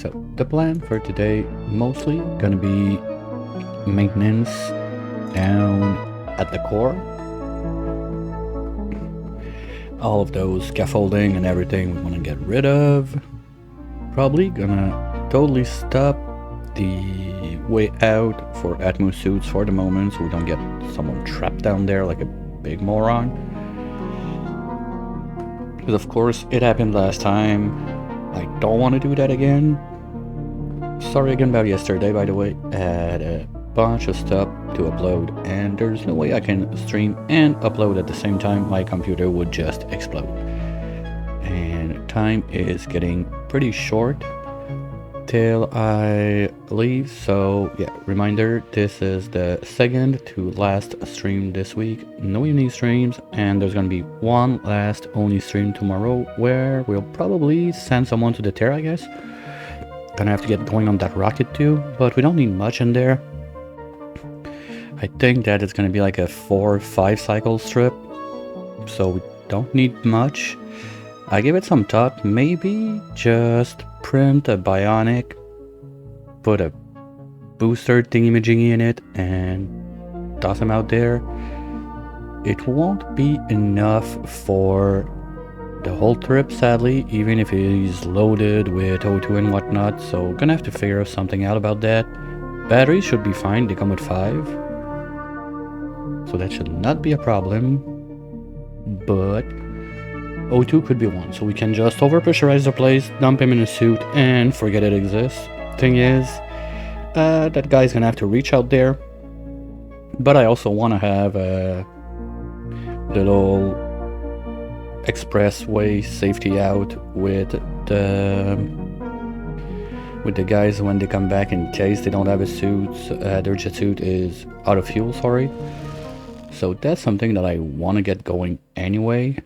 So the plan for today mostly gonna be maintenance down at the core. All of those scaffolding and everything we want to get rid of. Probably gonna totally stop the way out for Atmo suits for the moment so we don't get someone trapped down there like a big moron. Because of course it happened last time. I don't want to do that again. Sorry again about yesterday, by the way. I had a bunch of stuff to upload and there's no way I can stream and upload at the same time. My computer would just explode. And time is getting pretty short till I leave, so yeah, reminder, this is the second to last stream this week. No evening streams, and there's gonna be one last only stream tomorrow where we'll probably send someone to the Terra, I guess. Gonna have to get going on that rocket too, but we don't need much in there. I think that it's gonna be like a 4 or 5 cycle strip, so we don't need much. I give it some thought, maybe just print a bionic, put a booster thingy-majiggy in it, and toss him out there. It won't be enough for the whole trip, sadly, even if he's loaded with O2 and whatnot, so gonna have to figure something out about that. Batteries should be fine, they come with 5, so that should not be a problem, but O2 could be one, so we can just overpressurize the place, dump him in a suit, and forget it exists. Thing is, that guy's gonna have to reach out there, but I also want to have a little expressway safety out with the guys when they come back in case they don't have a suit, their jet suit is out of fuel, sorry. So that's something that I want to get going anyway.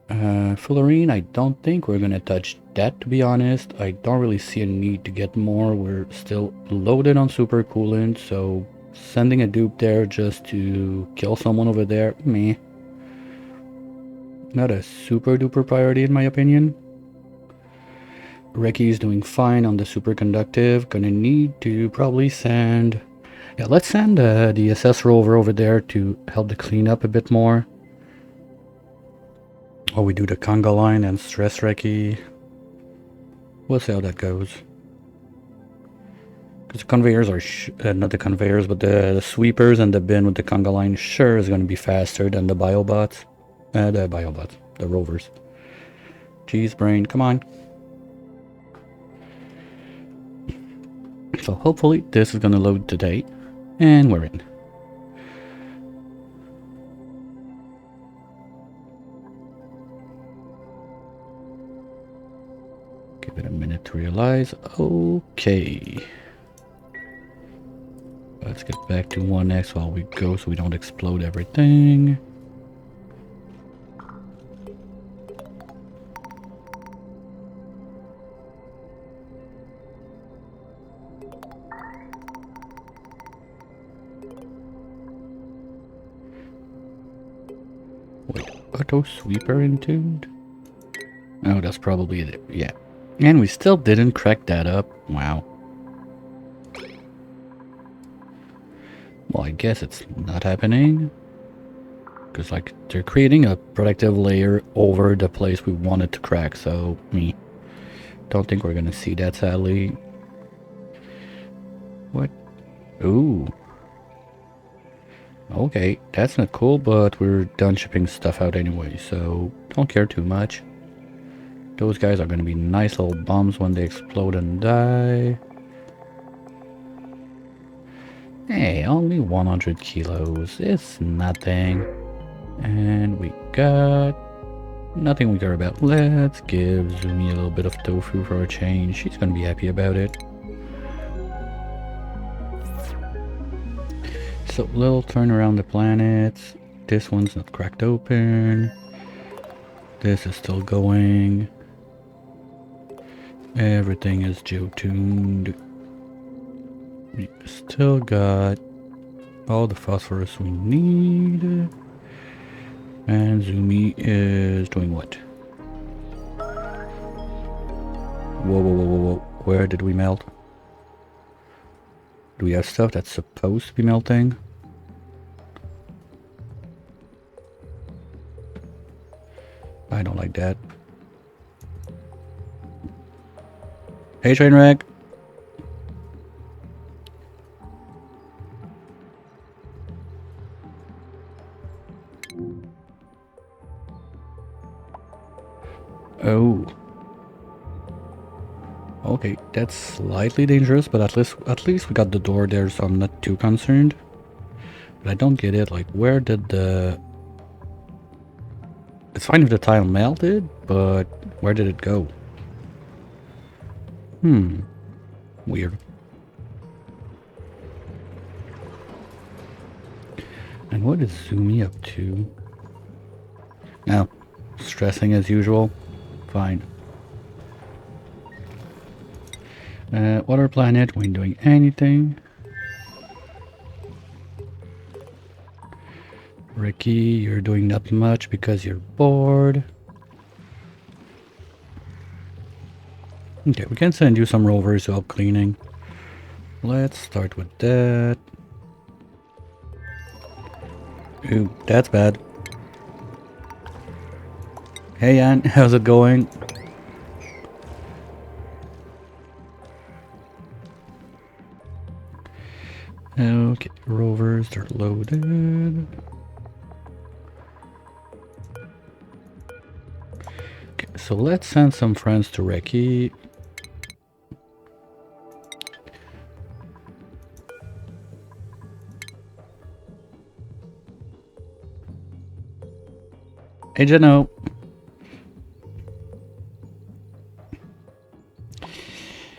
Fullerene, I don't think we're gonna touch that, to be honest. I don't really see a need to get more. We're still loaded on super coolant, so sending a dupe there just to kill someone over there, meh. Not a super duper priority in my opinion. Reki's doing fine on the superconductive. Gonna need to probably send... Yeah, let's send the SS rover over there to help the clean up a bit more. Or we do the conga line and stress Reki. We'll see how that goes. Because the conveyors are... not the conveyors, but the sweepers and the bin with the conga line sure is going to be faster than the biobots. The rovers. Jeez, brain, come on. So hopefully this is going to load today. And we're in. Give it a minute to realize. Okay. Let's get back to 1x while we go so we don't explode everything. Wait, auto sweeper intuned? Oh, that's probably it. Yeah. And we still didn't crack that up. Wow. Well, I guess it's not happening. Because, like, they're creating a protective layer over the place we wanted to crack, so don't think we're gonna see that, sadly. What? Ooh. Okay, that's not cool, but we're done shipping stuff out anyway, so don't care too much. Those guys are going to be nice little bombs when they explode and die. Hey, only 100 kilos. It's nothing. And we got nothing we care about. Let's give Zumi a little bit of tofu for a change. She's going to be happy about it. So, little turn around the planets. This one's not cracked open. This is still going. Everything is geotuned. We still got all the phosphorus we need. And Zumi is doing what? Whoa, whoa, whoa, whoa, whoa. Where did we melt? Do we have stuff that's supposed to be melting? I don't like that. Hey, Trainwreck! Oh. Okay, that's slightly dangerous, but at least we got the door there, so I'm not too concerned. But I don't get it, like, where did the... It's fine if the tile melted, but where did it go? Weird. And what is Zoomy up to? Now, stressing as usual. Fine. Water planet, we ain't doing anything. Ricky, you're doing not much because you're bored. Okay, we can send you some rovers to help cleaning. Let's start with that. Ooh, that's bad. Hey Ann, how's it going? Okay, rovers, they're loaded. Okay, so let's send some friends to Reki. Hey Jeno.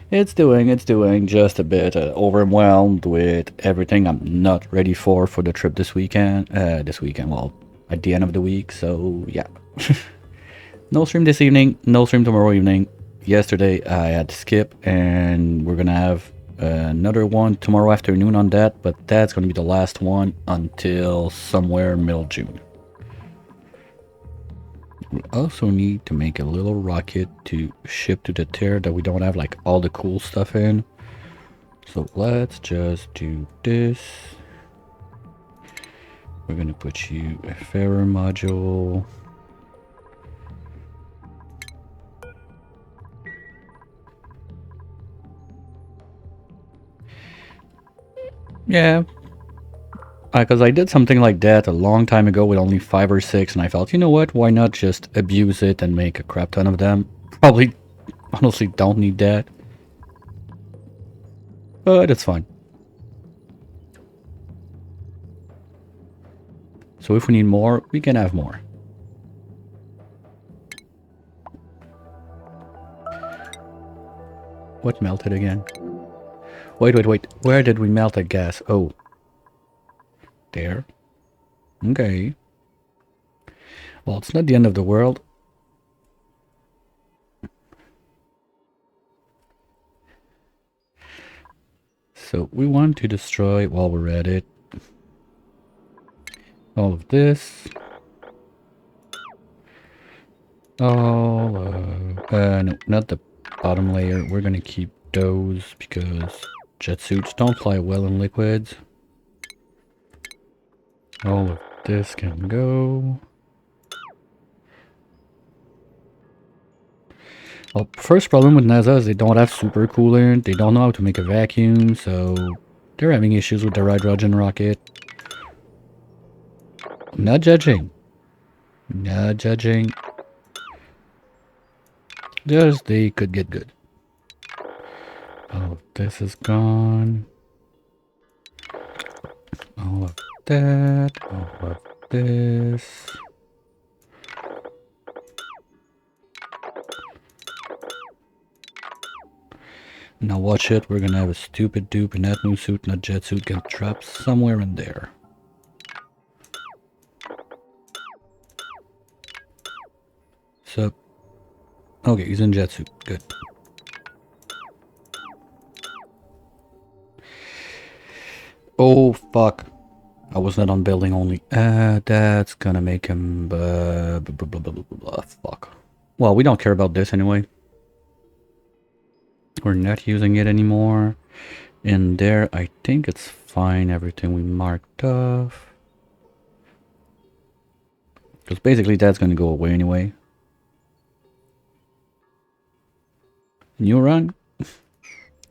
It's doing just a bit overwhelmed with everything I'm not ready for the trip this weekend. Well, at the end of the week, so yeah. No stream this evening, no stream tomorrow evening. Yesterday I had to skip, and we're gonna have another one tomorrow afternoon on that, but that's gonna be the last one until somewhere middle June. We also need to make a little rocket to ship to the tier that we don't have like all the cool stuff in. So let's just do this. We're gonna put you a fairer module. Yeah. Because I did something like that a long time ago with only 5 or 6, and I felt, you know what, why not just abuse it and make a crap ton of them? Probably, honestly, don't need that. But it's fine. So if we need more, we can have more. What melted again? Wait. Where did we melt the gas? Oh. There. Okay. Well, it's not the end of the world. So we want to destroy, while we're at it, all of this. All no, not the bottom layer. We're gonna keep those because jet suits don't fly well in liquids. All of this can go. Well, first problem with NASA is they don't have super coolant. They don't know how to make a vacuum, so they're having issues with their hydrogen rocket. I'm not judging. Not judging. Just they could get good. All of this is gone. All of that. All of this. Now watch it, we're gonna have a stupid dupe in that new suit, not jet suit, get trapped somewhere in there. So, okay, he's in jet suit, good. Oh, fuck. I was not on building only. That's gonna make him, blah, blah, blah, blah, blah, blah, fuck. Well, we don't care about this anyway. We're not using it anymore. In there, I think it's fine. Everything we marked off. Because basically that's going to go away anyway. New run?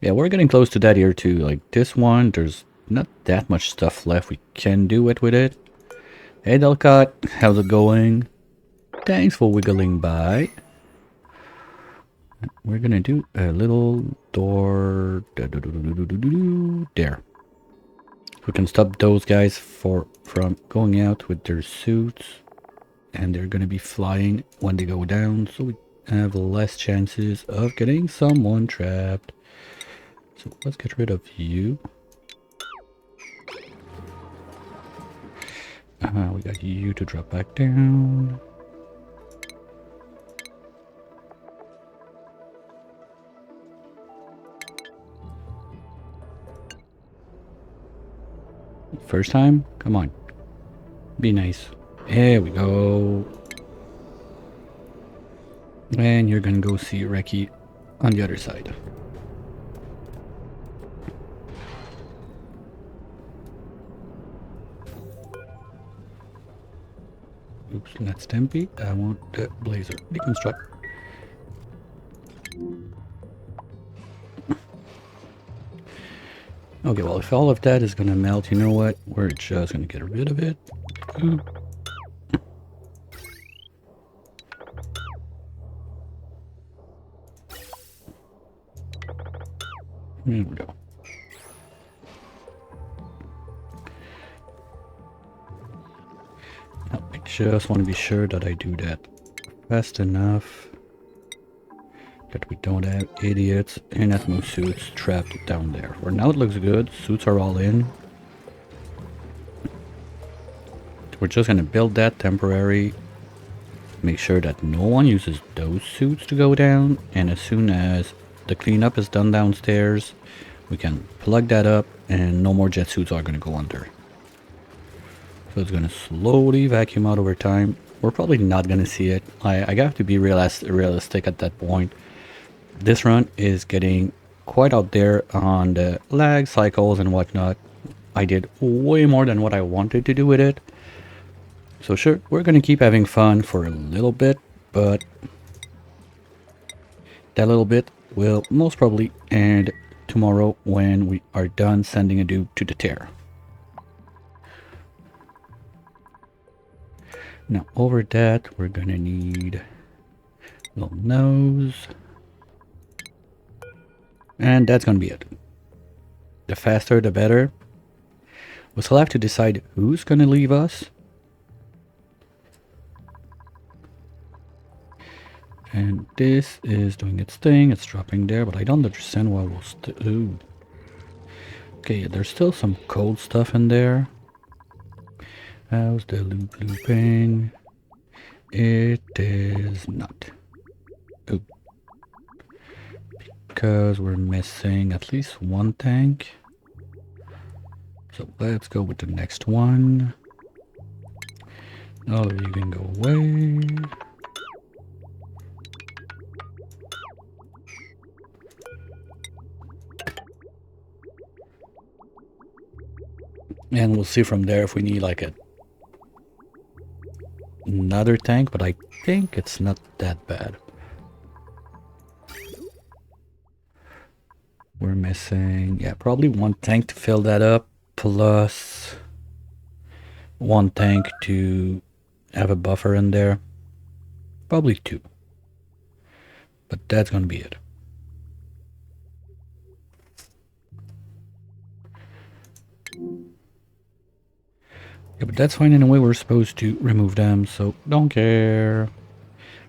Yeah, we're getting close to that here too. Like this one, there's not that much stuff left we can do it with it. Hey Delcott, how's it going? Thanks for wiggling by. We're gonna do a little door there. We can stop those guys from going out with their suits, and they're gonna be flying when they go down, so we have less chances of getting someone trapped. So let's get rid of you. We got you to drop back down. First time? Come on. Be nice. There we go. And you're gonna go see Reki on the other side. Oops, not Stampy. I want the Blazer. Deconstruct. Okay, well, if all of that is gonna melt, you know what? We're just gonna get rid of it. There we go. Now, I just want to be sure that I do that fast enough that we don't have idiots in Atmo suits trapped down there. For now it looks good. Suits are all in. We're just gonna build that temporary. Make sure that no one uses those suits to go down, and as soon as the cleanup is done downstairs, we can plug that up and no more jet suits are gonna go under. So it's gonna slowly vacuum out over time. We're probably not gonna see it. I have to be realistic at that point. This run is getting quite out there on the lag cycles and whatnot. I did way more than what I wanted to do with it. So sure, we're gonna keep having fun for a little bit, but that little bit will most probably end tomorrow when we are done sending a dude to the tear. Now over that, we're gonna need a little nose. And that's gonna be it. The faster the better. We'll still have to decide who's gonna leave us. And this is doing its thing, it's dropping there, but I don't understand why we'll still... Okay, there's still some cold stuff in there. How's the loop looping? It is not. Oh. Because we're missing at least one tank. So let's go with the next one. All of you can go away. And we'll see from there if we need like another tank, but I think it's not that bad. We're missing, yeah, probably one tank to fill that up, plus one tank to have a buffer in there. Probably two. But that's gonna be it. Yeah, but that's fine in a way. We're supposed to remove them, so don't care.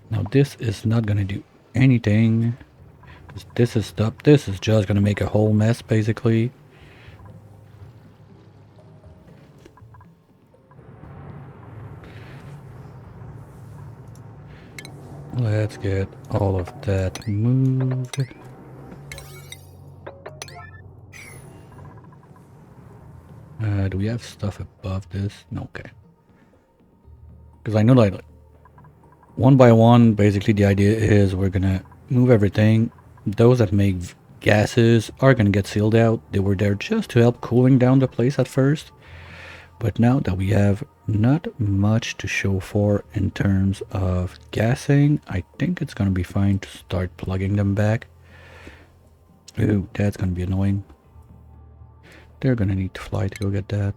Now this is not gonna do anything. This is stuff. This is just gonna make a whole mess, basically. Let's get all of that moved. Do we have stuff above this? No, okay. Because I know that one by one, basically the idea is we're gonna move everything. Those that make gases are gonna get sealed out. They were there just to help cooling down the place at first. But now that we have not much to show for in terms of gassing, I think it's gonna be fine to start plugging them back. Ooh, that's gonna be annoying. They're gonna need to fly to go get that.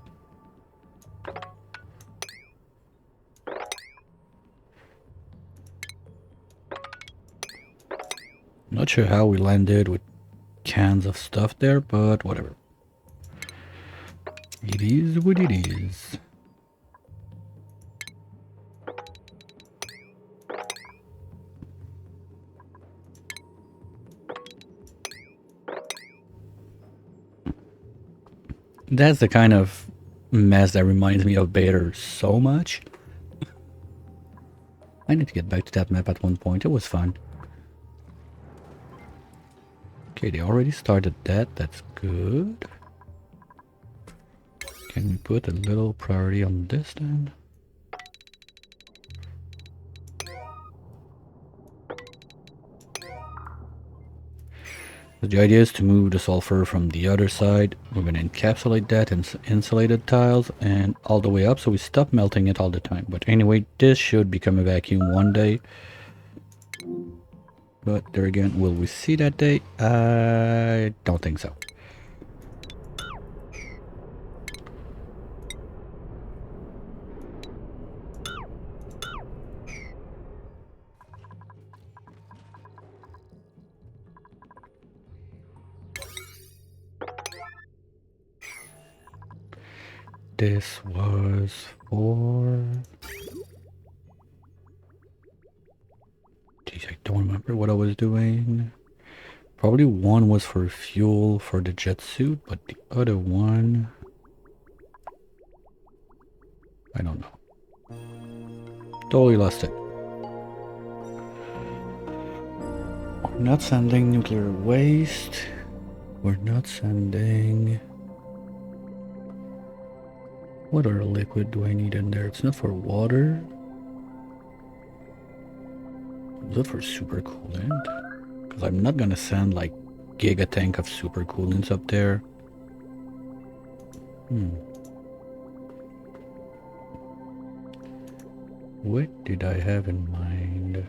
Not sure how we landed with cans of stuff there, but whatever. It is what it is. That's the kind of mess that reminds me of Bader so much. I need to get back to that map at one point. It was fun. Okay, they already started that. That's good. Can we put a little priority on this then? So the idea is to move the sulfur from the other side. We're going to encapsulate that in insulated tiles and all the way up so we stop melting it all the time. But anyway, this should become a vacuum one day. But there again, will we see that day? I don't think so. This was for... Geez, I don't remember what I was doing. Probably one was for fuel for the jet suit, but the other one... I don't know. Totally lost it. We're not sending nuclear waste. We're not sending... What other liquid do I need in there? It's not for water. Is it for super coolant? Because I'm not gonna send like giga tank of super coolants up there. What did I have in mind?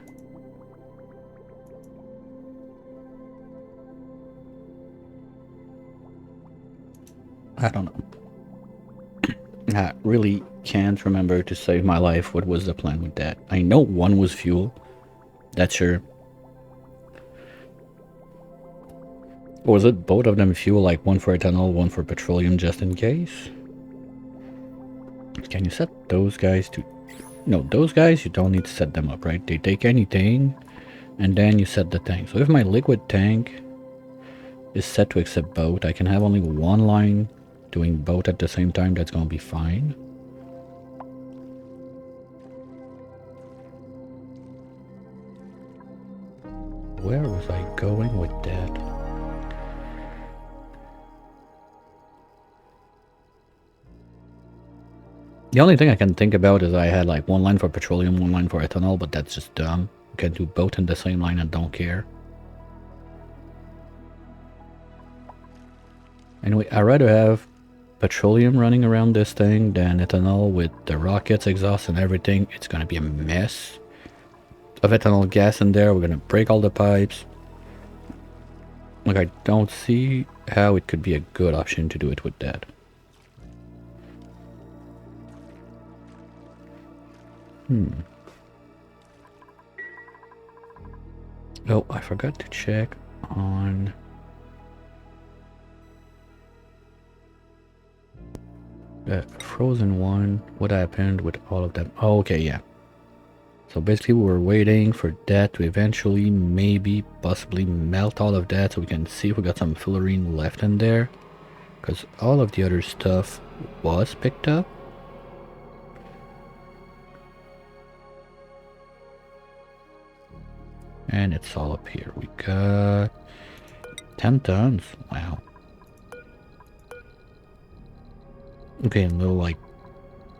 I don't know. I really can't remember to save my life what was the plan with that. I know one was fuel. That's sure. Or was it both of them fuel, like one for ethanol, one for petroleum, just in case? Can you set those guys to... No, those guys, you don't need to set them up, right? They take anything, and then you set the tank. So if my liquid tank is set to accept both, I can have only one line doing both at the same time. That's gonna be fine. Where was I going with that? The only thing I can think about is I had like one line for petroleum, one line for ethanol, but that's just dumb. You can do both in the same line and don't care. Anyway, I'd rather have petroleum running around this thing than ethanol with the rockets, exhaust and everything. It's gonna be a mess of ethanol gas in there. We're gonna break all the pipes. Like, I don't see how it could be a good option to do it with that. Oh, I forgot to check on... the frozen one. What happened with all of them? Oh, okay, yeah. So basically we were waiting for that to eventually maybe possibly melt all of that so we can see if we got some fullerene left in there. Because all of the other stuff was picked up. And it's all up here. We got 10 tons. Wow. Okay, and little like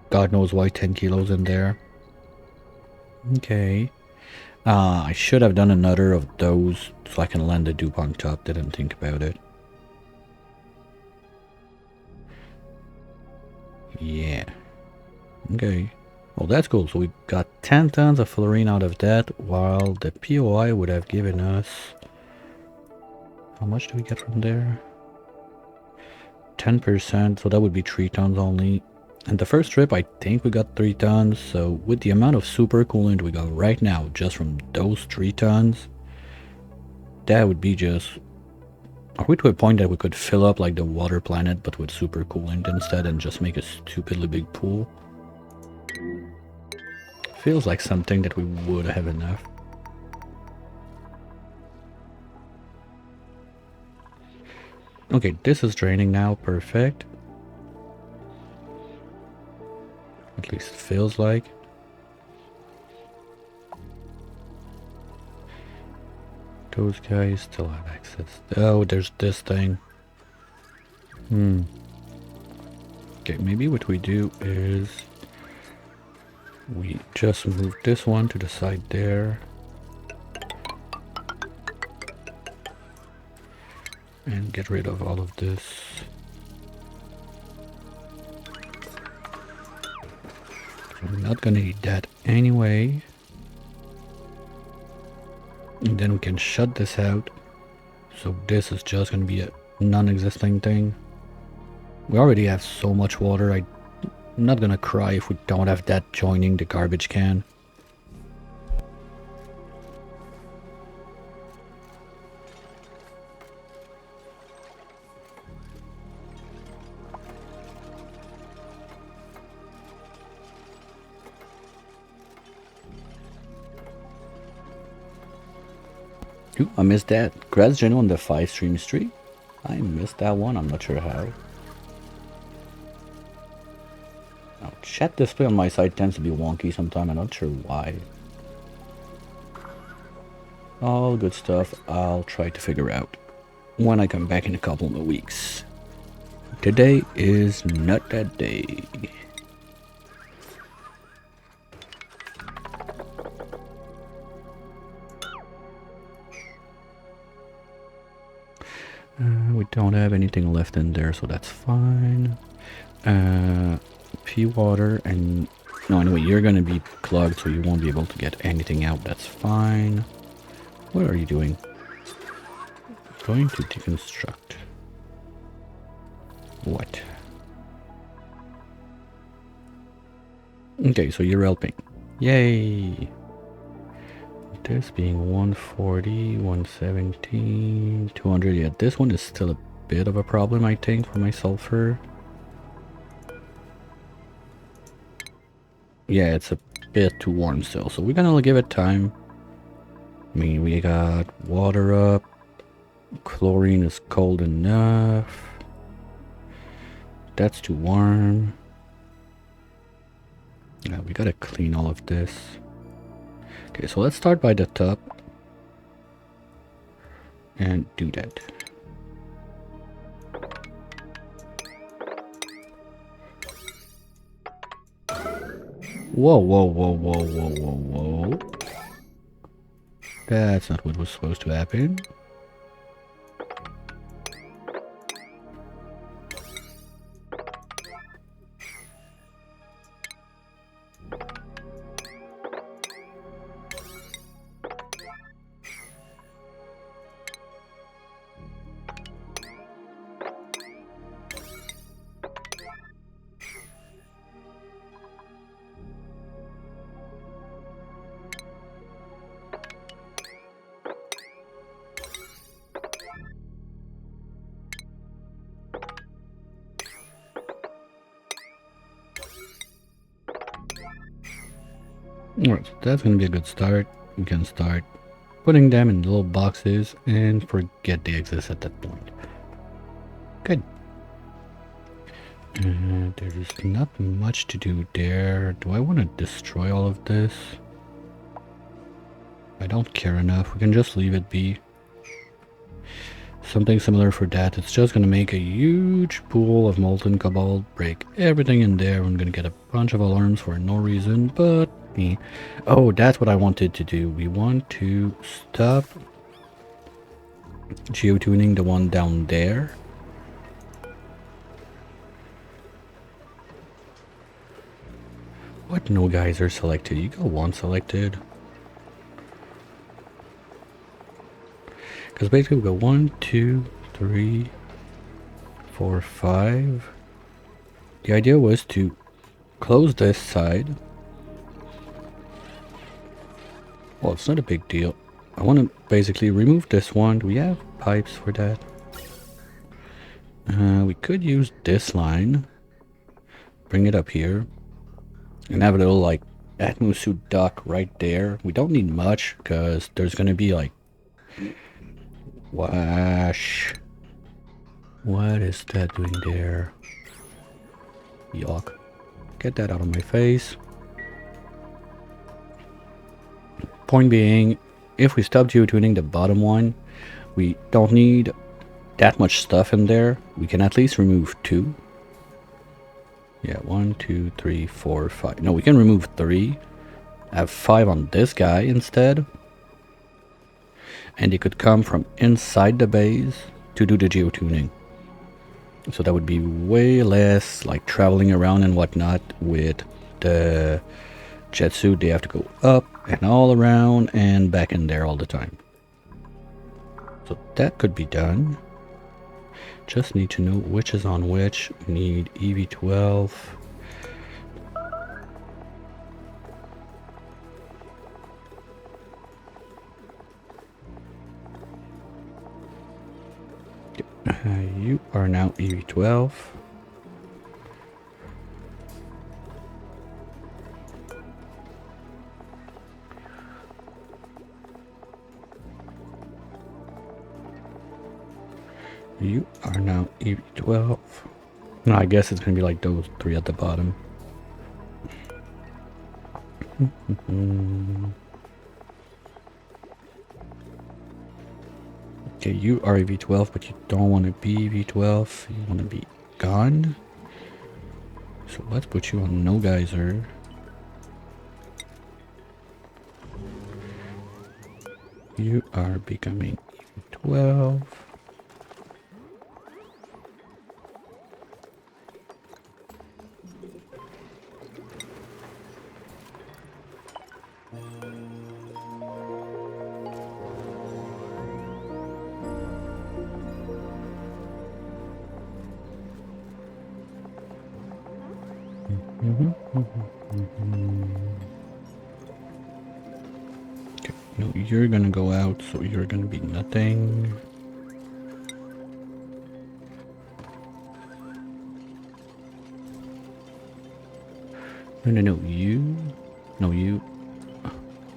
God knows why 10 kilos in there. Okay. I should have done another of those so I can land the dupe on top. Didn't think about it. Yeah. Okay. Well, that's cool. So we got 10 tons of fluorine out of that, while the POI would have given us... How much do we get from there? 10%, so that would be 3 tons only. And the first trip, I think we got 3 tons. So with the amount of super coolant we got right now, just from those 3 tons, that would be just... Are we to a point that we could fill up like the water planet, but with super coolant instead and just make a stupidly big pool? Feels like something that we would have enough. Okay, this is draining now. Perfect. At least it feels like. Those guys still have access. Oh, there's this thing. Okay, maybe what we do is we just move this one to the side there. And get rid of all of this. I'm not gonna need that anyway. And then we can shut this out. So this is just gonna be a non-existing thing. We already have so much water. I'm not gonna cry if we don't have that joining the garbage can. Ooh, I missed that. Grass Geno on the 5-stream street. I missed that one. I'm not sure how. Now, chat display on my side tends to be wonky sometimes. I'm not sure why. All good stuff. I'll try to figure out when I come back in a couple of weeks. Today is not that day. We don't have anything left in there, so that's fine. Pea water and... No, anyway, you're gonna be clogged, so you won't be able to get anything out. That's fine. What are you doing? Going to deconstruct. What? Okay, so you're helping. Yay! This being 140, 117, 200. Yeah, this one is still a bit of a problem, I think, for my sulfur. Yeah, it's a bit too warm still, so we're gonna give it time. I mean, we got water up. Chlorine is cold enough. That's too warm. Yeah, we gotta clean all of this. Okay, so let's start by the top and do that. Whoa, whoa, whoa, whoa, whoa, whoa, whoa. That's not what was supposed to happen. Alright, so that's gonna be a good start. We can start putting them in little boxes and forget they exist at that point. Good. There's not much to do there. Do I want to destroy all of this? I don't care enough. We can just leave it be. Something similar for that. It's just gonna make a huge pool of molten cobalt, break everything in there. I'm gonna get a bunch of alarms for no reason, but Oh, that's what I wanted to do. We want to stop geotuning the one down there. What no guys are selected? You got one selected. Because basically we go 1, 2, 3, 4, 5. The idea was to close this side. Well, it's not a big deal. I want to basically remove this one. Do we have pipes for that? We could use this line. Bring it up here. And have a little like Atmosuit duct right there. We don't need much because there's going to be like... Wash. What is that doing there? Yuck. Get that out of my face. Point being, if we stop geotuning the bottom one, we don't need that much stuff in there. We can at least remove 2. Yeah, 1, 2, 3, 4, 5. No, we can remove 3. Have 5 on this guy instead. And it could come from inside the base to do the geotuning. So that would be way less like traveling around and whatnot with the jet suit. They have to go up and all around and back in there all the time. So that could be done. Just need to know which is on which. We need EV12. You are now EV12. You are now EV12. No, I guess it's gonna be like those 3 at the bottom. Okay, you are EV12, but you don't want to be EV12. You want to be gone. So let's put you on no geyser. You are becoming EV12. Okay, no, you're gonna go out, so you're gonna be nothing. No, you. No, you.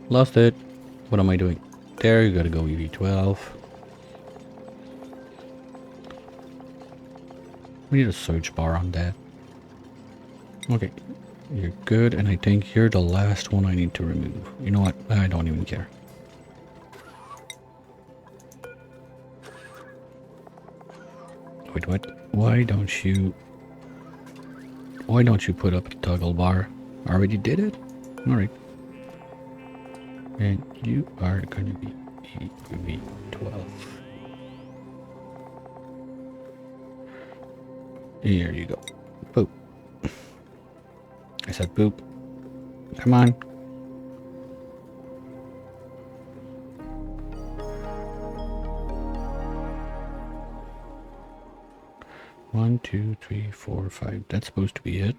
Lost it. What am I doing? There, you gotta go EV12. We need a search bar on that. Okay, you're good, and I think you're the last one I need to remove. You know what? I don't even care. Wait, what? Why don't you put up a toggle bar? I already did it? Alright. And you are gonna be EV12. Here you go. Boop. I said boop. Come on. One, 2, 3, 4, 5. That's supposed to be it.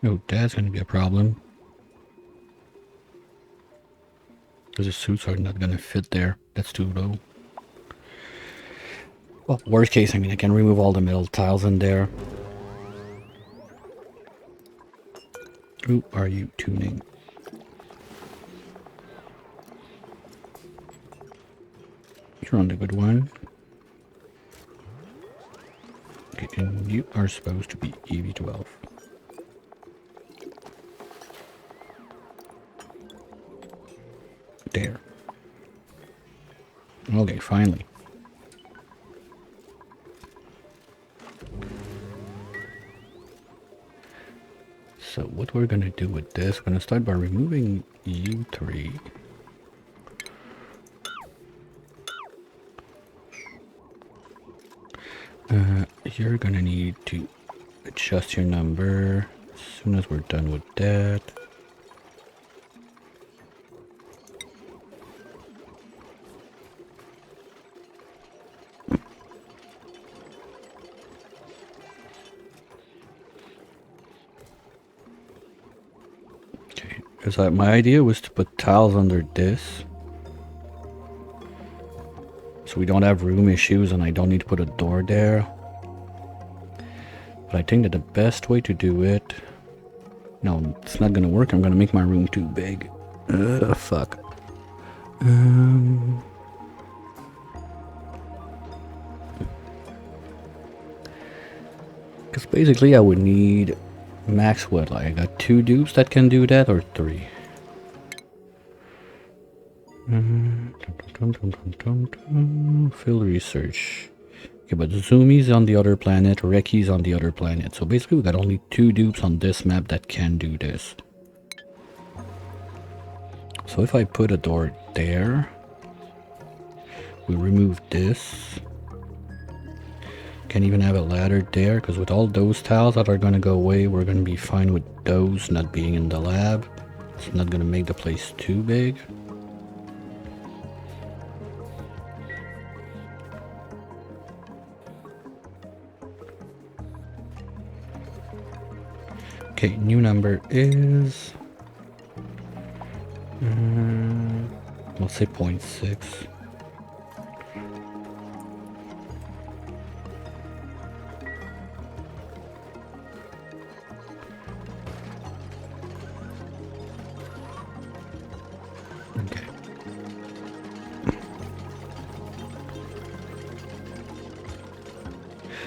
Oh, that's gonna be a problem. Because the suits are not gonna fit there. That's too low. Well, worst case, I mean, I can remove all the metal tiles in there. Who are you tuning? You're on the good one. Okay, and you are supposed to be EV12. There. Okay, finally. So what we're gonna do with this, we're gonna start by removing you three. You're gonna need to adjust your number as soon as we're done with that. Okay, because my idea was to put tiles under this, so we don't have room issues and I don't need to put a door there. But I think that the best way to do it... No, it's not gonna work. I'm gonna make my room too big. Fuck. Because basically I would need max what? Like I got 2 dupes that can do that, or 3? Field research. Okay, but Zumi's on the other planet, Reki's on the other planet. So basically we got only 2 dupes on this map that can do this. So if I put a door there, we remove this. Can even have a ladder there, because with all those tiles that are going to go away, we're going to be fine with those not being in the lab. It's not going to make the place too big. Okay, new number is... let's say 0.6. Okay.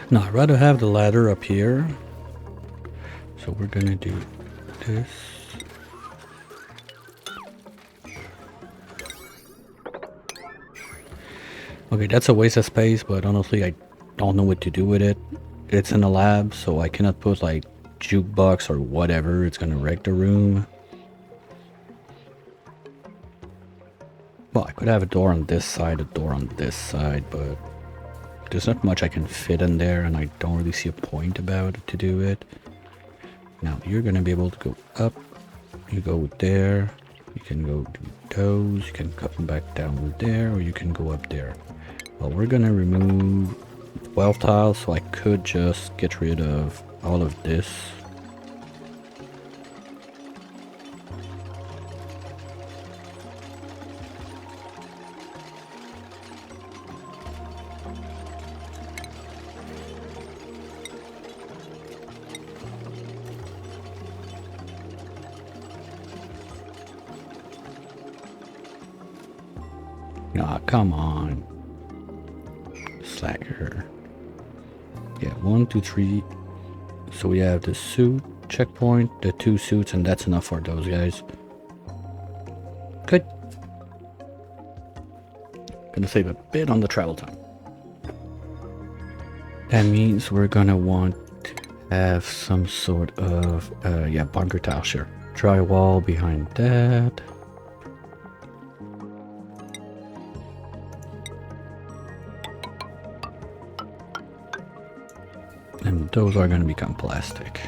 Now, I'd rather have the ladder up here. So we're gonna do this. Okay, that's a waste of space, but honestly, I don't know what to do with it. It's in a lab, so I cannot put like jukebox or whatever. It's gonna wreck the room. Well, I could have a door on this side, a door on this side, but there's not much I can fit in there, and I don't really see a point about it to do it. Now, you're gonna be able to go up. You go there. You can go do those. You can come back down there, or you can go up there. Well, we're gonna remove 12 tiles, so I could just get rid of all of this. Aw, come on. Slacker. Yeah, 1, 2, 3. So we have the suit, checkpoint, the 2 suits, and that's enough for those guys. Good. Gonna save a bit on the travel time. That means we're gonna want to have some sort of, yeah, bunker tile, sure. Drywall behind that. And those are gonna become plastic.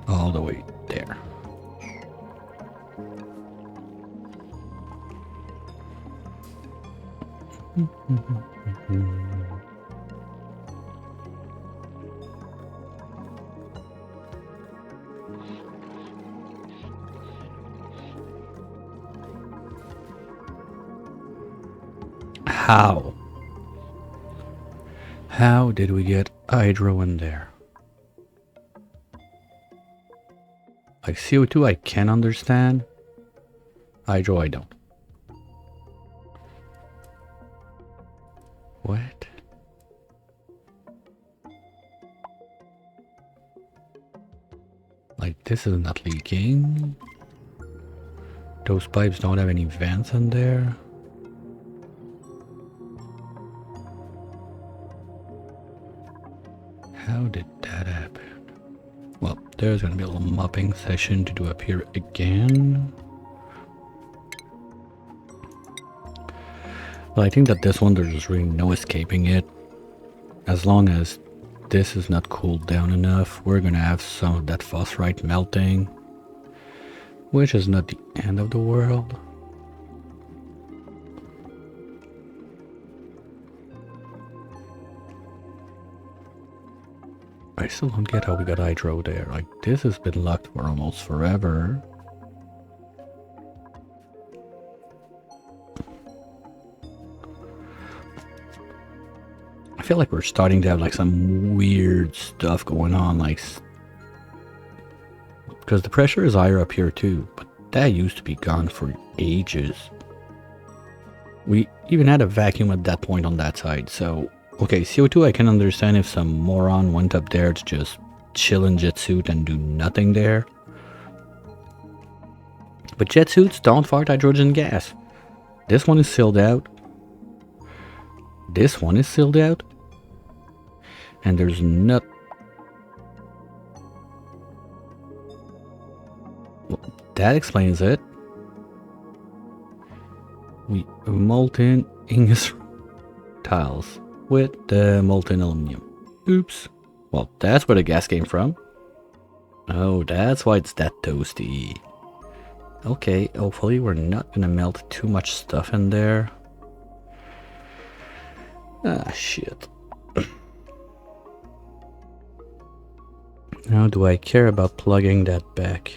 All the way there. How? How did we get hydro in there? Like CO2 I can understand. Hydro I don't. What? Like This is not leaking. Those pipes don't have any vents in there. How did that happen? Well, there's gonna be a little mopping session to do up here again. But I think that this one, there's really no escaping it. As long as this is not cooled down enough, we're gonna have some of that phosphorite melting, which is not the end of the world. I still don't get how we got hydro there. Like, this has been locked for almost forever. I feel like we're starting to have like some weird stuff going on, like, because the pressure is higher up here too, but that used to be gone for ages. We even had a vacuum at that point on that side, so okay, CO2 I can understand if some moron went up there to just chill in jet suit and do nothing there. But jet suits don't fart hydrogen gas. This one is sealed out. This one is sealed out. And there's not... Well, that explains it. We molten Ingus tiles with the molten aluminum. Oops. Well, that's where the gas came from. Oh, that's why it's that toasty. Okay, hopefully we're not gonna melt too much stuff in there. Ah, shit. Now, do I care about plugging that back?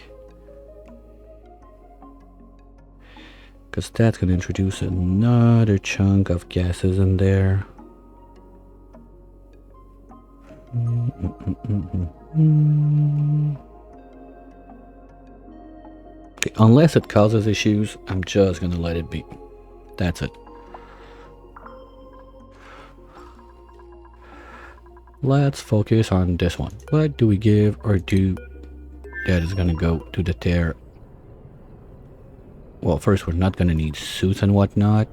Because that's gonna introduce another chunk of gases in there. Okay, unless it causes issues, I'm just gonna let it be. That's it. Let's focus on this one. What do we give or do that is gonna go to the tear? Well, first, we're not gonna need suits and whatnot.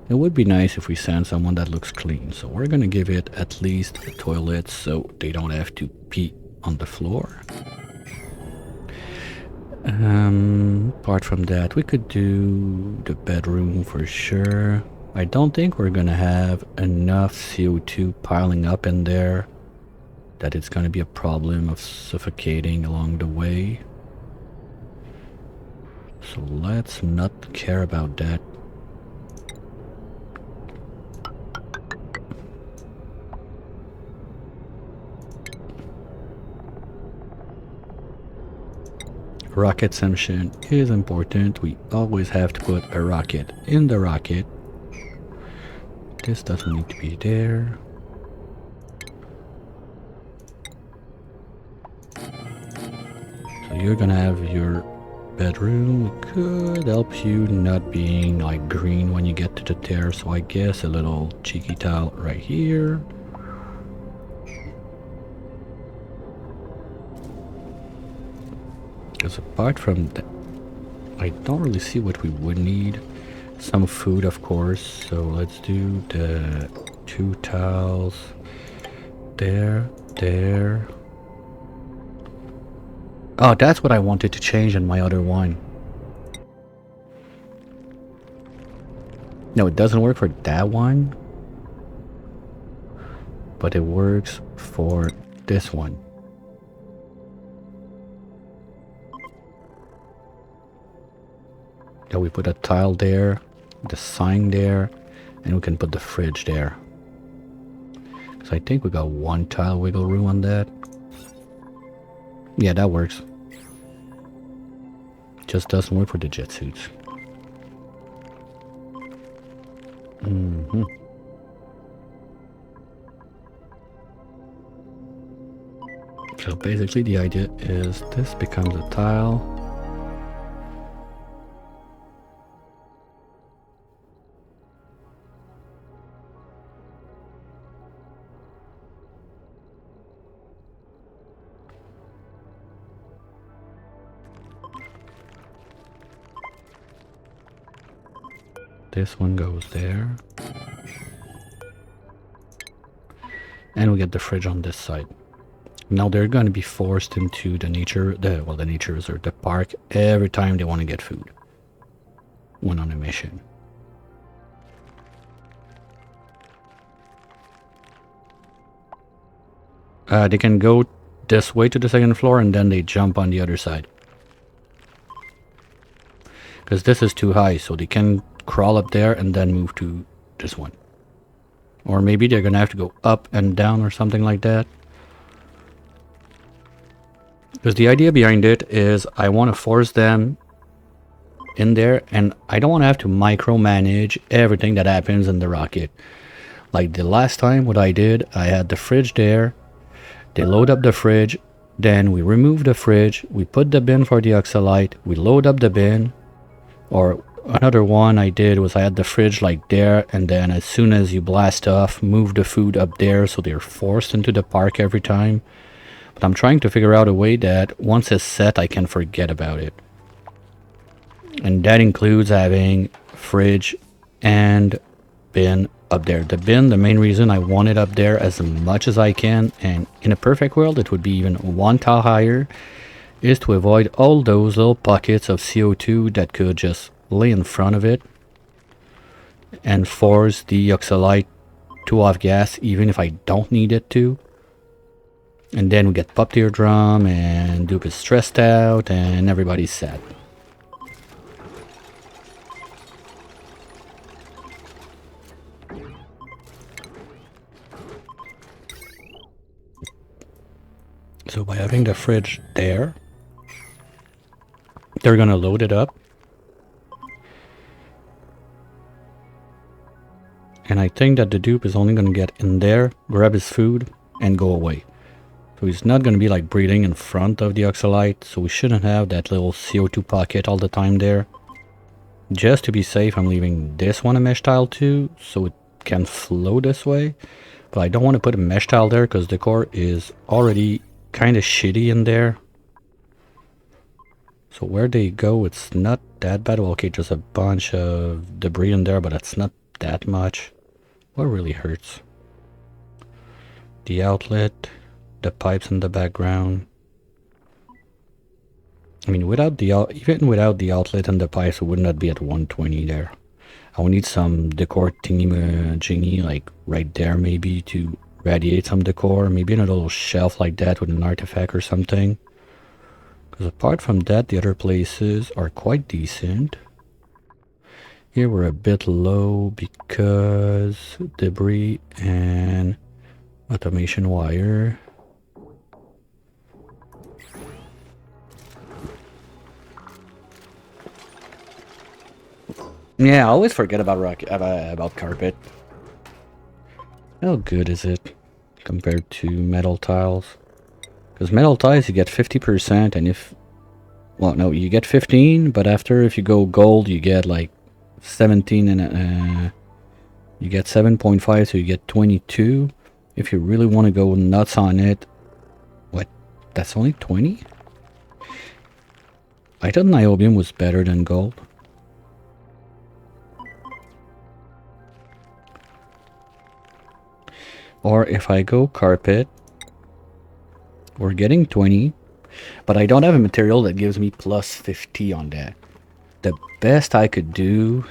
It would be nice if we send someone that looks clean, so we're gonna give it at least a toilet so they don't have to pee on the floor. Apart from that, we could do the bedroom for sure. I don't think we're gonna have enough CO2 piling up in there that it's gonna be a problem of suffocating along the way. So let's not care about that. Rocket assumption is important. We always have to put a rocket in the rocket. This doesn't need to be there. So you're gonna have your bedroom. We could help you not being like green when you get to the tear, so I guess a little cheeky tile right here. Because apart from that, I don't really see what we would need. Some food, of course, so let's do the 2 tiles there, there. Oh, that's what I wanted to change in my other one. No, it doesn't work for that one, but it works for this one. Yeah, we put a tile there, the sign there, and we can put the fridge there. So I think we got 1 tile wiggle room on that. Yeah, that works. Just doesn't work for the jet suits. So basically the idea is this becomes a tile. This one goes there. And we get the fridge on this side. Now they're going to be forced into the nature reserve, the park, every time they want to get food when on a mission. They can go this way to the second floor and then they jump on the other side. Because this is too high, so they can crawl up there and then move to this one. Or maybe they're going to have to go up and down or something like that. Because the idea behind it is I want to force them in there and I don't want to have to micromanage everything that happens in the rocket. Like the last time what I did, I had the fridge there, they load up the fridge, then we remove the fridge, we put the bin for the oxalite, we load up the bin. Or another one I did was I had the fridge like there, and then as soon as you blast off, move the food up there so they're forced into the park every time. But I'm trying to figure out a way that once it's set, I can forget about it. And that includes having fridge and bin up there. The bin, the main reason I want it up there as much as I can, and in a perfect world it would be even one tile higher, is to avoid all those little pockets of CO2 that could just lay in front of it and force the oxalite to off gas even if I don't need it to. And then we get Pop Teardrum and Dupe is stressed out and everybody's sad. So by having the fridge there, they're gonna load it up. And I think that the dupe is only gonna get in there, grab his food, and go away. So he's not gonna be like breathing in front of the oxalite, so we shouldn't have that little CO2 pocket all the time there. Just to be safe, I'm leaving this one a mesh tile too, so it can flow this way. But I don't want to put a mesh tile there because the core is already kind of shitty in there. So where they go, it's not that bad. Well, okay, just a bunch of debris in there, but it's not that much. What really hurts? The outlet, the pipes in the background. I mean, even without the outlet and the pipes, it would not be at 120 there. I would need some decor thingy-majiggy, like right there maybe, to radiate some decor. Maybe in a little shelf like that with an artifact or something. Because apart from that, the other places are quite decent. Here we're a bit low because debris and automation wire. Yeah, I always forget about carpet. How good is it compared to metal tiles? Because metal tiles you get 50%, and well, no, you get 15, but after if you go gold you get like 17 and you get 7.5, so you get 22. If you really want to go nuts on it, what? That's only 20? I thought niobium was better than gold. Or if I go carpet, we're getting 20, but I don't have a material that gives me plus 50 on that. The best I could do...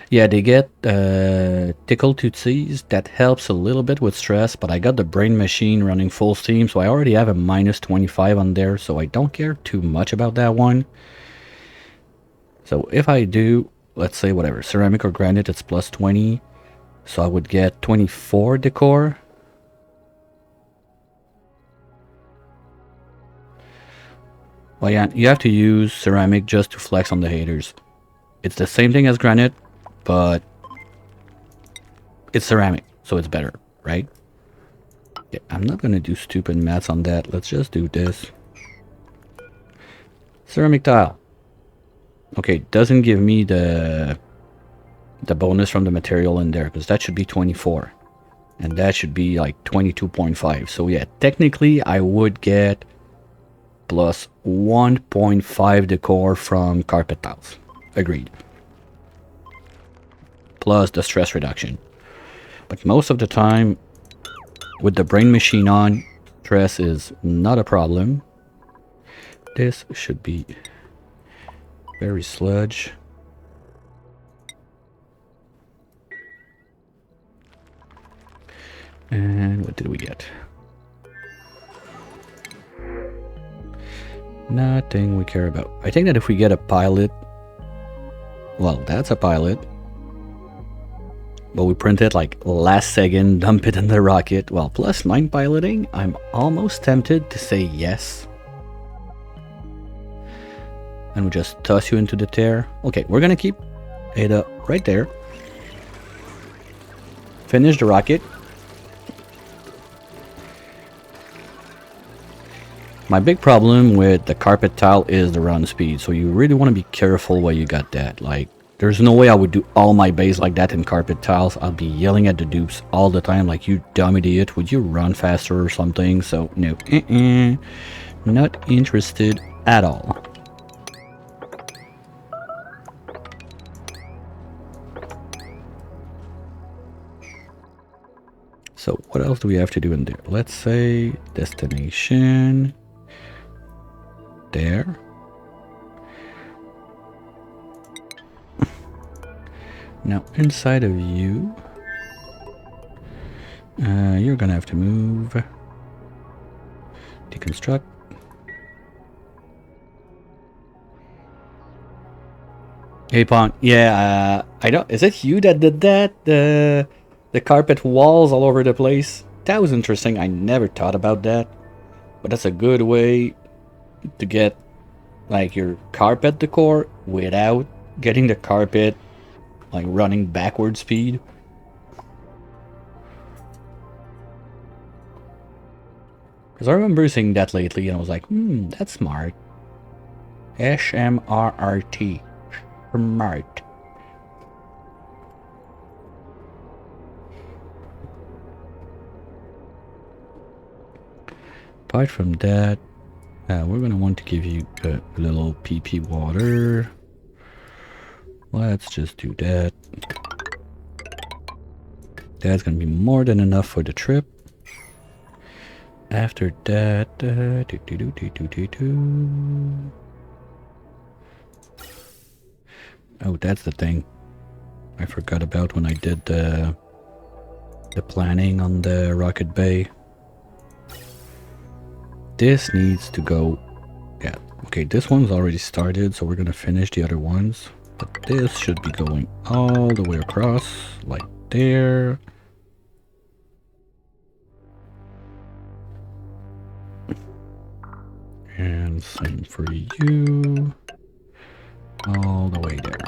Yeah, they get tickle tootsies. That helps a little bit with stress, but I got the brain machine running full steam, so I already have a minus 25 on there, so I don't care too much about that one. So if I do, let's say whatever, ceramic or granite, it's plus 20, so I would get 24 decor. Well, yeah, you have to use ceramic just to flex on the haters. It's the same thing as granite, but it's ceramic, so it's better, right? Yeah, I'm not gonna do stupid maths on that. Let's just do this. Ceramic tile. Okay, doesn't give me the bonus from the material in there, because that should be 24. And that should be like 22.5. So yeah, technically I would get plus 1.5 decor from carpet tiles. Agreed. Plus the stress reduction. But most of the time, with the brain machine on, stress is not a problem. This should be very sludge. And what did we get? Nothing we care about. I think that if we get a pilot, well, that's a pilot. But we print it like last second, dump it in the rocket. Well, +9 piloting, I'm almost tempted to say yes. And we just toss you into the tear. Okay, we're gonna keep Ada right there. Finish the rocket. My big problem with the carpet tile is the run speed, so you really want to be careful where you got that. Like, there's no way I would do all my base like that in carpet tiles. I'll be yelling at the dupes all the time, like, you dumb idiot, would you run faster or something? So, no, not interested at all. So, what else do we have to do in there? Let's say destination. There. Now inside of you, you're gonna have to move. Deconstruct. Hey Pon, yeah, I don't. Is it you that did that? The carpet walls all over the place. That was interesting. I never thought about that, but that's a good way to get like your carpet decor without getting the carpet like running backward speed. Because I remember seeing that lately and I was like, that's smart. SMRRT. Smart. Apart from that, we're gonna want to give you a little PP water. Let's just do that. That's gonna be more than enough for the trip. After that, oh, that's the thing I forgot about when I did the planning on the rocket bay. This needs to go, yeah, okay, this one's already started, so we're gonna finish the other ones. But this should be going all the way across, like there. And same for you, all the way there.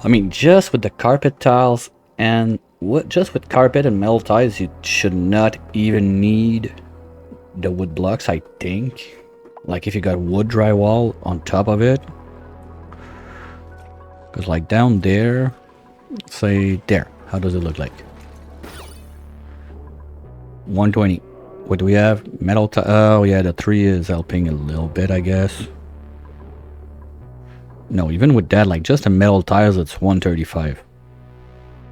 I mean, just with the carpet tiles and just with carpet and metal tiles, you should not even need the wood blocks, I think. Like if you got wood drywall on top of it. Because like down there, say there, how does it look like? 120. What do we have? Metal tile. Oh yeah, the 3 is helping a little bit, I guess. No, even with that, like just the metal tiles, it's 135.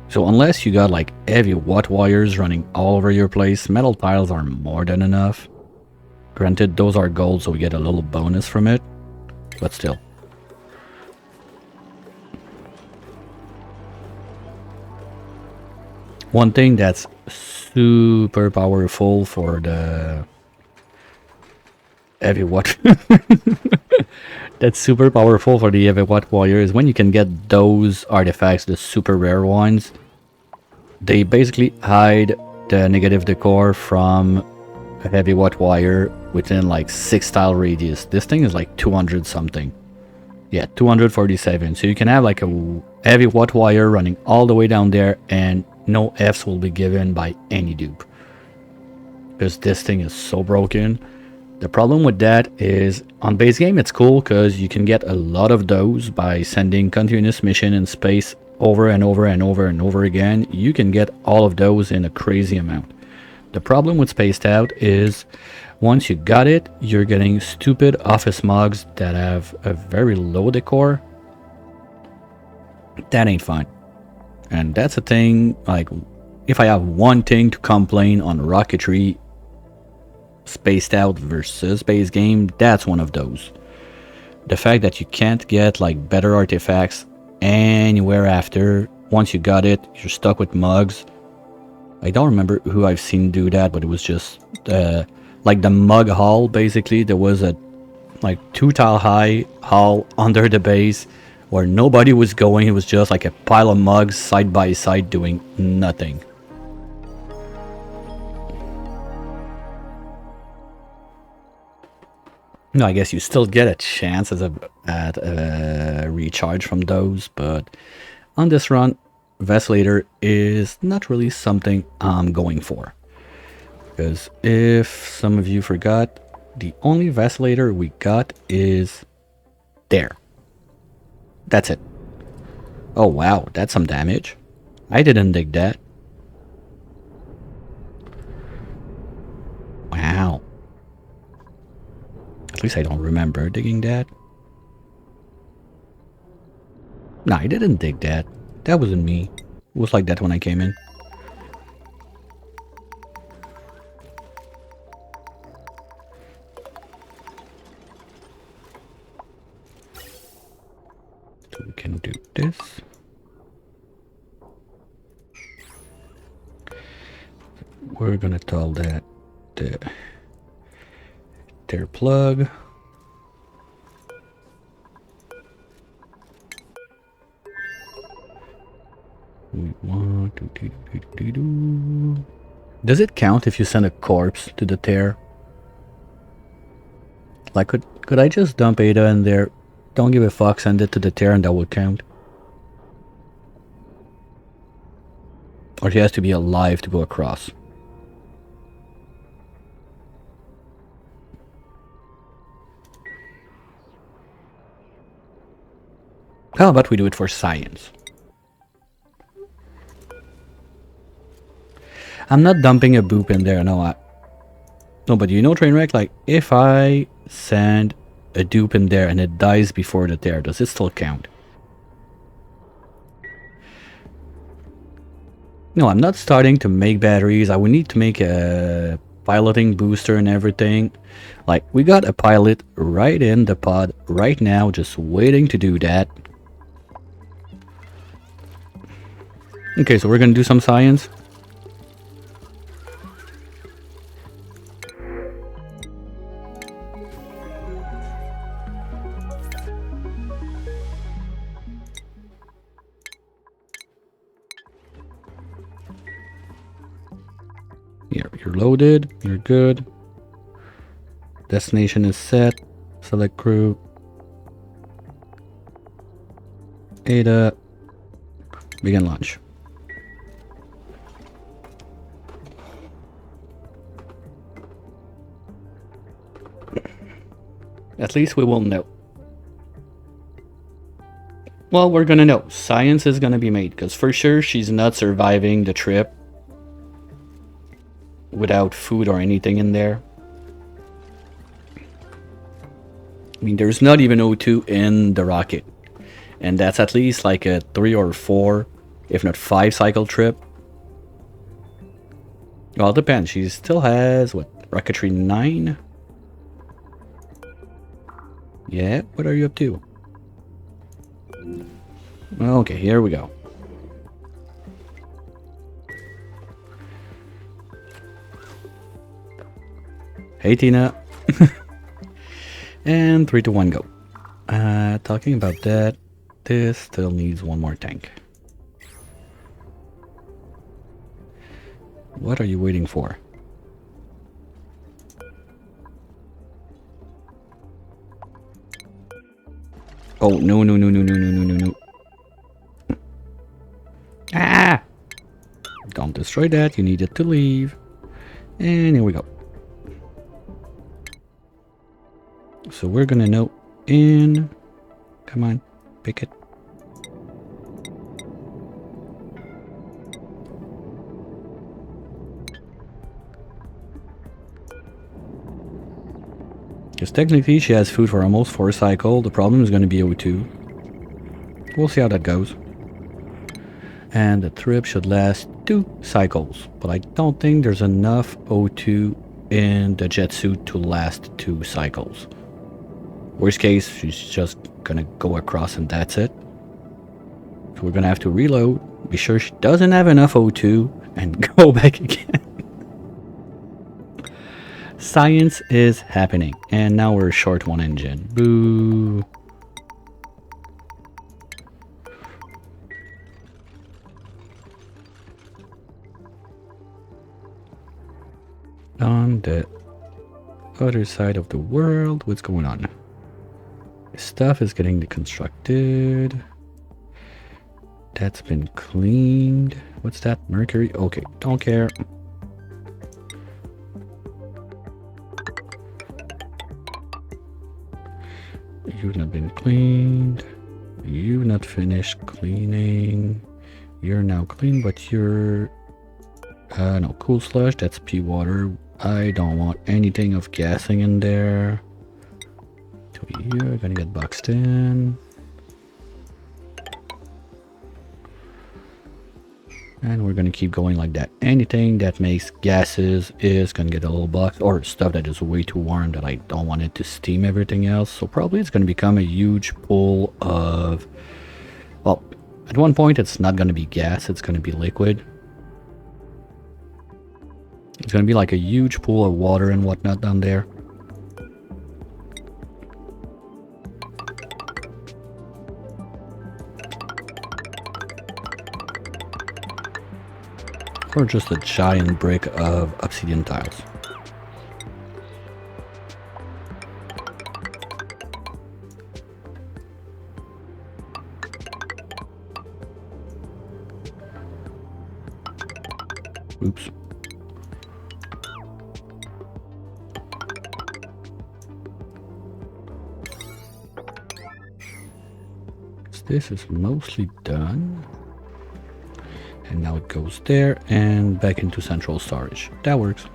So unless you got like heavy watt wires running all over your place, metal tiles are more than enough. Granted, those are gold, so we get a little bonus from it, but still. One thing that's super powerful for the heavy watt that's super powerful for the heavy watt wire is when you can get those artifacts, the super rare ones. They basically hide the negative decor from a heavy watt wire within like 6 tile radius. This thing is like 200 something. Yeah, 247. So you can have like a heavy watt wire running all the way down there and no Fs will be given by any dupe. Because this thing is so broken. The problem with that is on base game it's cool because you can get a lot of those by sending continuous mission in space over and over and over and over again, you can get all of those in a crazy amount. The problem with spaced out is once you got it, you're getting stupid office mugs that have a very low decor. That ain't fun. And that's a thing, like, if I have one thing to complain on rocketry, spaced out versus base game, that's one of those. The fact that you can't get like better artifacts anywhere after. Once you got it, you're stuck with mugs. I don't remember who I've seen do that, but it was just like the mug hall. Basically, there was a like 2 tile high hall under the base where nobody was going. It was just like a pile of mugs side by side doing nothing. No, I guess you still get a chance at a recharge from those, but on this run, Vacillator is not really something I'm going for. Because if some of you forgot, the only Vacillator we got is there. That's it. Oh wow, that's some damage. I didn't dig that. Wow. At least I don't remember digging that. No, I didn't dig that. That wasn't me. It was like that when I came in. So we can do this. We're gonna tell that their plug. We want to. Does it count if you send a corpse to the tear? Like, could I just dump Ada in there? Don't give a fuck, send it to the tear and that would count? Or she has to be alive to go across? How about we do it for science? I'm not dumping a boop in there, no. No, but you know, Trainwreck, like, if I send a dupe in there and it dies before the tear, does it still count? No, I'm not starting to make batteries. I would need to make a piloting booster and everything. Like, we got a pilot right in the pod right now, just waiting to do that. Okay, so we're gonna do some science. You're loaded, you're good. Destination is set. Select crew. Ada. Begin launch. At least we will know. Well, we're gonna know. Science is gonna be made, because for sure she's not surviving the trip without food or anything in there. I mean, there's not even O2 in the rocket. And that's at least like a 3 or 4, if not 5 cycle trip. Well, it depends. She still has, what, rocketry 9? Yeah, what are you up to? Okay, here we go. Hey, Tina. And 3, 2, 1, go. Talking about that, this still needs one more tank. What are you waiting for? Oh, no, no, no, no, no, no, no, no, no. Ah! Don't destroy that, you need it to leave. And here we go. So we're gonna know in... Come on, pick it. Because technically she has food for almost 4 cycles. The problem is going to be O2. We'll see how that goes. And the trip should last 2 cycles. But I don't think there's enough O2 in the jet suit to last 2 cycles. Worst case, she's just gonna go across and that's it. So we're gonna have to reload, be sure she doesn't have enough O2, and go back again. Science is happening. And now we're short 1 engine. Boo. On the other side of the world, what's going on? Stuff is getting deconstructed. That's been cleaned. What's that? Mercury? Okay, don't care. You've not been cleaned. You've not finished cleaning. You're now clean, but you're... no, cool slush, that's pea water. I don't want anything of gassing in there. So you're gonna get boxed in. And we're gonna keep going like that. Anything that makes gases is gonna get a little box, or stuff that is way too warm that I don't want it to steam everything else. So probably it's gonna become a huge pool of... Well, at one point it's not gonna be gas, it's gonna be liquid. It's gonna be like a huge pool of water and whatnot down there. Or just a giant brick of obsidian tiles. Oops. This is mostly done. And now it goes there and back into central storage. That works.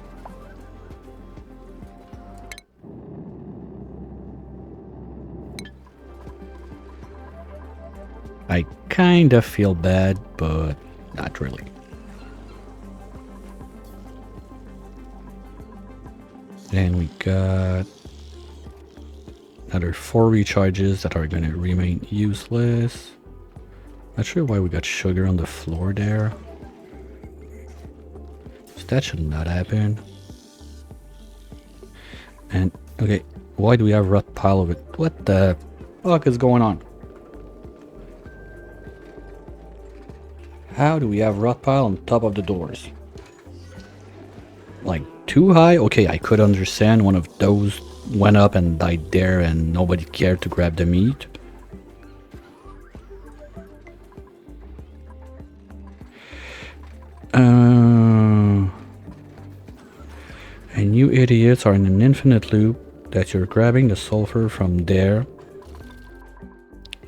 I kind of feel bad, but not really. And we got another 4 recharges that are going to remain useless. Not sure why we got sugar on the floor there. So that should not happen. And, okay, why do we have rot pile of it? What the fuck is going on? How do we have rot pile on top of the doors? Like, too high? Okay, I could understand one of those went up and died there and nobody cared to grab the meat. And you idiots are in an infinite loop that you're grabbing the sulfur from there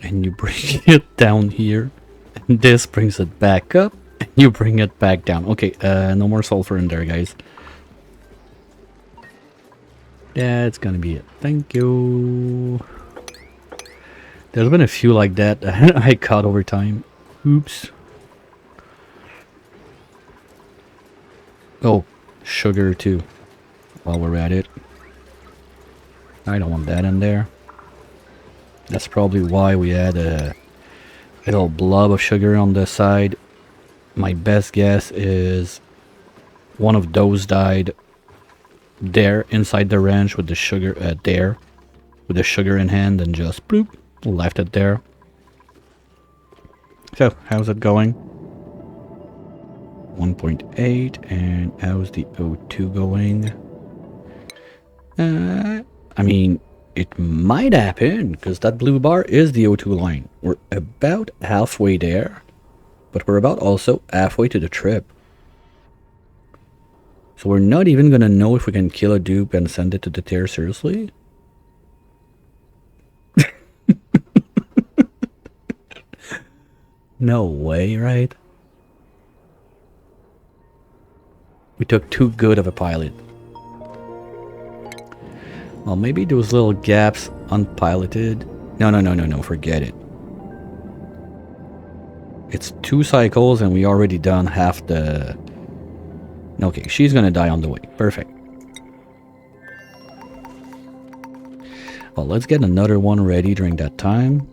and you bring it down here and this brings it back up and you bring it back down. Okay, no more sulfur in there, guys. That's gonna be it. Thank you. There's been a few like that I caught over time. Oops. Oh, sugar too. While we're at it. I don't want that in there. That's probably why we had a little blob of sugar on the side. My best guess is one of those died there inside the ranch with the sugar there. With the sugar in hand and just bloop, left it there. So, how's it going? 1.8, and how's the O2 going? I mean, it might happen, because that blue bar is the O2 line. We're about halfway there, but we're about also halfway to the trip. So we're not even gonna know if we can kill a dupe and send it to the tier, seriously? No way, right? We took too good of a pilot. Well, maybe those little gaps unpiloted. No, forget it. It's 2 cycles and we already done half the... Okay, she's gonna die on the way. Perfect. Well, let's get another one ready during that time.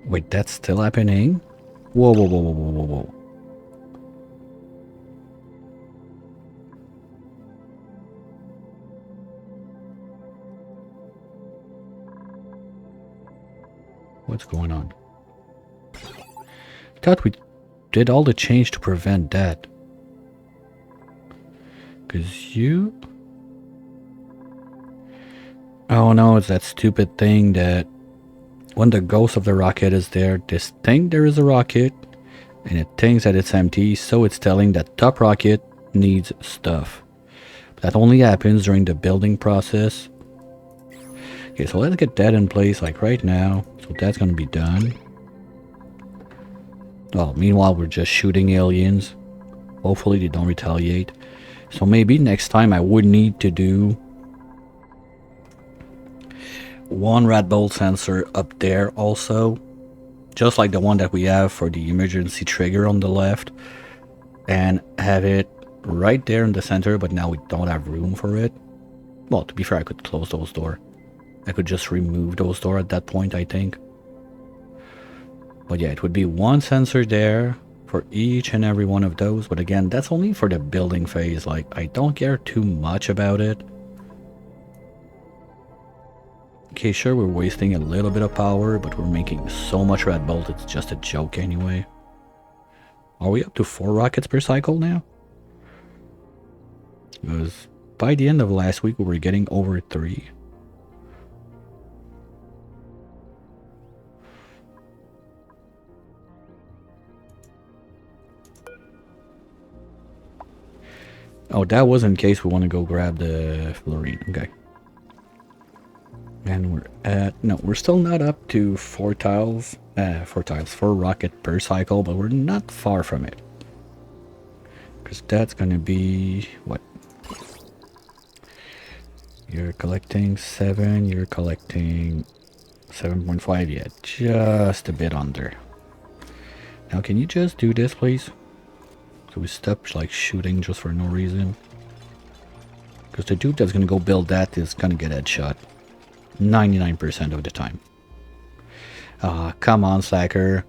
Wait, that's still happening? Whoa, whoa, whoa, whoa, whoa, whoa, whoa. What's going on? Thought we did all the change to prevent that. Cause you... Oh no, it's that stupid thing that when the ghost of the rocket is there, this thinks there is a rocket and it thinks that it's empty, so it's telling that top rocket needs stuff. But that only happens during the building process. Okay, so let's get that in place like right now. So that's gonna be done. Well, meanwhile we're just shooting aliens. Hopefully they don't retaliate. So maybe next time I would need to do one rat bolt sensor up there also, just like the one that we have for the emergency trigger on the left, and have it right there in the center, but now we don't have room for it. Well, to be fair, I could close those doors. I could just remove those doors at that point, I think. But yeah, it would be one sensor there for each and every one of those, but again, that's only for the building phase. Like, I don't care too much about it. Okay, sure, we're wasting a little bit of power, but we're making so much red bolt, it's just a joke anyway. Are we up to 4 rockets per cycle now? Because by the end of last week, we were getting over 3. Oh, that was in case we want to go grab the fluorine. Okay. And we're at... No, we're still not up to 4 rocket per cycle, but we're not far from it. Because that's going to be... What? You're collecting 7, you're collecting 7.5, yeah, just a bit under. Now, can you just do this, please? So we stop, like, shooting just for no reason. Because the dude that's going to go build that is going to get headshot. 99% of the time. Ah, come on, slacker.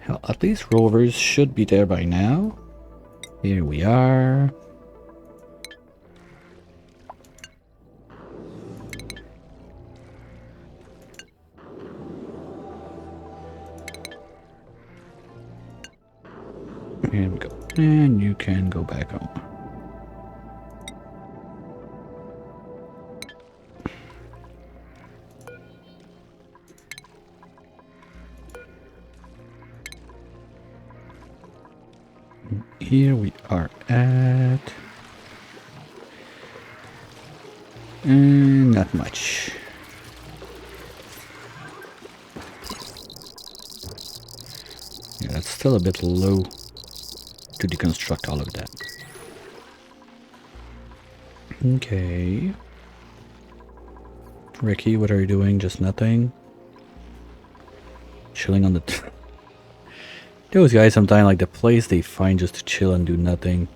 Well, at least rovers should be there by now. Here we are. Here we go. And you can go back home. Here we are at... not much. Yeah, that's still a bit low to deconstruct all of that. Okay. Ricky, what are you doing? Just nothing? Chilling on the... Those guys sometimes like the place they find just to chill and do nothing.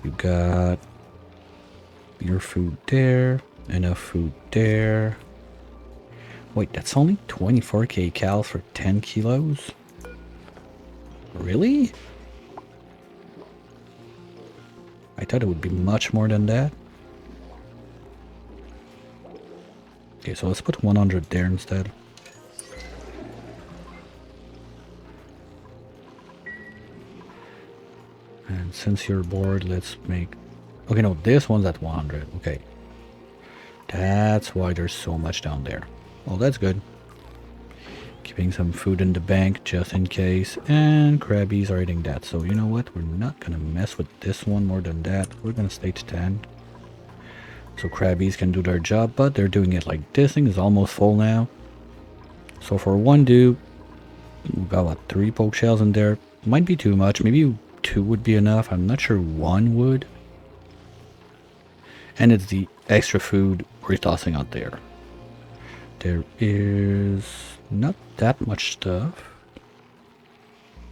You got your food there, enough food there. Wait, that's only 24k cal for 10 kilos? Really? I thought it would be much more than that. Okay, so let's put 100 there instead. And since you're bored, let's make... Okay, no, this one's at 100. Okay. That's why there's so much down there. Well, that's good. Keeping some food in the bank just in case. And crabbies are eating that. So you know what? We're not going to mess with this one more than that. We're going to stay to 10. so crabbies can do their job, but they're doing it like this thing is almost full now. So for one dude, we've got what, 3 poke shells in there. Might be too much, maybe 2 would be enough. I'm not sure 1 would. And it's the extra food we're tossing out there. There is not that much stuff.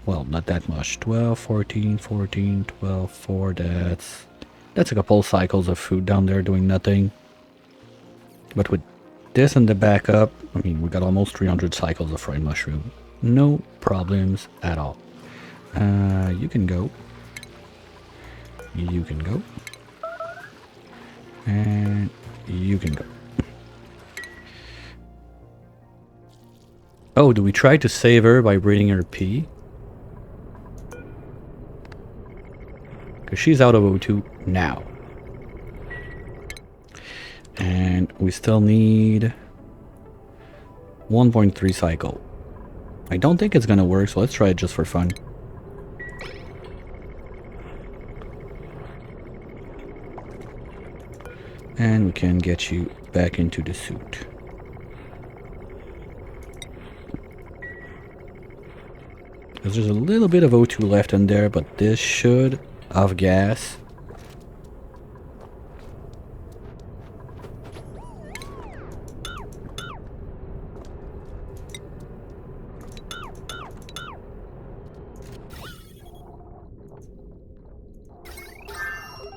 Well, not that much. 12, 14, 14, 12, 4. That's a couple cycles of food down there doing nothing. But with this and the backup, I mean, we got almost 300 cycles of fried mushroom. No problems at all. You can go. You can go. And you can go. Oh, do we try to save her by breeding her pea? Because she's out of O2 now. And we still need 1.3 cycle. I don't think it's gonna work, so let's try it just for fun. And we can get you back into the suit. Because there's a little bit of O2 left in there, but this should have gas.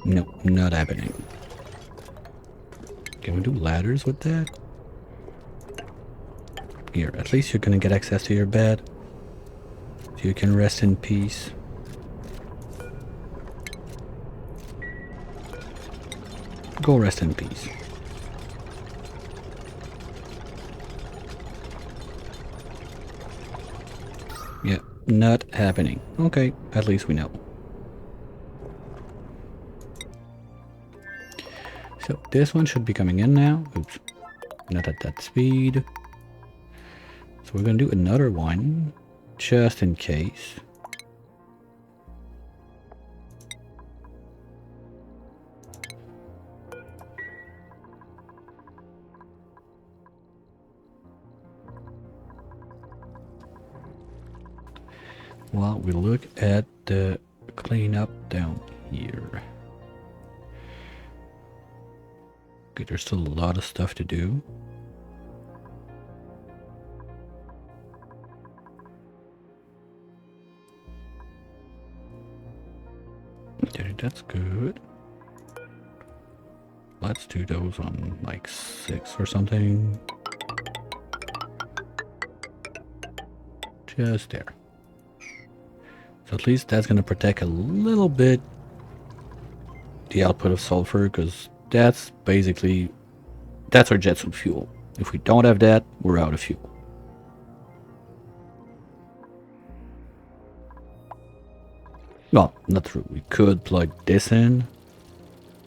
No, not happening. Can we do ladders with that? Here, at least you're gonna get access to your bed. So you can rest in peace. Go rest in peace. Yeah, not happening. Okay, at least we know. So this one should be coming in now. Oops, not at that speed. So we're gonna do another one, just in case. While we look at the cleanup down here. Okay, there's still a lot of stuff to do. Okay, that's good. Let's do those on like 6 or something. Just there. So at least that's going to protect a little bit the output of sulfur, because that's basically, that's our jet suit fuel. If we don't have that, we're out of fuel. Well, not true. We could plug this in.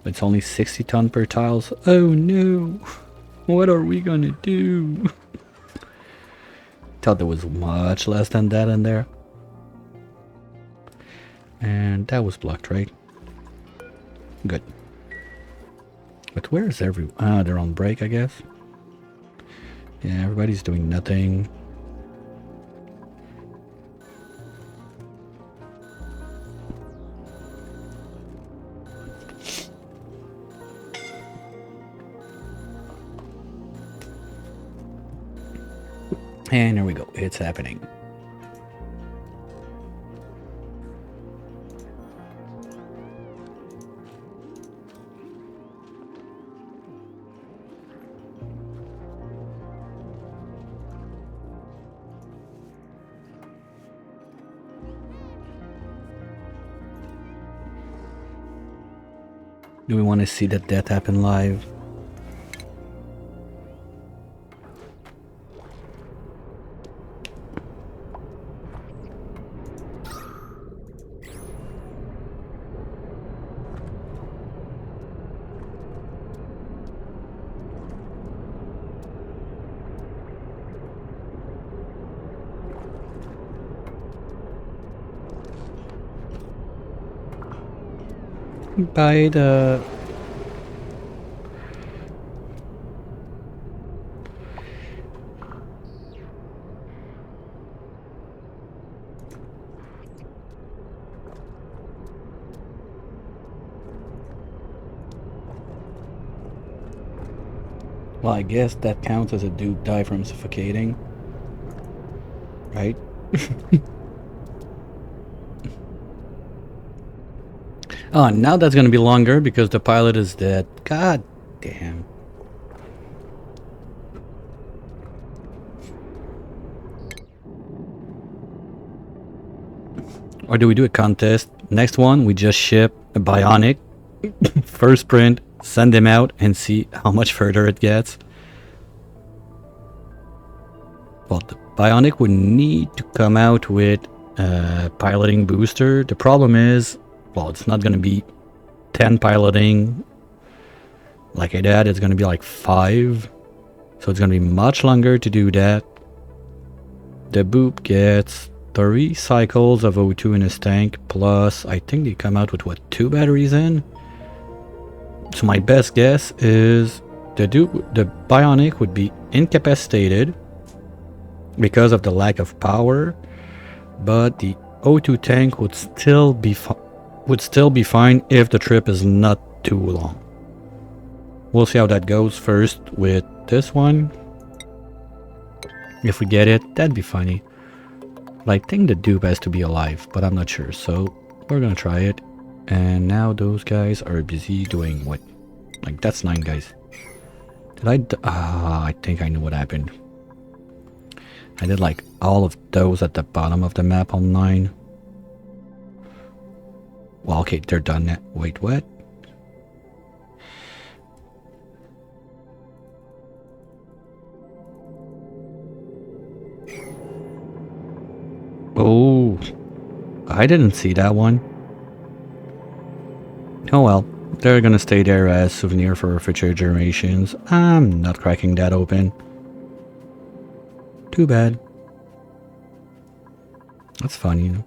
It's only 60 ton per tiles. Oh no! What are we gonna do? Thought there was much less than that in there. And that was blocked, right? Good. But where is everyone? Ah, they're on break, I guess. Yeah, everybody's doing nothing. And there we go. It's happening. Do we want to see that happen live? By the Well, I guess that counts as a dupe die from suffocating, right? Oh, now that's gonna be longer because the pilot is dead. God damn. Or do we do a contest? Next one, we just ship a bionic. First sprint, send him out and see how much further it gets. Well, the bionic would need to come out with a piloting booster. The problem is, well, it's not gonna be 10 piloting like I did. It's gonna be like 5. So it's gonna be much longer to do that. The boop gets 3 cycles of O2 in his tank, plus I think they come out with what, 2 batteries in? So my best guess is the bionic would be incapacitated because of the lack of power, but the O2 tank would still be fine if the trip is not too long. We'll see how that goes first with this one. If we get it, that'd be funny. But I think the dupe has to be alive, but I'm not sure, so we're gonna try it. And now those guys are busy doing what? Like, that's 9 guys. Did I think I knew what happened. I did like all of those at the bottom of the map on 9. Well, okay, they're done now. Wait, what? Oh, I didn't see that one. Oh well, they're gonna stay there as souvenir for future generations. I'm not cracking that open. Too bad. That's fun, you know.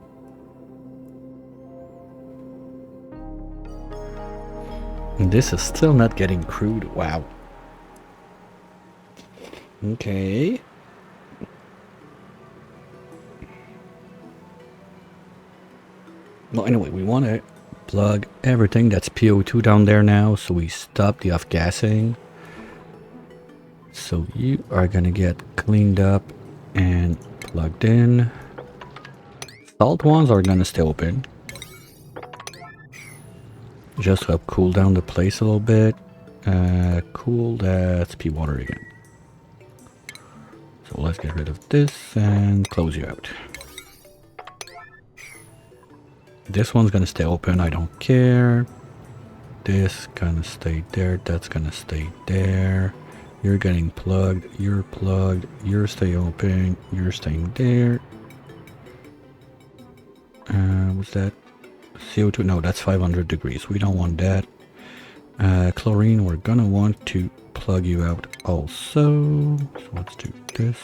And this is still not getting crude. Wow. Okay. Well, anyway, we want to plug everything that's PO2 down there now, so we stop the off-gassing. So you are gonna get cleaned up and plugged in. Salt ones are gonna stay open. Just to help cool down the place a little bit. Cool, that's pea water again. So let's get rid of this and close you out. This one's gonna stay open, I don't care. This gonna stay there, that's gonna stay there. You're getting plugged, you're staying open, you're staying there. What's that? CO2, no, that's 500 degrees, we don't want that. Chlorine, we're gonna want to plug you out also. So let's do this.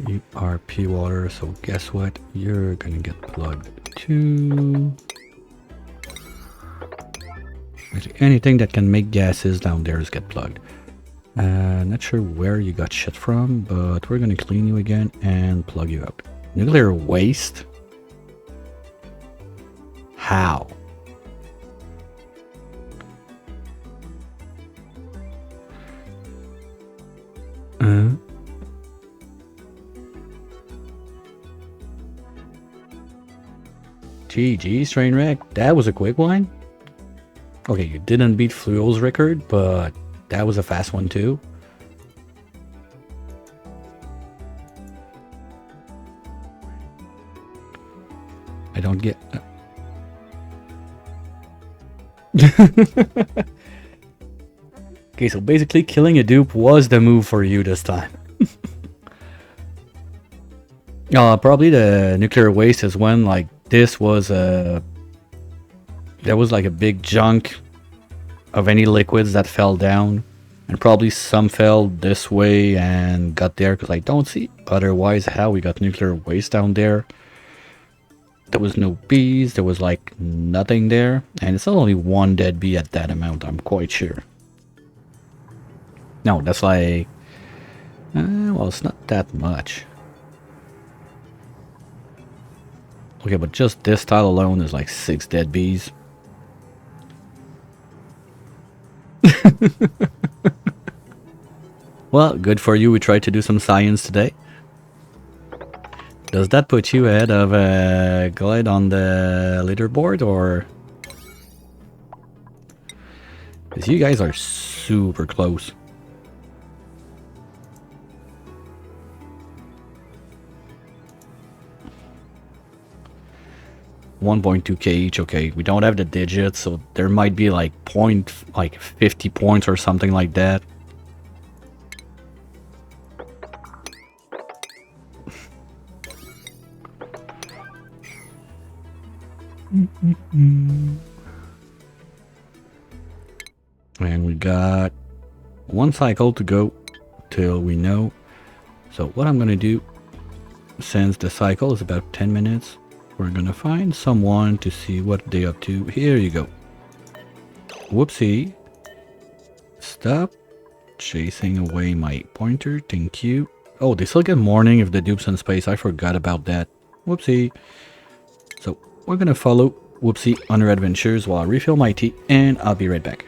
You are pea water, so guess what? You're gonna get plugged too. Anything that can make gases down there is get plugged. Not sure where you got shit from, but we're gonna clean you again and plug you out. Nuclear waste? How? GG, Trainwreck. That was a quick one. Okay, you didn't beat Fluo's record, but that was a fast one too. I don't get... Okay, so basically killing a dupe was the move for you this time. Probably the nuclear waste is when, like, this was a... There was like a big chunk of any liquids that fell down. And probably some fell this way and got there, because I don't see otherwise how we got nuclear waste down there. There was no bees, there was like nothing there. And it's only one dead bee at that amount, I'm quite sure. No, that's like... well, it's not that much. Okay, but just this tile alone is like 6 dead bees. Well, good for you. We tried to do some science today. Does that put you ahead of Glide on the leaderboard, or? Because you guys are super close. 1.2k each. Okay, we don't have the digits, so there might be like 50 points or something like that. And we got one cycle to go till we know. So what I'm gonna do, since the cycle is about 10 minutes, we're gonna find someone to see what they're up to. Here you go. Whoopsie. Stop chasing away my pointer. Thank you. Oh, they still get morning if the dupe's in space. I forgot about that. Whoopsie. So we're gonna follow Whoopsie on her adventures while I refill my tea, and I'll be right back.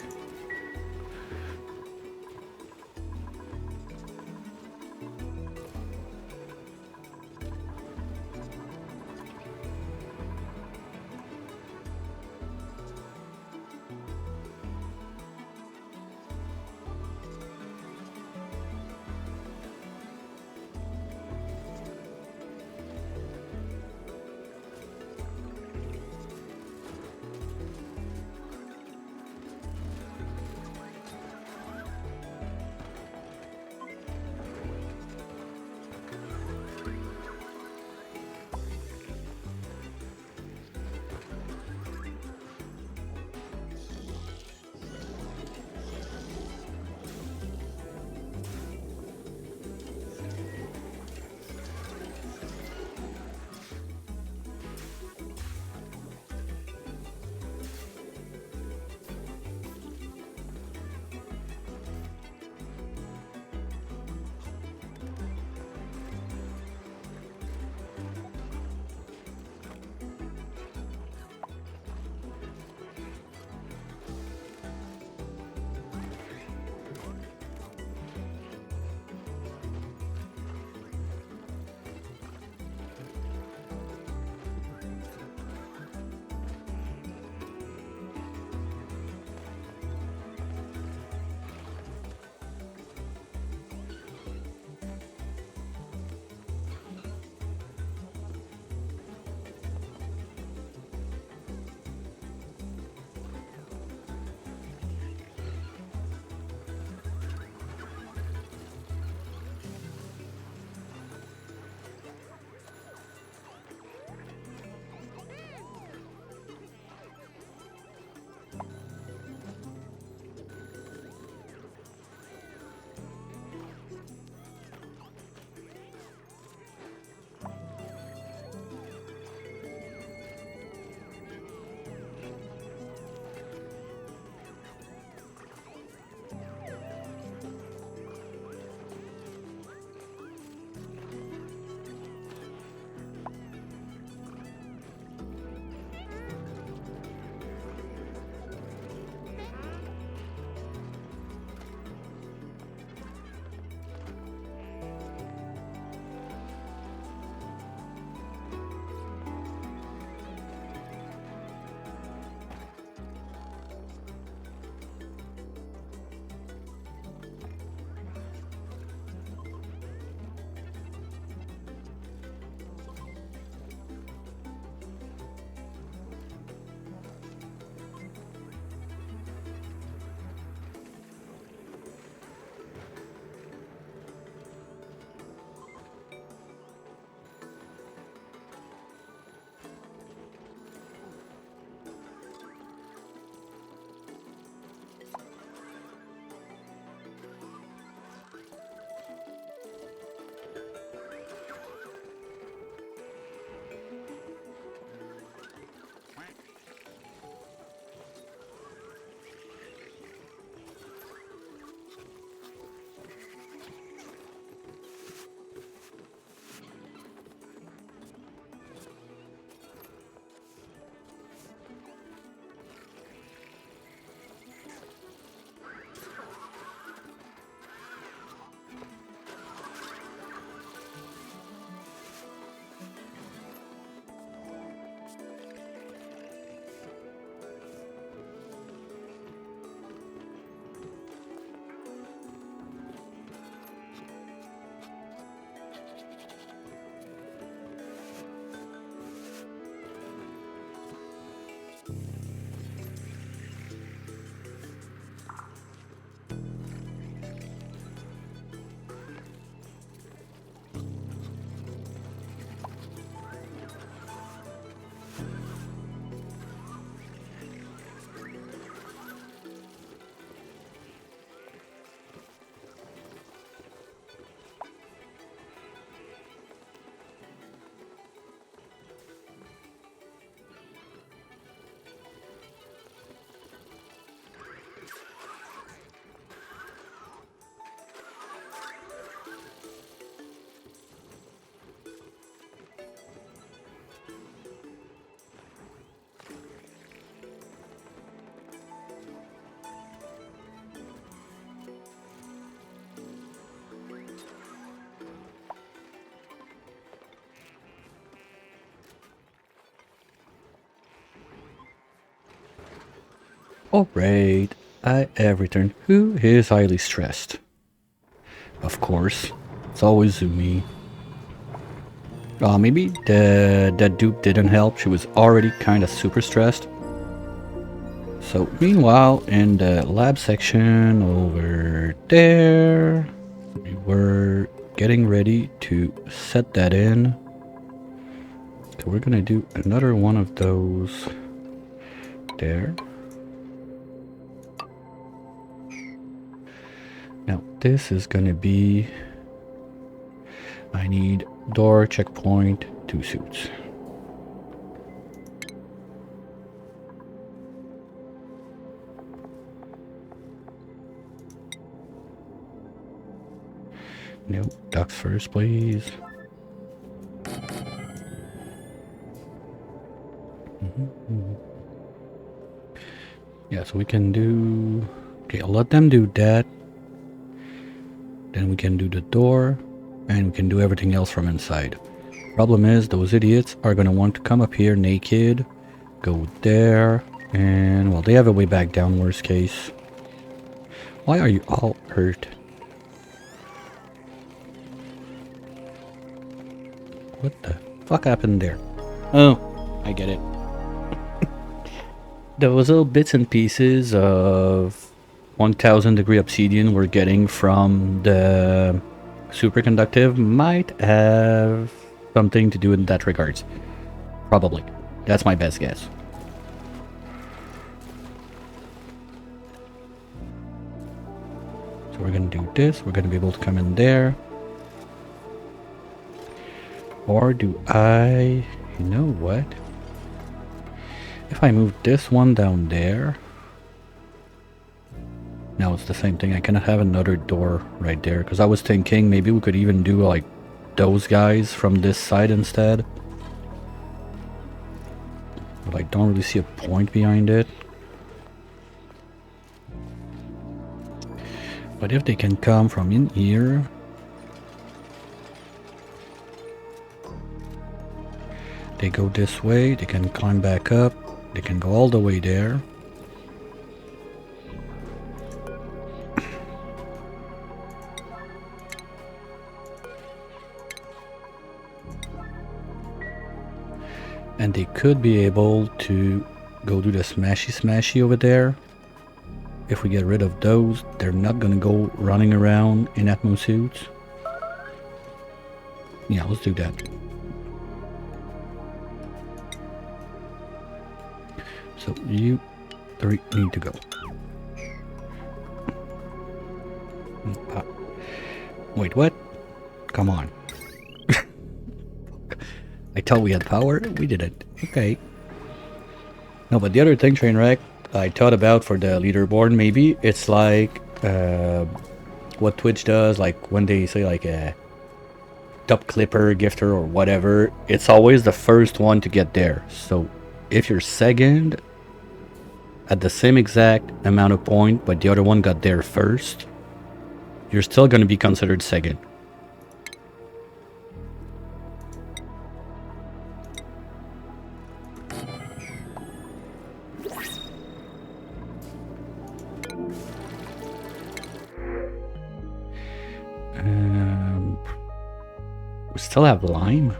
Alright, I have returned. Who is highly stressed? Of course, it's always me. Maybe that dupe didn't help. She was already kind of super stressed. So meanwhile, in the lab section over there, we were getting ready to set that in. So we're gonna do another one of those there. Now this is gonna be, I need door, checkpoint, 2 suits. Nope, ducks first, please. Yeah, so we can do... Okay, I'll let them do that. Then we can do the door, and we can do everything else from inside. Problem is, those idiots are gonna want to come up here naked, go there, and, well, they have a way back down, worst case. Why are you all hurt? What the fuck happened there? Oh, I get it. Those little bits and pieces of 1000 degree obsidian we're getting from the superconductive might have something to do in that regards. Probably. That's my best guess. So we're gonna do this. We're gonna be able to come in there. Or do I... You know what? If I move this one down there... Now it's the same thing. I cannot have another door right there. Because I was thinking maybe we could even do like those guys from this side instead. But I don't really see a point behind it. But if they can come from in here... They go this way, they can climb back up, they can go all the way there. And they could be able to go do the smashy over there. If we get rid of those, they're not gonna go running around in Atmo suits. Yeah, let's do that. So you 3 need to go. Wait, what? Come on. I thought we had power. We didn't. Okay. No, but the other thing, Trainwreck, I thought about for the leaderboard, maybe it's like what Twitch does, like when they say like a top clipper, gifter, or whatever, it's always the first one to get there. So if you're second at the same exact amount of point, but the other one got there first, you're still going to be considered second. We still have lime.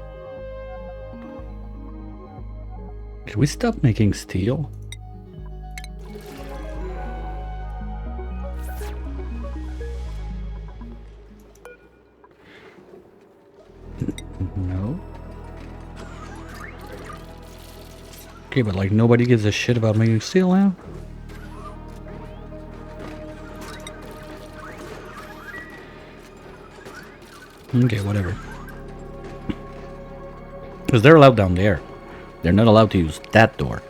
Did we stop making steel? No. Okay, but like nobody gives a shit about making steel now? Okay, whatever. Because they're allowed down there. They're not allowed to use that door.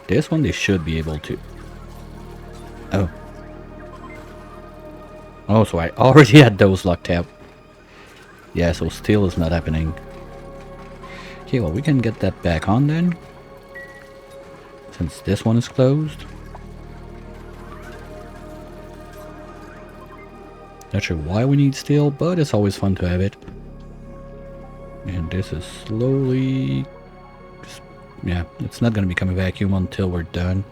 This one they should be able to. Oh. Oh, so I already had those locked out. Yeah, so steel is not happening. Okay, well we can get that back on then. Since this one is closed. Not sure why we need steel, but it's always fun to have it. And this is slowly... yeah, it's not going to become a vacuum until we're done.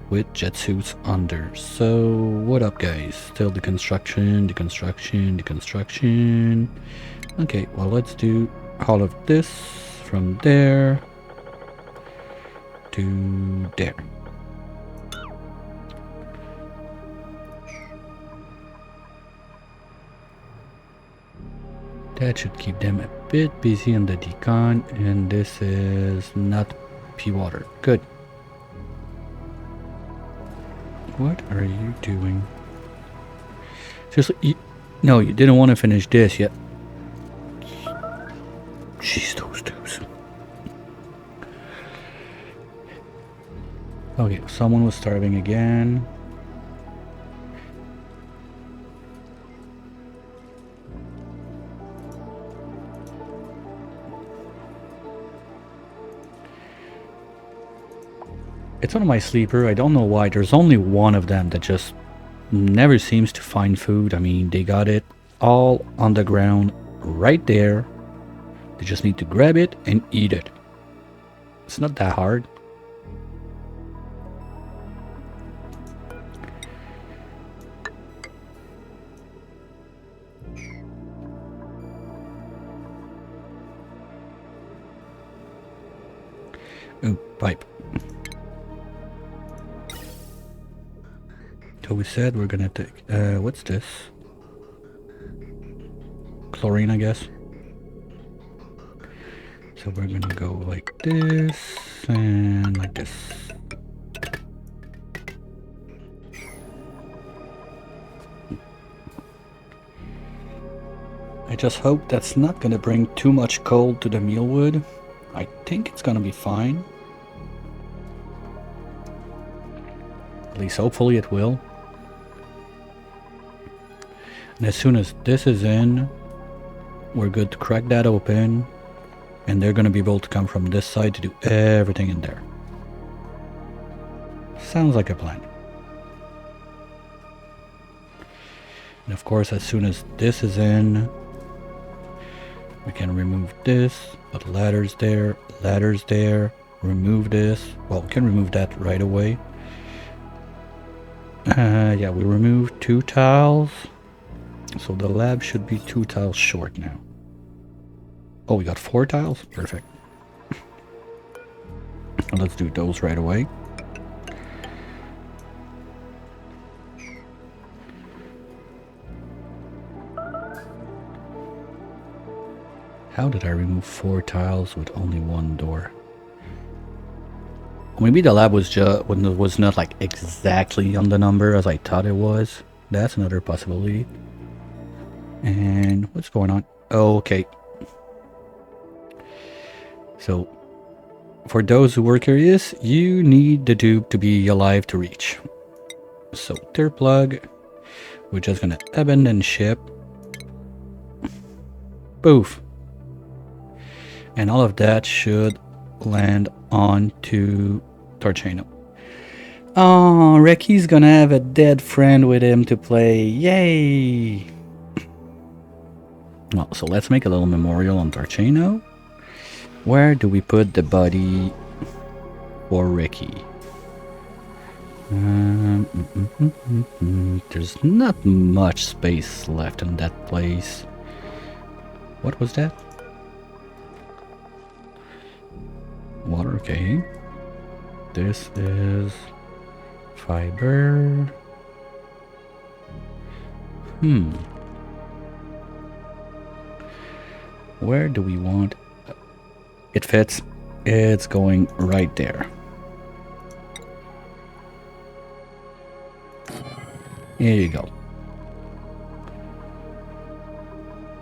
with jet suits under. So what up, guys? Still the construction. Okay, well, let's do all of this from there to there. That should keep them a bit busy on the decon, and this is not pea water. Good. What are you doing? Seriously, no, you didn't want to finish this yet. Jeez, those tubes. Okay, someone was starving again. It's one of my sleeper. I don't know why. There's only one of them that just never seems to find food. I mean, they got it all on the ground right there. They just need to grab it and eat it. It's not that hard. Ooh, pipe. So we said we're gonna take, what's this? Chlorine, I guess. So we're gonna go like this and like this. I just hope that's not gonna bring too much cold to the mealwood. I think it's gonna be fine. At least hopefully it will. And as soon as this is in, we're good to crack that open, and they're gonna be able to come from this side to do everything in there. Sounds like a plan. And of course, as soon as this is in, we can remove this, put ladders there, remove this. Well, we can remove that right away. Yeah, we removed 2 tiles. So the lab should be 2 tiles short now. Oh, we got 4 tiles? Perfect. Let's do those right away. How did I remove 4 tiles with only 1 door? Maybe the lab was not like exactly on the number as I thought it was. That's another possibility. And what's going on? Oh, okay. So, for those who were curious, you need the tube to be alive to reach. So, third plug. We're just gonna abandon ship. Poof. And all of that should land onto Torchano. Oh, Reki's gonna have a dead friend with him to play. Yay! Well, so let's make a little memorial on Torchano. Where do we put the body for Ricky? There's not much space left in that place. What was that? Water, okay. This is fiber. Where do we want it? Fits. It's going right there. Here you go.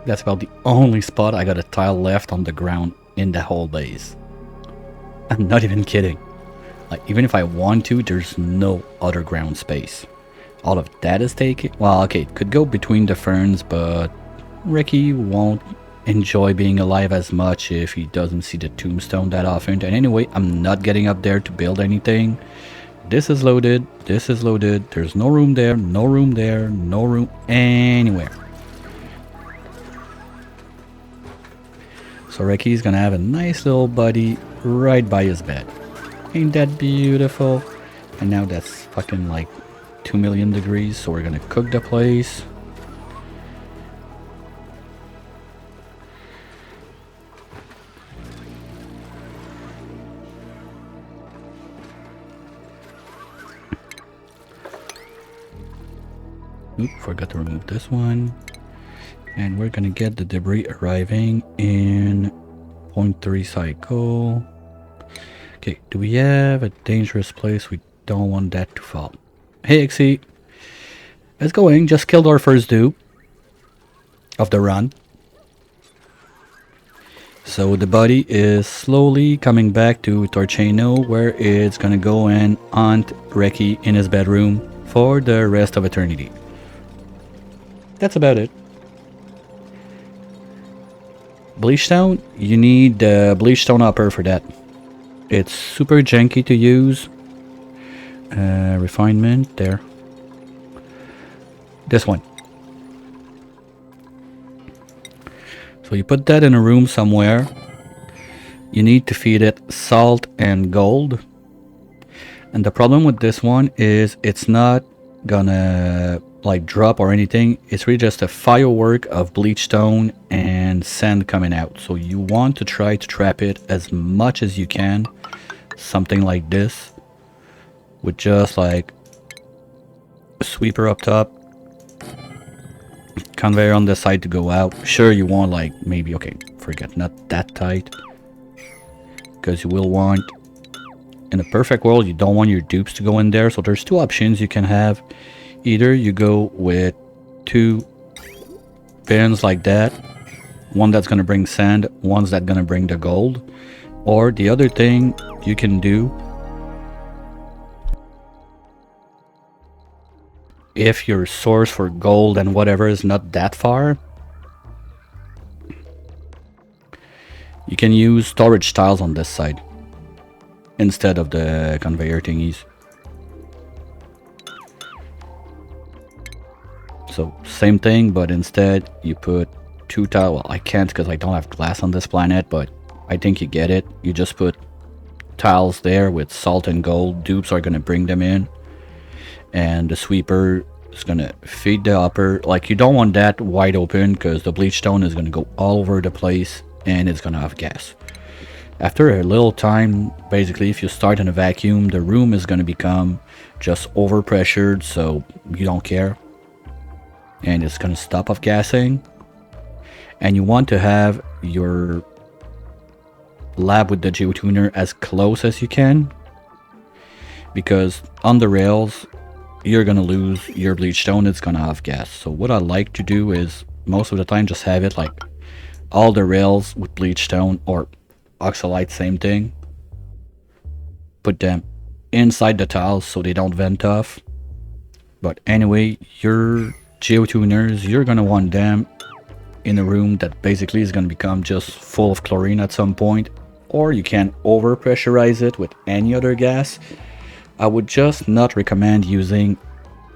That's about the only spot I got a tile left on the ground in the whole base. I'm not even kidding. Like, even if I want to, there's no other ground space. All of that is taken. Well, okay, it could go between the ferns, but Ricky won't enjoy being alive as much if he doesn't see the tombstone that often. And anyway, I'm not getting up there to build anything. This is loaded. This is loaded. There's no room there, no room there, no room anywhere. So Ricky's gonna have a nice little buddy right by his bed. Ain't that beautiful? And now that's fucking like 2 million degrees, so we're gonna cook the place. Oop, forgot to remove this one. And we're gonna get the debris arriving in 0.3 cycle. Okay, do we have a dangerous place? We don't want that to fall. Hey, Ixie. It's going. Just killed our first dupe of the run. So the body is slowly coming back to Torcheno, where it's gonna go and haunt Reki in his bedroom for the rest of eternity. That's about it. Bleachstone, you need the Bleachstone upper for that. It's super janky to use. Refinement, there. This one. So you put that in a room somewhere. You need to feed it salt and gold. And the problem with this one is it's not gonna like drop or anything. It's really just a firework of bleachstone and sand coming out. So you want to try to trap it as much as you can. Something like this. With just like a sweeper up top. Conveyor on the side to go out. Sure, you want like maybe, okay, forget, not that tight. Because you will want, in a perfect world, you don't want your dupes to go in there. So there's two options you can have. Either you go with two bins like that. One that's going to bring sand, one's that's going to bring the gold. Or the other thing you can do, if your source for gold and whatever is not that far, you can use storage tiles on this side instead of the conveyor thingies. So same thing, but instead you put two tiles. Well, I can't because I don't have glass on this planet, but I think you get it. You just put tiles there with salt and gold. Dupes are going to bring them in. And the sweeper is going to feed the upper. Like, you don't want that wide open because the bleachstone is going to go all over the place and it's going to have gas. After a little time, basically, if you start in a vacuum, the room is going to become just overpressured, so you don't care. And it's going to stop off gassing. And you want to have your lab with the geotuner as close as you can. Because on the rails, you're going to lose your bleachstone, it's going to have gas. So what I like to do is, most of the time, just have it like all the rails with bleachstone or oxalite, same thing. Put them inside the tiles so they don't vent off. But anyway, your geotuners, you're going to want them in a room that basically is going to become just full of chlorine at some point. Or you can over pressurize it with any other gas. I would just not recommend using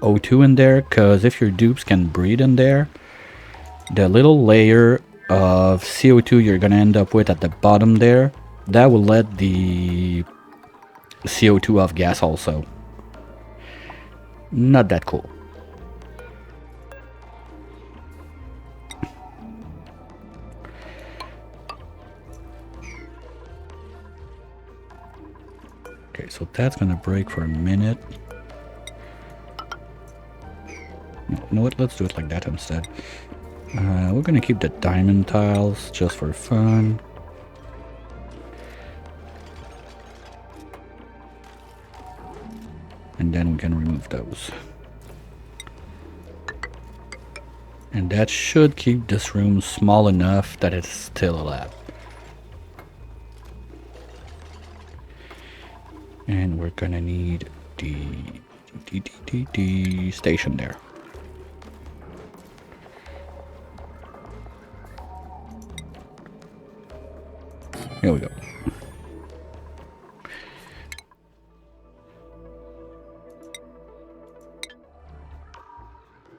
O2 in there, because if your dupes can breathe in there, the little layer of CO2 you're going to end up with at the bottom there, that will let the CO2 off gas also. Not that cool. Okay, so that's gonna break for a minute. No, you know what? Let's do it like that instead. We're gonna keep the diamond tiles just for fun. And then we can remove those. And that should keep this room small enough that it's still a lab. And we're gonna need the station there. Here we go.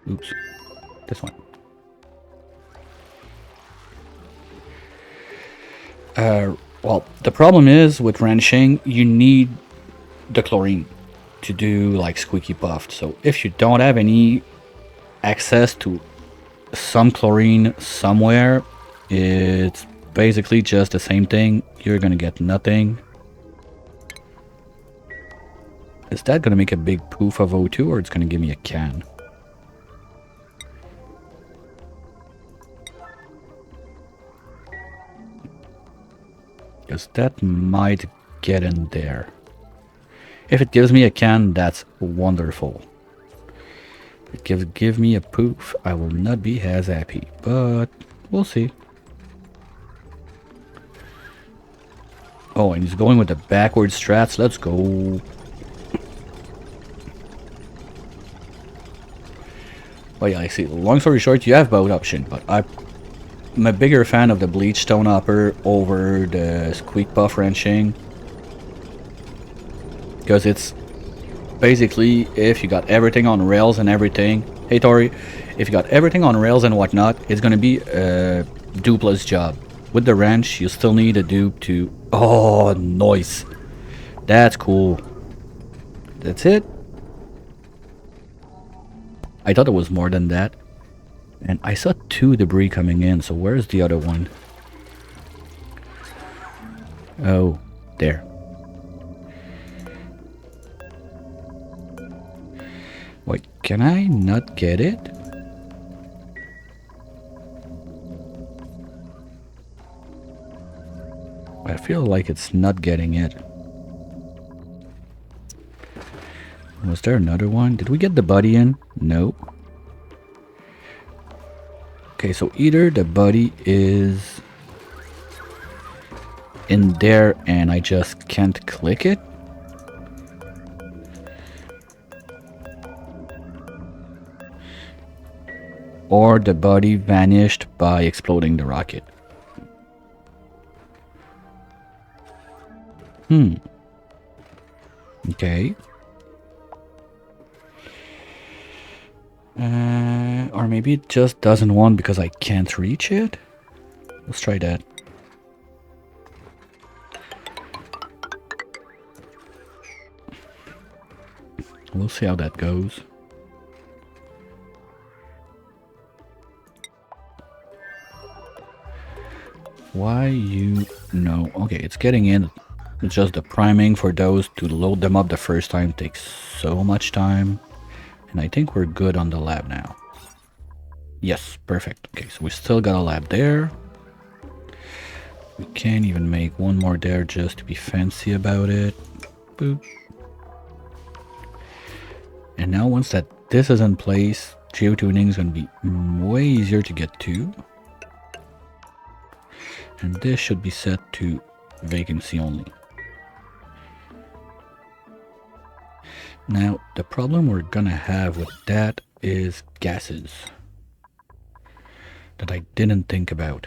Oops. This one. Well, the problem is with wrenching, you need the chlorine. to do like squeaky puffed. So if you don't have any access to some chlorine somewhere, it's basically just the same thing. You're gonna get nothing. Is that gonna make a big poof of O2 or it's gonna give me a can? Because that might get in there. If it gives me a can, that's wonderful. If it give me a poof, I will not be as happy, but we'll see. Oh, and he's going with the backward strats. Let's go. Oh yeah, I see. Long story short, you have both options, but I'm a bigger fan of the bleach stone hopper over the squeak puff wrenching. Because it's basically, if you got everything on rails and everything. Hey Tori, if you got everything on rails and whatnot, it's gonna be a dupeless job. With the wrench, you still need a dupe to... Oh, nice. That's cool. That's it. I thought it was more than that. And I saw 2 debris coming in, so where's the other one? Oh, there. Wait, can I not get it? I feel like it's not getting it. Was there another one? Did we get the body in? No. Okay, so either the body is in there and I just can't click it. Or the body vanished by exploding the rocket. Okay. Or maybe it just doesn't want because I can't reach it. Let's try that. We'll see how that goes. Why you... No. Okay, it's getting in. It's just the priming for those to load them up the first time takes so much time. And I think we're good on the lab now. Yes, perfect. Okay, so we still got a lab there. We can't even make one more there just to be fancy about it. Boop. And now once that this is in place, geotuning is going to be way easier to get to. And this should be set to vacancy only. Now, the problem we're gonna have with that is gases that I didn't think about.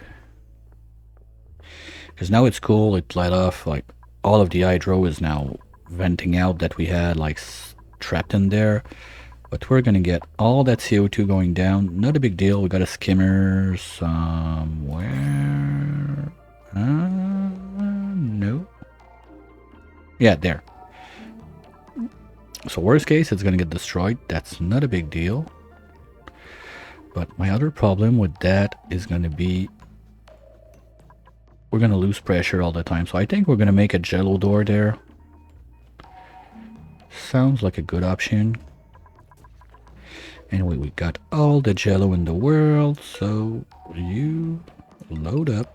Because now it's cool, it let off, like, all of the hydro is now venting out that we had, like, trapped in there. But we're gonna get all that CO2 going down. Not a big deal, we got a skimmer somewhere. No. Yeah, there. So worst case, it's gonna get destroyed. That's not a big deal. But my other problem with that is gonna be we're gonna lose pressure all the time. So I think we're gonna make a jello door there. Sounds like a good option. Anyway, we got all the jello in the world, so you load up.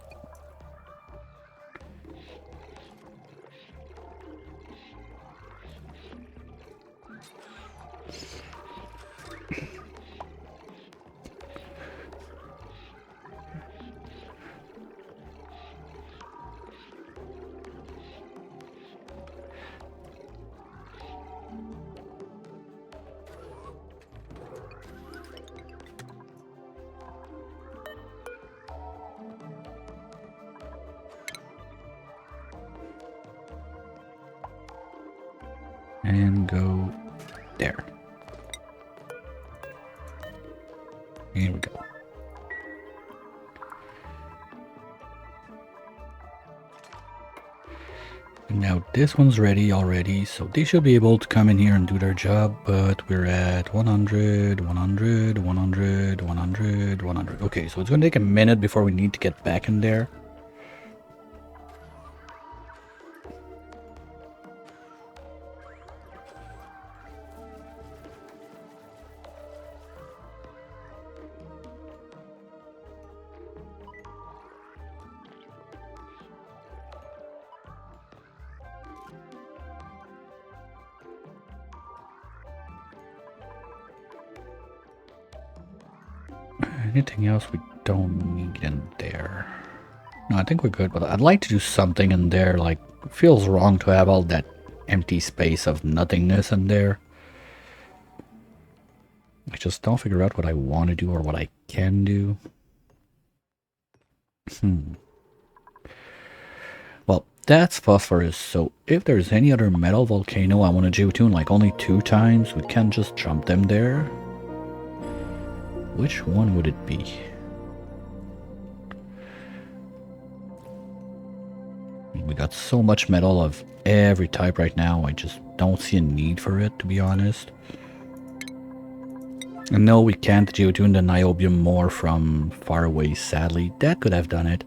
And go there. Here we go. Now this one's ready already, so they should be able to come in here and do their job, but we're at 100, 100, 100, 100, 100. Okay, so it's gonna take a minute before we need to get back in there. Anything else we don't need in there? No, I think we're good, but I'd like to do something in there. Like, it feels wrong to have all that empty space of nothingness in there. I just don't figure out what I want to do or what I can do. Well, that's phosphorus, so if there's any other metal volcano I want to geotune like only 2 times, we can just jump them there. Which one would it be? We got so much metal of every type right now, I just don't see a need for it, to be honest. And no, we can't geotune the niobium more from far away, sadly. That could have done it.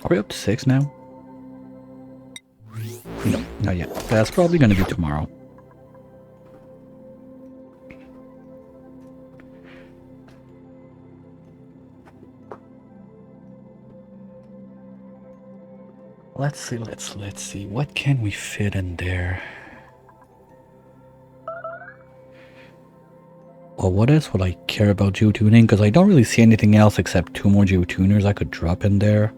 Are we up to 6 now? No, not yet. That's probably going to be tomorrow. Let's see. What can we fit in there? Well, what else would I care about geotuning? Because I don't really see anything else except 2 more geotuners I could drop in there.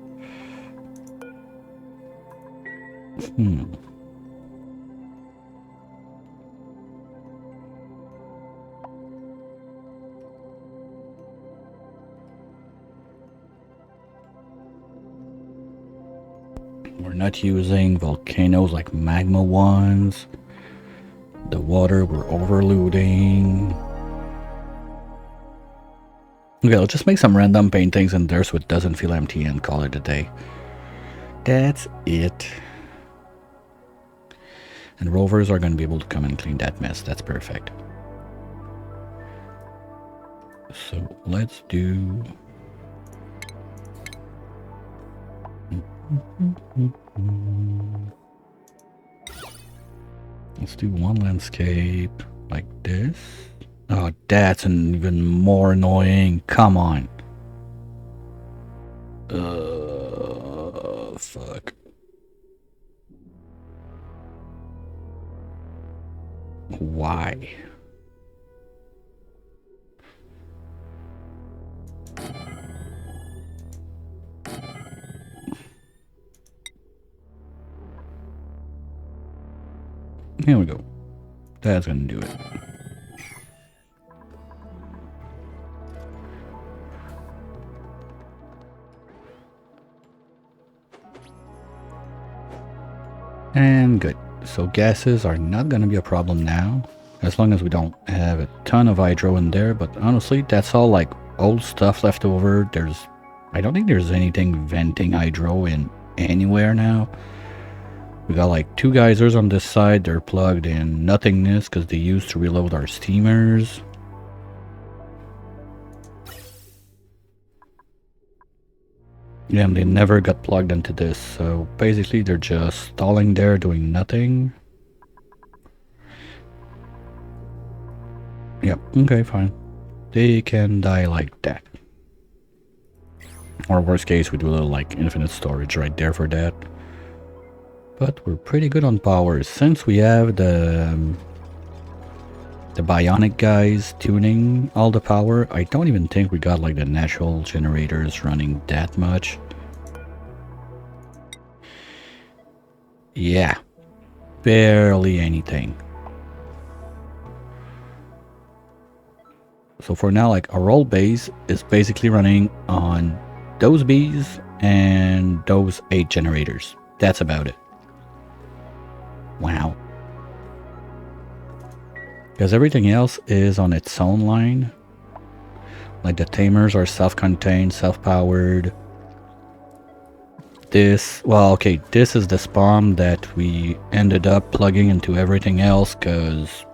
We're not using volcanoes like magma ones. The water we're overloading. Okay, let's just make some random paintings in there so it doesn't feel empty and call it a day. That's it. And rovers are going to be able to come and clean that mess. That's perfect. So let's do... Let's do one landscape like this. Oh, that's an even more annoying. Come on. Fuck. Why? Here we go. That's gonna do it. And good. So gases are not gonna be a problem now, as long as we don't have a ton of hydro in there, but honestly, that's all like old stuff left over. I don't think there's anything venting hydro in anywhere now. We got like 2 geysers on this side, they're plugged in nothingness because they used to reload our steamers. Yeah, and they never got plugged into this, so basically they're just stalling there doing nothing. Yep, okay, fine. They can die like that. Or worst case, we do a little like infinite storage right there for that. But we're pretty good on power since we have the bionic guys tuning all the power. I don't even think we got like the natural generators running that much. Yeah, barely anything. So for now, like our whole base is basically running on those bees and those 8 generators. That's about it. Wow. Because everything else is on its own line. Like the tamers are self-contained, self-powered. this. Well, okay, this is the spawn that we ended up plugging into everything else, because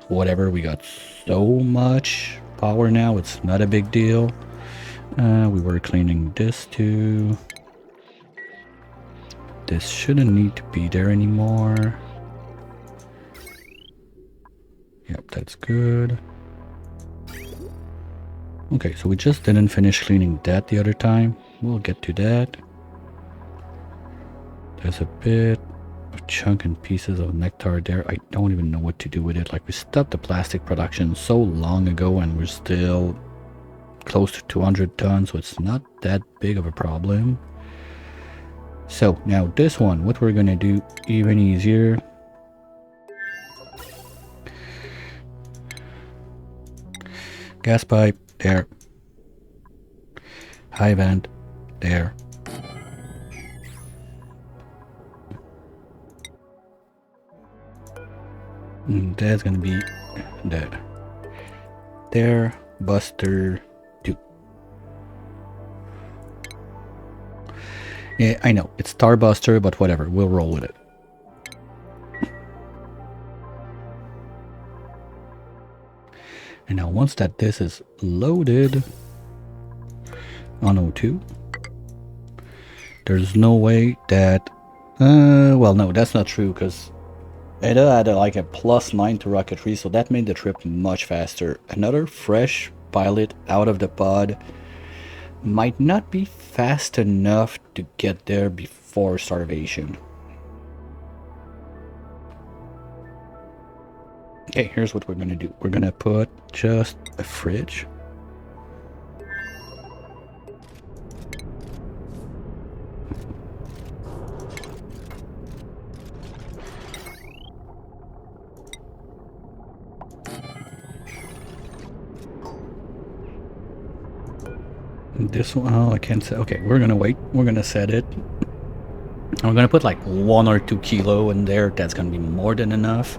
whatever, we got so much power now, it's not a big deal. We were cleaning this too. This shouldn't need to be there anymore. Yep, that's good. Okay, so we just didn't finish cleaning that the other time. We'll get to that. There's a bit of chunk and pieces of nectar there. I don't even know what to do with it. Like, we stopped the plastic production so long ago and we're still close to 200 tons, so it's not that big of a problem. So now this one, what we're gonna do even easier. Gas pipe, there. High vent, there. And that's gonna be that. There, Buster 2. Yeah, I know, it's Starbuster, but whatever, we'll roll with it. And now once that this is loaded on O2, there's no way that, well, no, that's not true, because it had like a +9 to rocketry, so that made the trip much faster. Another fresh pilot out of the pod might not be fast enough to get there before starvation. Okay, here's what we're gonna do. We're gonna put just a fridge. This one, oh, I can't say. Okay, we're gonna wait. We're gonna set it. I'm gonna put like 1 or 2 kilo in there. That's gonna be more than enough.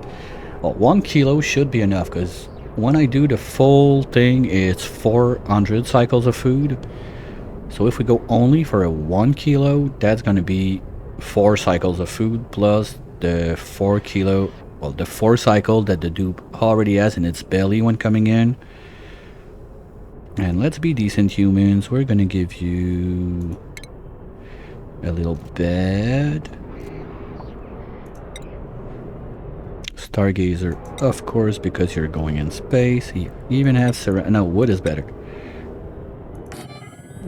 Well, 1 kilo should be enough, because when I do the full thing, it's 400 cycles of food. So if we go only for a 1 kilo, that's gonna be 4 cycles of food plus the 4 kilo, well, the 4 cycle that the dupe already has in its belly when coming in. And let's be decent humans, we're gonna give you a little bed. Stargazer, of course, because you're going in space. He even has no, wood is better.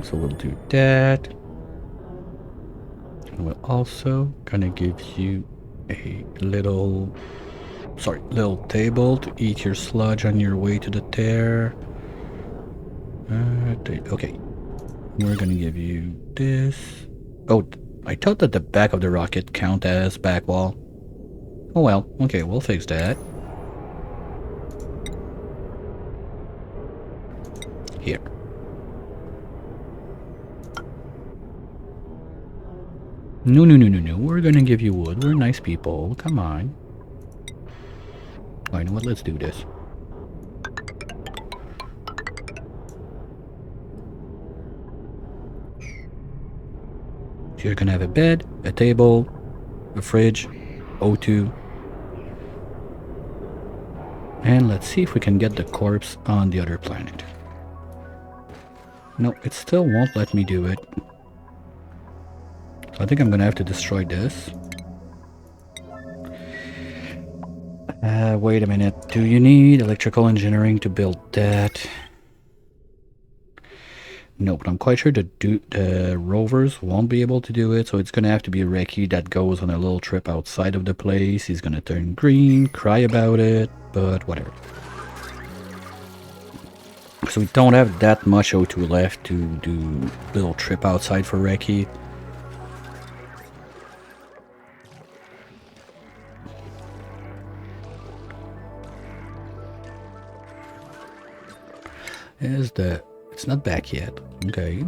So we'll do that. And we're also gonna give you a little table to eat your sludge on your way to the tear. Okay, we're gonna give you this. Oh, I thought that the back of the rocket count as back wall. Oh well, okay, we'll fix that. Here. No, we're gonna give you wood. We're nice people, come on. Oh, you know what, let's do this. So you're gonna have a bed, a table, a fridge, O2. And let's see if we can get the corpse on the other planet. No, it still won't let me do it. So I think I'm gonna have to destroy this. Wait a minute. Do you need electrical engineering to build that? No, but I'm quite sure the rovers won't be able to do it, so it's gonna have to be Reki that goes on a little trip outside of the place. He's gonna turn green, cry about it, but whatever. So we don't have that much O2 left to do a little trip outside for Reki. It's not back yet. Okay.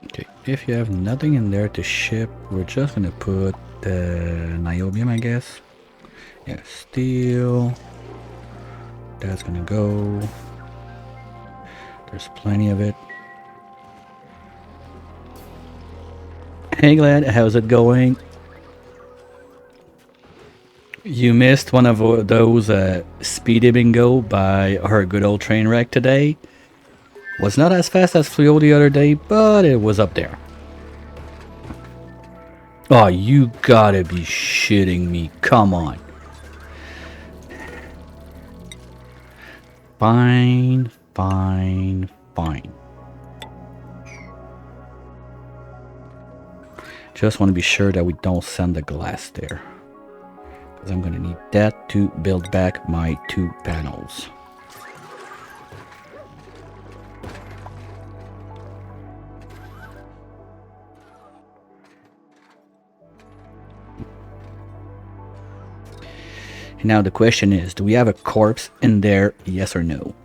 Okay, if you have nothing in there to ship, we're just gonna put the niobium, I guess. Yeah, steel. That's gonna go. There's plenty of it. Hey Glad, how's it going? You missed one of those speedy bingo by our good old train wreck today. Was not as fast as Fluo the other day, but it was up there. Oh, you gotta be shitting me. Come on. Fine, fine, fine. Just want to be sure that we don't send the glass there. Because I'm going to need that to build back my 2 panels. Now the question is, do we have a corpse in there, yes or no?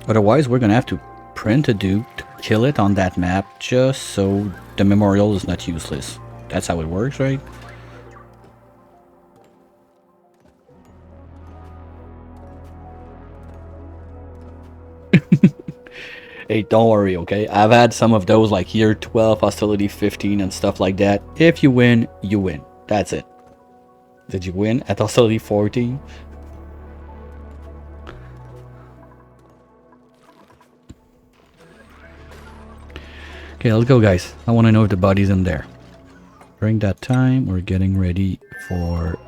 Otherwise, we're gonna have to print a dupe to kill it on that map, just so the memorial is not useless. That's how it works, right? Hey, don't worry, okay? I've had some of those like year 12, hostility 15 and stuff like that. If you win, you win. That's it. Did you win at hostility 14? Okay, let's go, guys. I want to know if the body's in there. During that time, we're getting ready for...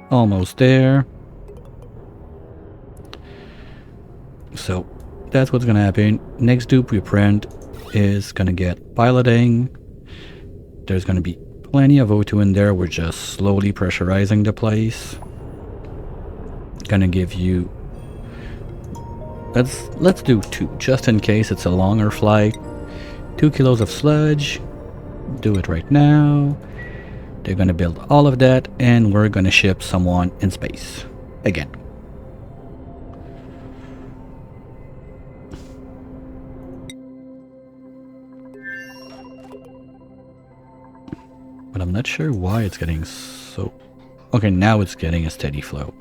Almost there. So, that's what's gonna happen. Next dupe we print is gonna get piloting. There's gonna be plenty of O2 in there. We're just slowly pressurizing the place. Gonna give you... Let's do 2, just in case it's a longer flight. 2 kilos of sludge. Do it right now. They're gonna build all of that, and we're gonna ship someone in space. Again. But I'm not sure why it's getting so... Okay, now it's getting a steady flow.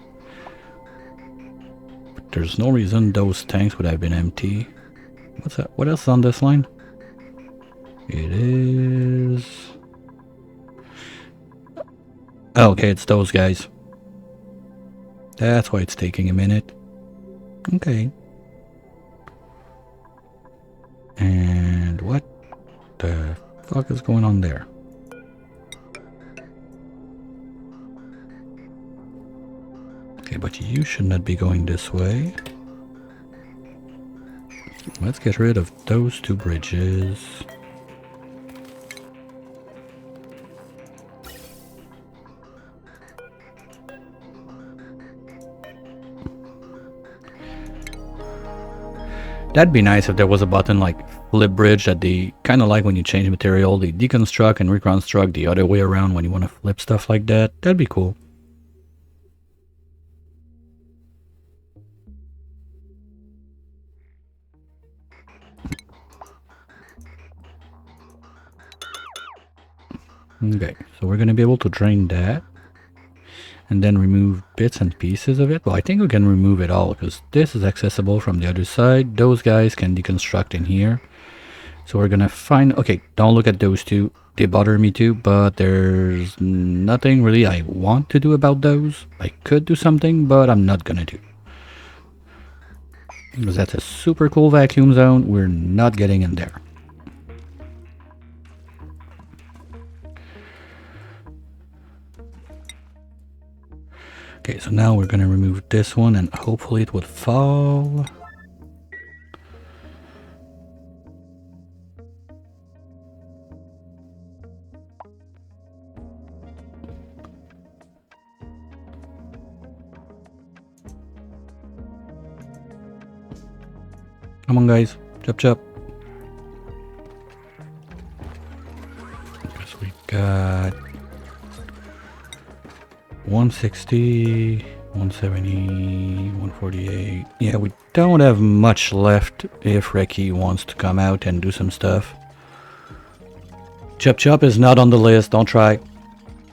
But there's no reason those tanks would have been empty. What's that? What else is on this line? It is... Okay, it's those guys. That's why it's taking a minute. Okay. And what the fuck is going on there? Okay, but you should not be going this way. Let's get rid of those 2 bridges. That'd be nice if there was a button like flip bridge that they kind of like when you change material. They deconstruct and reconstruct the other way around when you want to flip stuff like that. That'd be cool. Okay, so we're going to be able to drain that and then remove bits and pieces of it. Well, I think we can remove it all because this is accessible from the other side. Those guys can deconstruct in here. So we're going to find... Okay, don't look at those 2. They bother me too, but there's nothing really I want to do about those. I could do something, but I'm not going to do. Because that's a super cool vacuum zone. We're not getting in there. Okay, so now we're gonna remove this one and hopefully it would fall. Come on guys, chop chop. Because we got 160, 170, 148. Yeah, we don't have much left if Reki wants to come out and do some stuff. Chop chop is not on the list, don't try.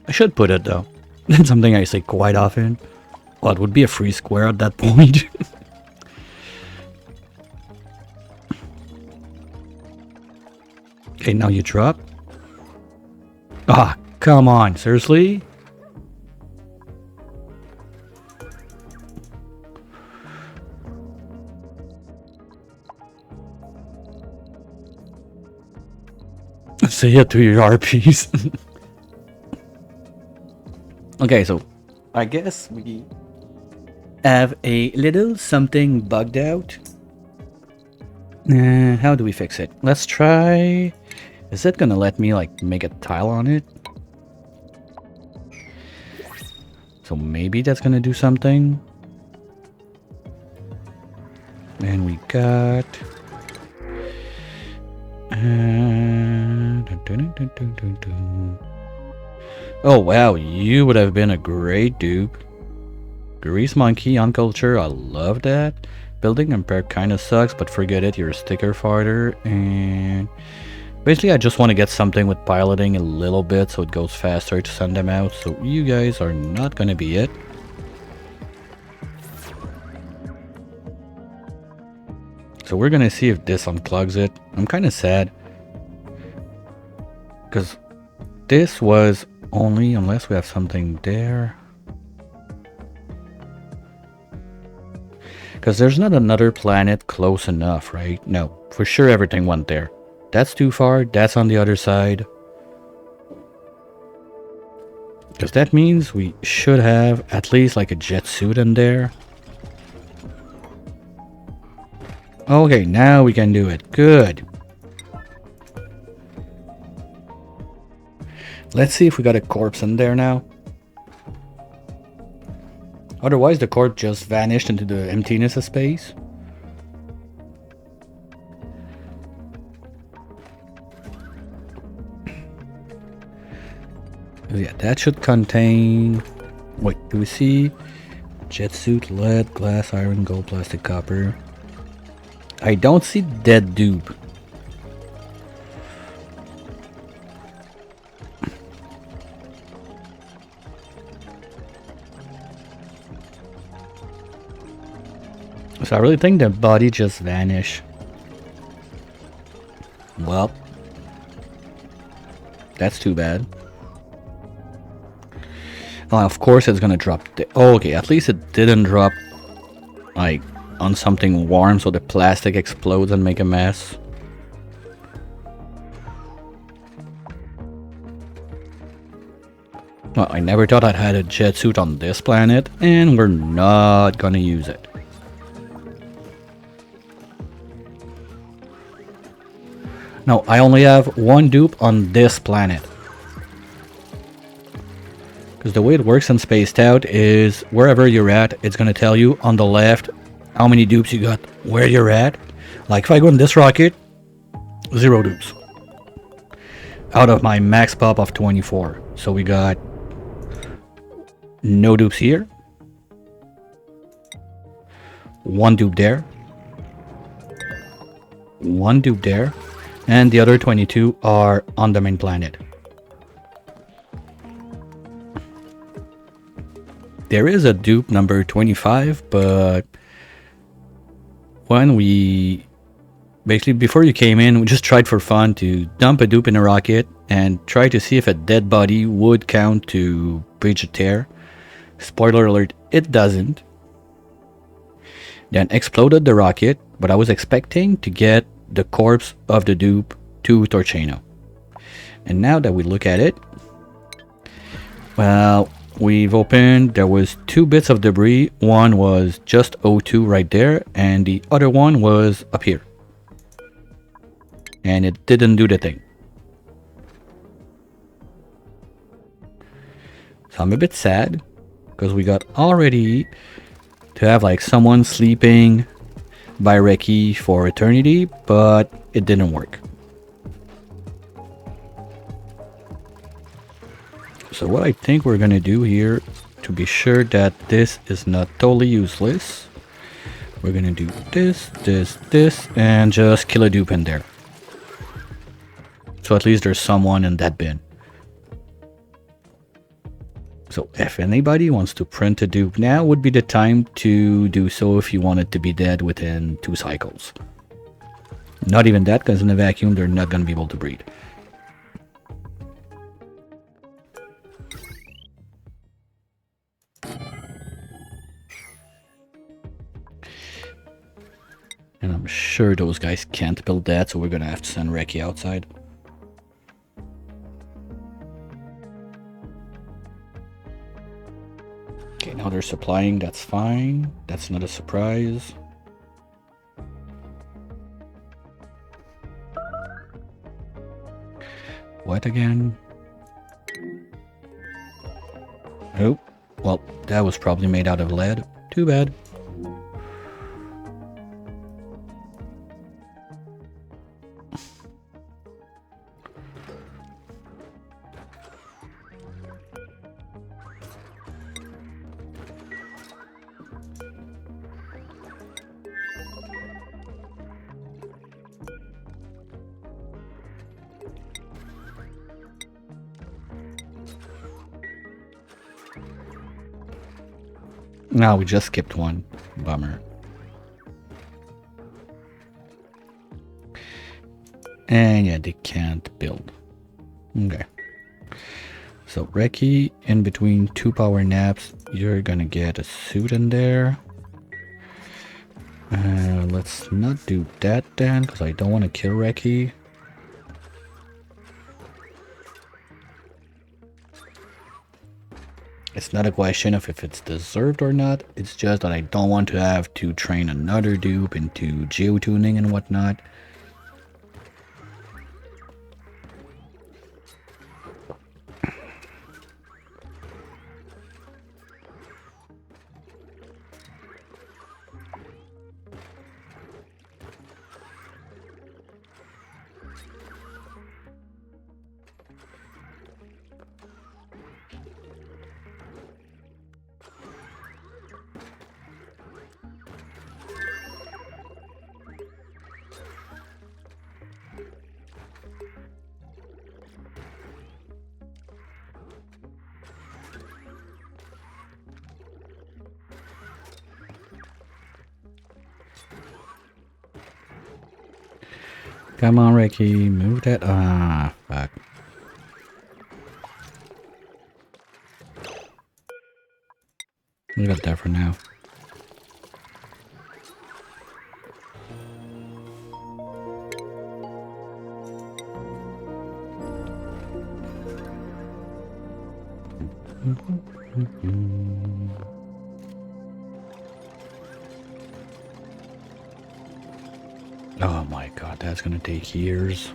I should put it though. It's something I say quite often. Well, it would be a free square at that point. Okay, now you drop. Ah, come on, seriously? Say it to your RPs. Okay, so I guess we have a little something bugged out. How do we fix it? Let's try... Is it gonna let me like make a tile on it? So maybe that's gonna do something. And we got... Oh wow, you would have been a great dupe. Grease Monkey on culture, I love that. Building Impair kinda sucks, but forget it, you're a sticker farter. And basically I just want to get something with piloting a little bit so it goes faster to send them out. So you guys are not gonna be it. So we're gonna see if this unclogs it. I'm kinda sad. Because this was only unless we have something there. Because there's not another planet close enough, right? No, for sure everything went there. That's too far, that's on the other side. Because that means we should have at least like a jet suit in there. Okay, now we can do it. Good. Let's see if we got a corpse in there now. Otherwise, the corpse just vanished into the emptiness of space. Yeah, that should contain... Wait, do we see? Jet suit, lead, glass, iron, gold, plastic, copper. I don't see dead dupe. So I really think the body just vanished. Well, that's too bad. Oh, of course it's gonna drop. Oh, okay, at least it didn't drop like on something warm so the plastic explodes and make a mess. Well, I never thought I'd had a jet suit on this planet, and we're not gonna use it. No, I only have one dupe on this planet. Because the way it works in Spaced Out is wherever you're at, it's going to tell you on the left how many dupes you got, where you're at. Like if I go in this rocket, 0 dupes. Out of my max pop of 24. So we got no dupes here. 1 dupe there. 1 dupe there. And the other 22 are on the main planet. There is a dupe number 25, but when we... Basically, before you came in, we just tried for fun to dump a dupe in a rocket and try to see if a dead body would count to bridge a tear. Spoiler alert, it doesn't. Then exploded the rocket, but I was expecting to get the corpse of the dupe to Torchano. And now that we look at it, well, we've opened, there was 2 bits of debris. One was just O2 right there, and the other one was up here. And it didn't do the thing. So I'm a bit sad, because we got already to have like someone sleeping by Reki for eternity, but it didn't work. So what I think we're gonna do here to be sure that this is not totally useless, we're gonna do this, this, and just kill a dupe in there. So at least there's someone in that bin. So if anybody wants to print a dupe, now would be the time to do so if you want it to be dead within 2 cycles. Not even that, because in a vacuum they're not going to be able to breathe. And I'm sure those guys can't build that, so we're going to have to send Reki outside. Okay, now they're supplying, that's fine. That's not a surprise. What again? Oh, well, that was probably made out of lead. Too bad. No, we just skipped one. Bummer. And yeah, they can't build. Okay. So Reki, in between 2 power naps, you're gonna get a suit in there. Let's not do that then, because I don't want to kill Reki. It's not a question of if it's deserved or not, it's just that I don't want to have to train another dupe into geotuning and whatnot. Come on, Reki, move that. Ah, fuck. Leave it there for now. Oh my god, that's gonna take years.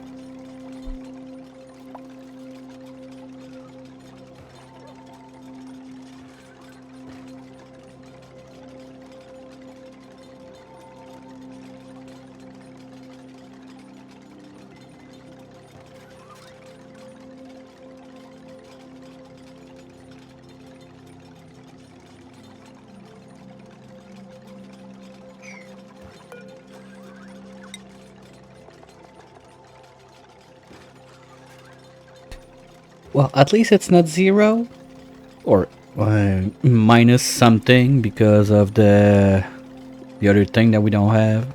Well, at least it's not 0. Or minus something because of the other thing that we don't have.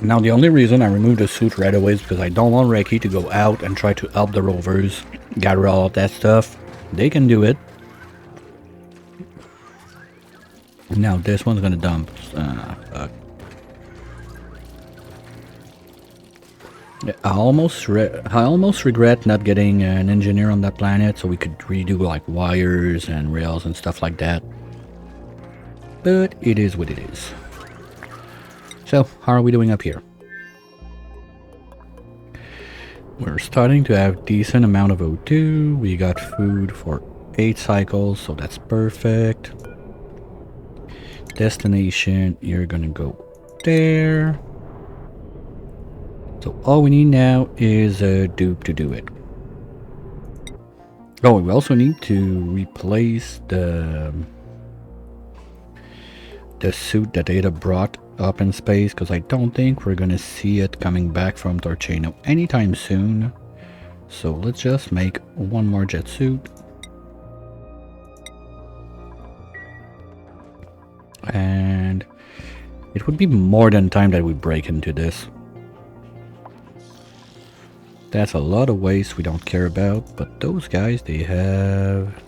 Now, the only reason I removed the suit right away is because I don't want Reiki to go out and try to help the rovers gather all of that stuff. They can do it. Now, this one's gonna dump. Fuck. Yeah, I almost regret not getting an engineer on that planet so we could redo like wires and rails and stuff like that. But it is what it is. So, how are we doing up here? We're starting to have decent amount of O2. We got food for 8 cycles, so that's perfect. Destination, you're gonna go there. So all we need now is a dupe to do it. Oh, we also need to replace the suit that Ada brought up in space, because I don't think we're gonna see it coming back from Torcheno anytime soon. So let's just make one more jet suit. And it would be more than time that we break into this. That's a lot of waste we don't care about, but those guys, they have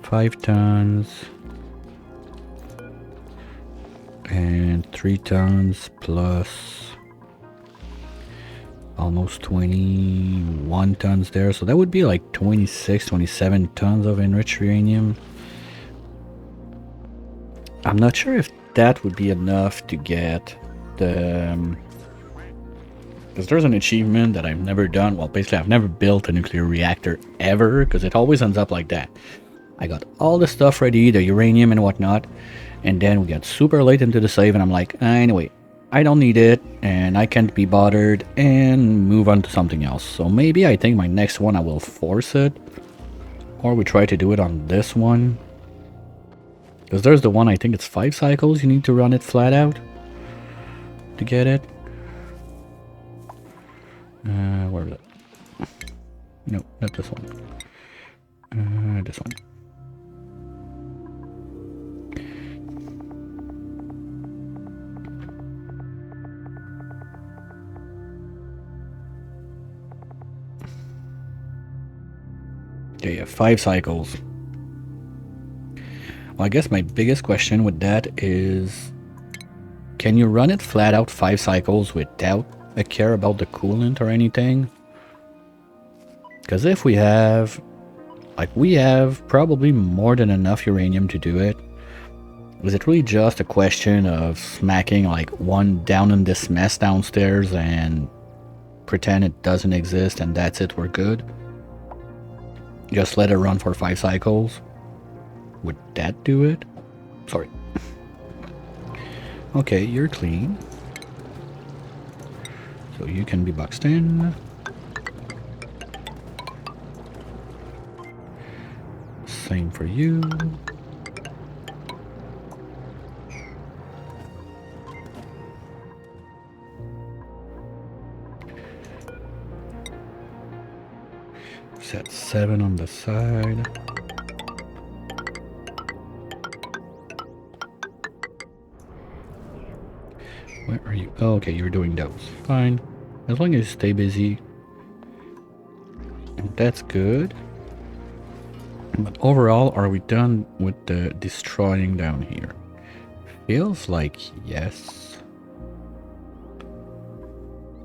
5 tons and 3 tons plus almost 21 tons there, so that would be like 27 tons of enriched uranium. I'm not sure if that would be enough to get the because there's an achievement that I've never done. Well, basically I've never built a nuclear reactor ever, because it always ends up like that. I got all the stuff ready, the uranium and whatnot, and then we get super late into the save and I'm like, anyway, I don't need it and I can't be bothered, and move on to something else. So maybe I think my next one I will force it, or we try to do it on this one, because there's the one, I think it's 5 cycles you need to run it flat out to get it. Where is it? No, not this one. This one. Okay, yeah, 5 cycles. Well, I guess my biggest question with that is, can you run it flat out 5 cycles without a care about the coolant or anything? Because if we have, like, we have probably more than enough uranium to do it. Is it really just a question of smacking like one down in this mess downstairs and pretend it doesn't exist and that's it, we're good? Just let it run for 5 cycles? Would that do it? Sorry. Okay, you're clean. So you can be boxed in. Same for you. Set 7 on the side. Where are you? Oh, okay, you're doing those. Fine. As long as you stay busy. And that's good. But overall, are we done with the destroying down here? Feels like yes.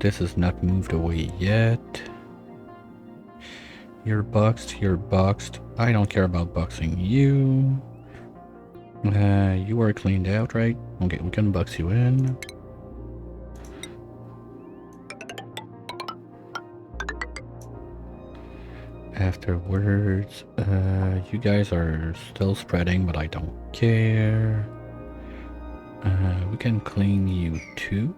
This is not moved away yet. You're boxed, you're boxed. I don't care about boxing you. You are cleaned out, right? Okay, we can box you in. Afterwards, you guys are still spreading, but I don't care. We can clean you too.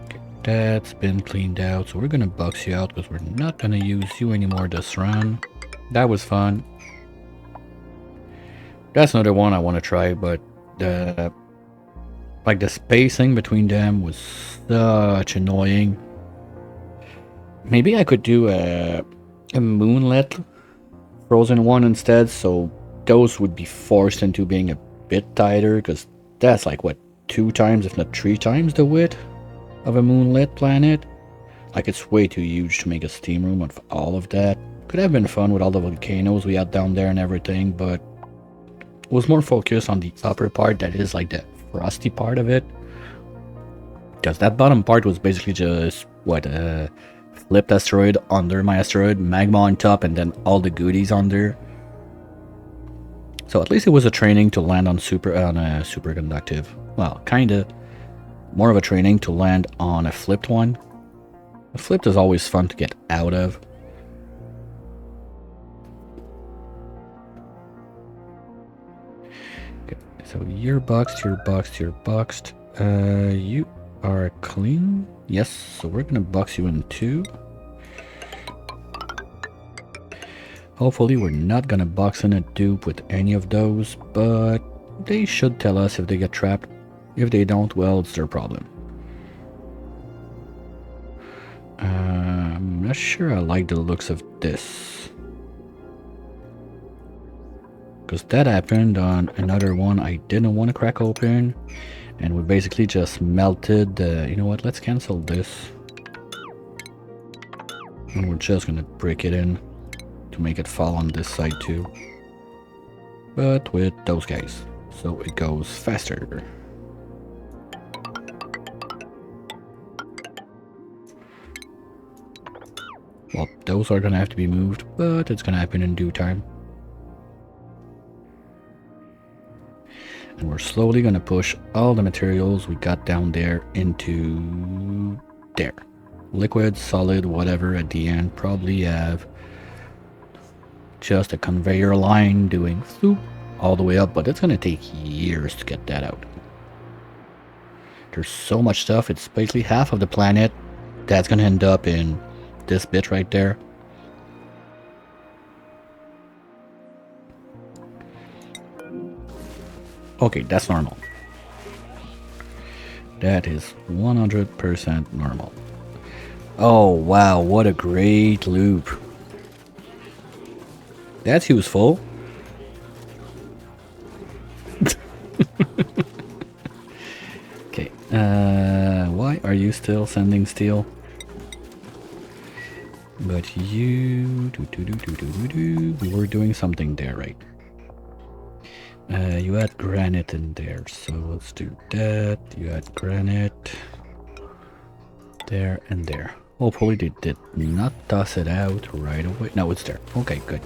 Okay, that's been cleaned out, so we're gonna box you out because we're not gonna use you anymore this run. That was fun. That's another one I want to try, but the spacing between them was such annoying. Maybe I could do a moonlit frozen one instead, so those would be forced into being a bit tighter, because that's like, what, 2 times, if not 3 times the width of a moonlit planet. Like, it's way too huge to make a steam room of all of that. Could have been fun with all the volcanoes we had down there and everything, but it was more focused on the upper part, that is like the frosty part of it. Because that bottom part was basically just, what, flipped asteroid under my asteroid, magma on top, and then all the goodies under. So at least it was a training to land on a superconductive. Well, kinda. More of a training to land on a flipped one. A flipped is always fun to get out of. Okay, so you're boxed, you're boxed, you're boxed. You are clean. Yes, so we're gonna box you in 2. Hopefully we're not gonna box in a dupe with any of those, but they should tell us if they get trapped. If they don't, well, it's their problem. I'm not sure I like the looks of this. Because that happened on another one I didn't want to crack open. And we basically just melted the... You know what, let's cancel this. And we're just gonna break it in to make it fall on this side too. But with those guys. So it goes faster. Well, those are gonna have to be moved, but it's gonna happen in due time. And we're slowly gonna push all the materials we got down there into there. Liquid, solid, whatever at the end. Probably have just a conveyor line doing swoop all the way up, but it's gonna take years to get that out. There's so much stuff, it's basically half of the planet that's gonna end up in this bit right there. Okay, that's normal. That is 100% normal. Oh wow, what a great loop. That's useful. Okay, why are you still sending steel? But you... we were doing something there, right? You had granite in there, so let's do that. You had granite there and there. Hopefully they did not toss it out right away. No, it's there. Okay, good.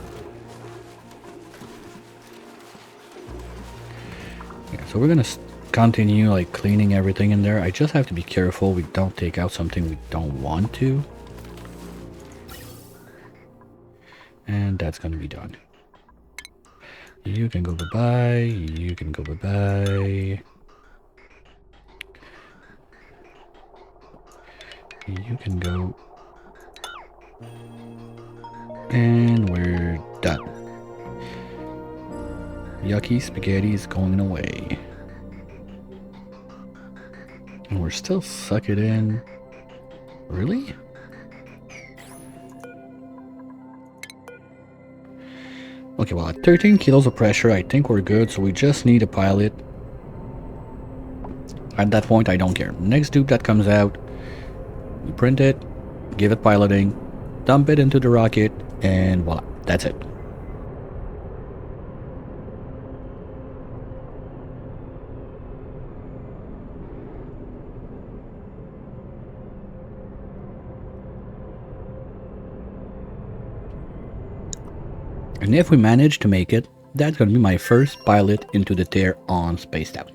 Yeah, so we're gonna continue like cleaning everything in there. I just have to be careful we don't take out something we don't want to. And that's gonna be done. You can go bye-bye, you can go bye-bye. You can go. And we're done. Yucky spaghetti is going away. And we're still sucking in. Really? Okay, well at 13 kilos of pressure I think we're good, so we just need a pilot. At that point I don't care. Next dupe that comes out, we print it, give it piloting, dump it into the rocket, and voila, that's it. And if we manage to make it, that's gonna be my first pilot into the tear on Spaced Out.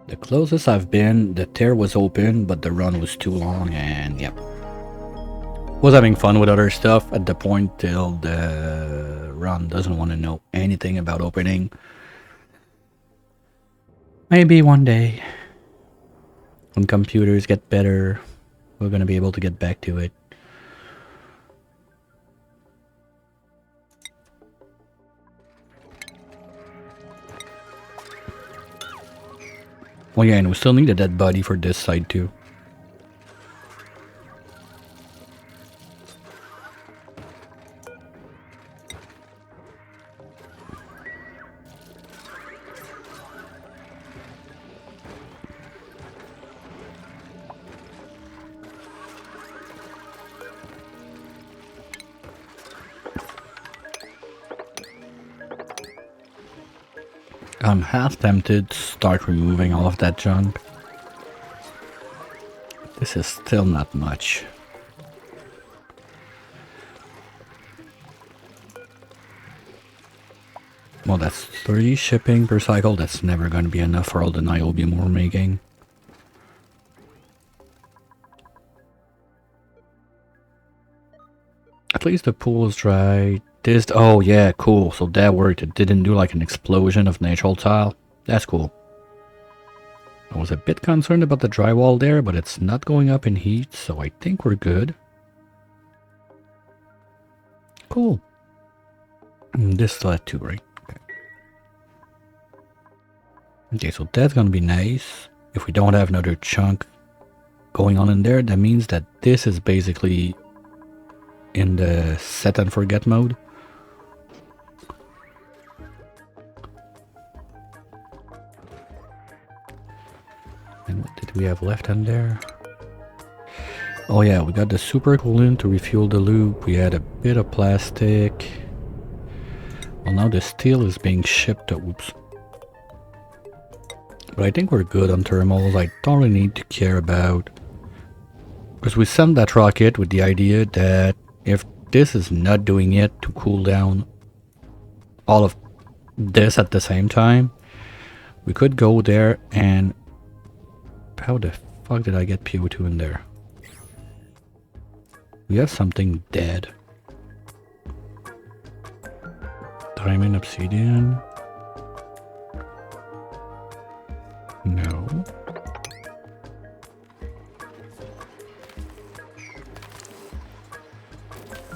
The closest I've been, the tear was open, but the run was too long, and yep. Was having fun with other stuff at the point till the run doesn't want to know anything about opening. Maybe one day, when computers get better, we're gonna be able to get back to it. Oh yeah, and we still need a dead body for this side too. I'm half tempted to start removing all of that junk. This is still not much. Well, that's 3 shipping per cycle. That's never going to be enough for all the niobium we're making. At least the pool is dry. This, oh yeah, cool. So that worked. It didn't do like an explosion of natural tile. That's cool. I was a bit concerned about the drywall there, but it's not going up in heat, so I think we're good. Cool. This still at 2, right? Okay. Okay, so that's gonna be nice. If we don't have another chunk going on in there, that means that this is basically in the set and forget mode. And what did we have left in there? Oh yeah, we got the super coolant to refuel the loop. We had a bit of plastic. Well, now the steel is being shipped to, oops. But I think we're good on thermals. I don't really need to care about, because we sent that rocket with the idea that if this is not doing it to cool down all of this at the same time, we could go there and... How the fuck did I get PO2 in there? We have something dead. Diamond obsidian. No.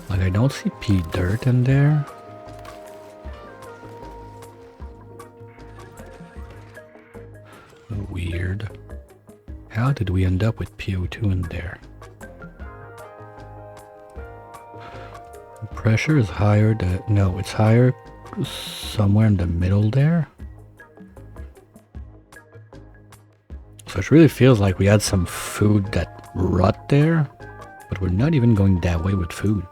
Like, I don't see pea dirt in there. Weird. How did we end up with PO2 in there? Pressure is higher. No, it's higher somewhere in the middle there. So it really feels like we had some food that rot there, but we're not even going that way with food.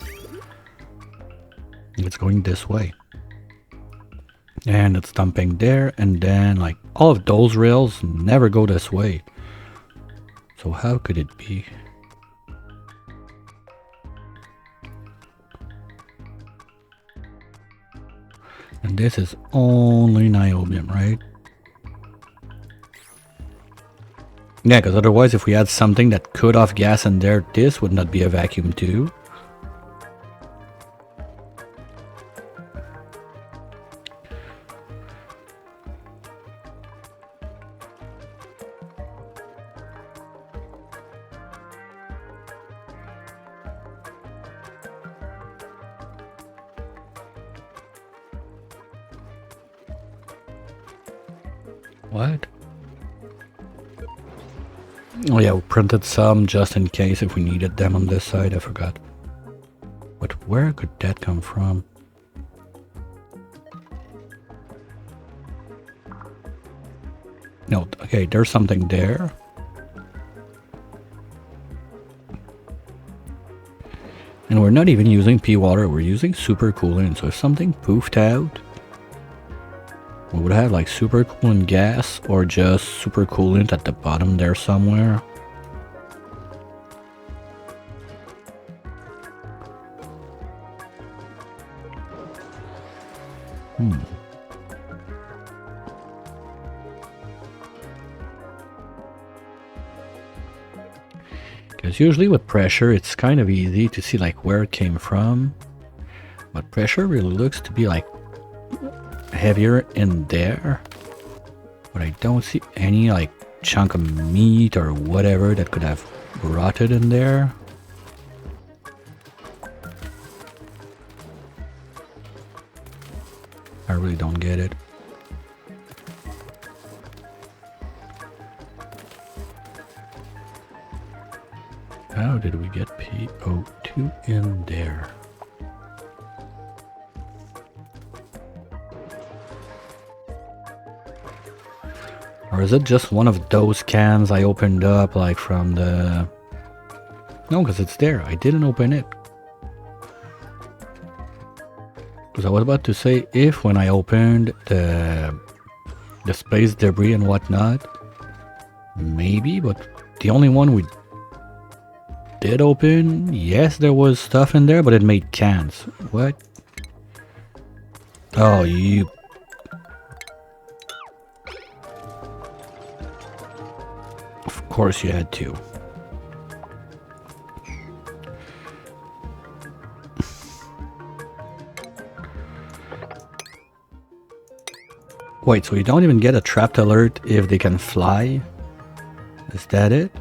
It's going this way. And it's dumping there, and then like all of those rails never go this way. So how could it be? And this is only niobium, right? Yeah, because otherwise if we had something that cut off gas in there, this would not be a vacuum too. What? Oh yeah, we printed some just in case if we needed them on this side, I forgot. But where could that come from? No, okay, there's something there. And we're not even using pea water, we're using super coolant, so if something poofed out, we would have like super coolant gas or just super coolant at the bottom there somewhere. Because usually with pressure, it's kind of easy to see like where it came from. But pressure really looks to be like heavier in there. But I don't see any like chunk of meat or whatever that could have rotted in there. I really don't get it. How did we get PO2 in there? Or is it just one of those cans I opened up like from the... No, because it's there. I didn't open it. Because I was about to say, if when I opened the space debris and whatnot, maybe, but the only one we did open, yes, there was stuff in there, but it made cans. What? Oh, you... Of course you had to. Wait, so you don't even get a trapped alert if they can fly? Is that it?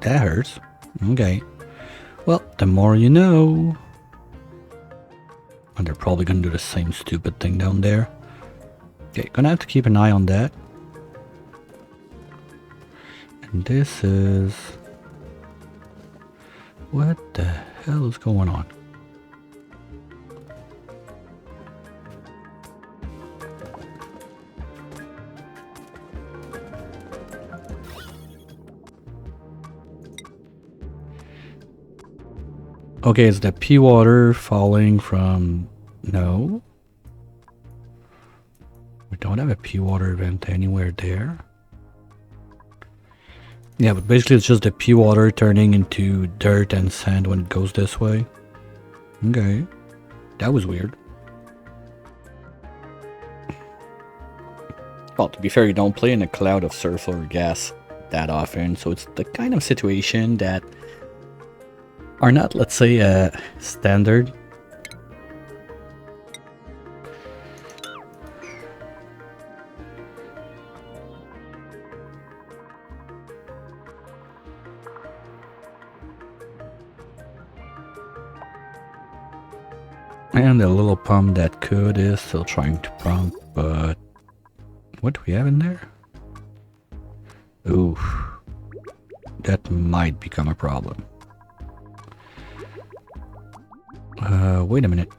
That hurts. Okay. Well, the more you know. And they're probably gonna do the same stupid thing down there. Okay, gonna have to keep an eye on that. And this is... What the hell is going on? Okay, is the pea water falling from... No. We don't have a pea water event anywhere there. Yeah, but basically it's just the pea water turning into dirt and sand when it goes this way. Okay. That was weird. Well, to be fair, you don't play in a cloud of sulfur gas that often, so it's the kind of situation that are not, let's say, standard. And the little pump that could is still trying to pump, but what do we have in there? Ooh, that might become a problem. Wait a minute.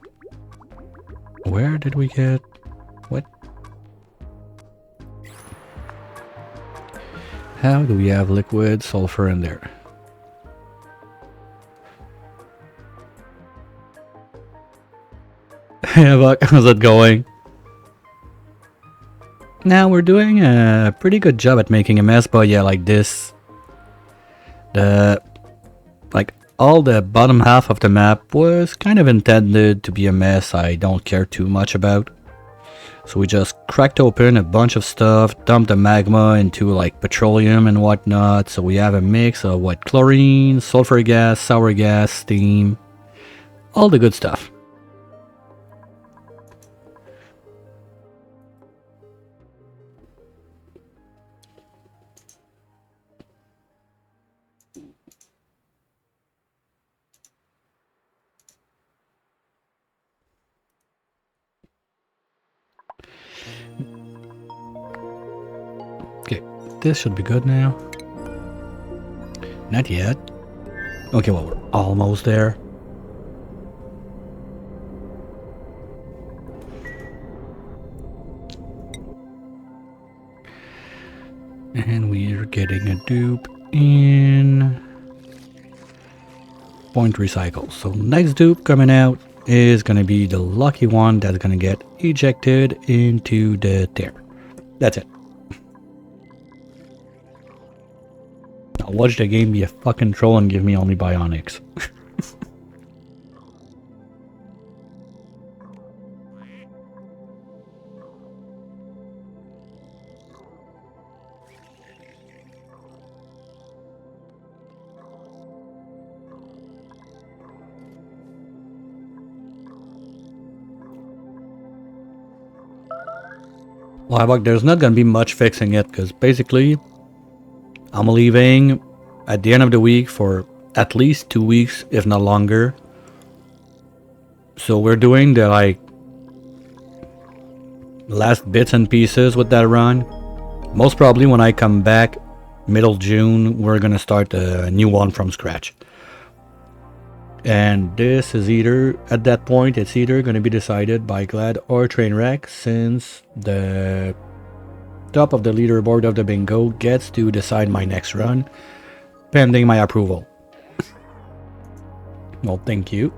Where did we get... What? How do we have liquid sulfur in there? How's it going? Now we're doing a pretty good job at making a mess, but yeah, like this... all the bottom half of the map was kind of intended to be a mess I don't care too much about. So we just cracked open a bunch of stuff, dumped the magma into like petroleum and whatnot. So we have a mix of what, chlorine, sulfur gas, sour gas, steam, all the good stuff. Okay, this should be good now. Not yet. Okay, well, we're almost there. And we're getting a dupe in point recycle. So next dupe coming out is going to be the lucky one that's going to get ejected into the tear. That's it. Now watch the game be a fucking troll and give me only bionics. Well, there's not gonna be much fixing it, because basically I'm leaving at the end of the week for at least 2 weeks, if not longer. So we're doing the like last bits and pieces with that run. Most probably when I come back middle June, we're gonna start a new one from scratch. And this is either, at that point, it's either gonna be decided by Glad or Trainwreck, since the top of the leaderboard of the bingo gets to decide my next run, pending my approval. Well, thank you.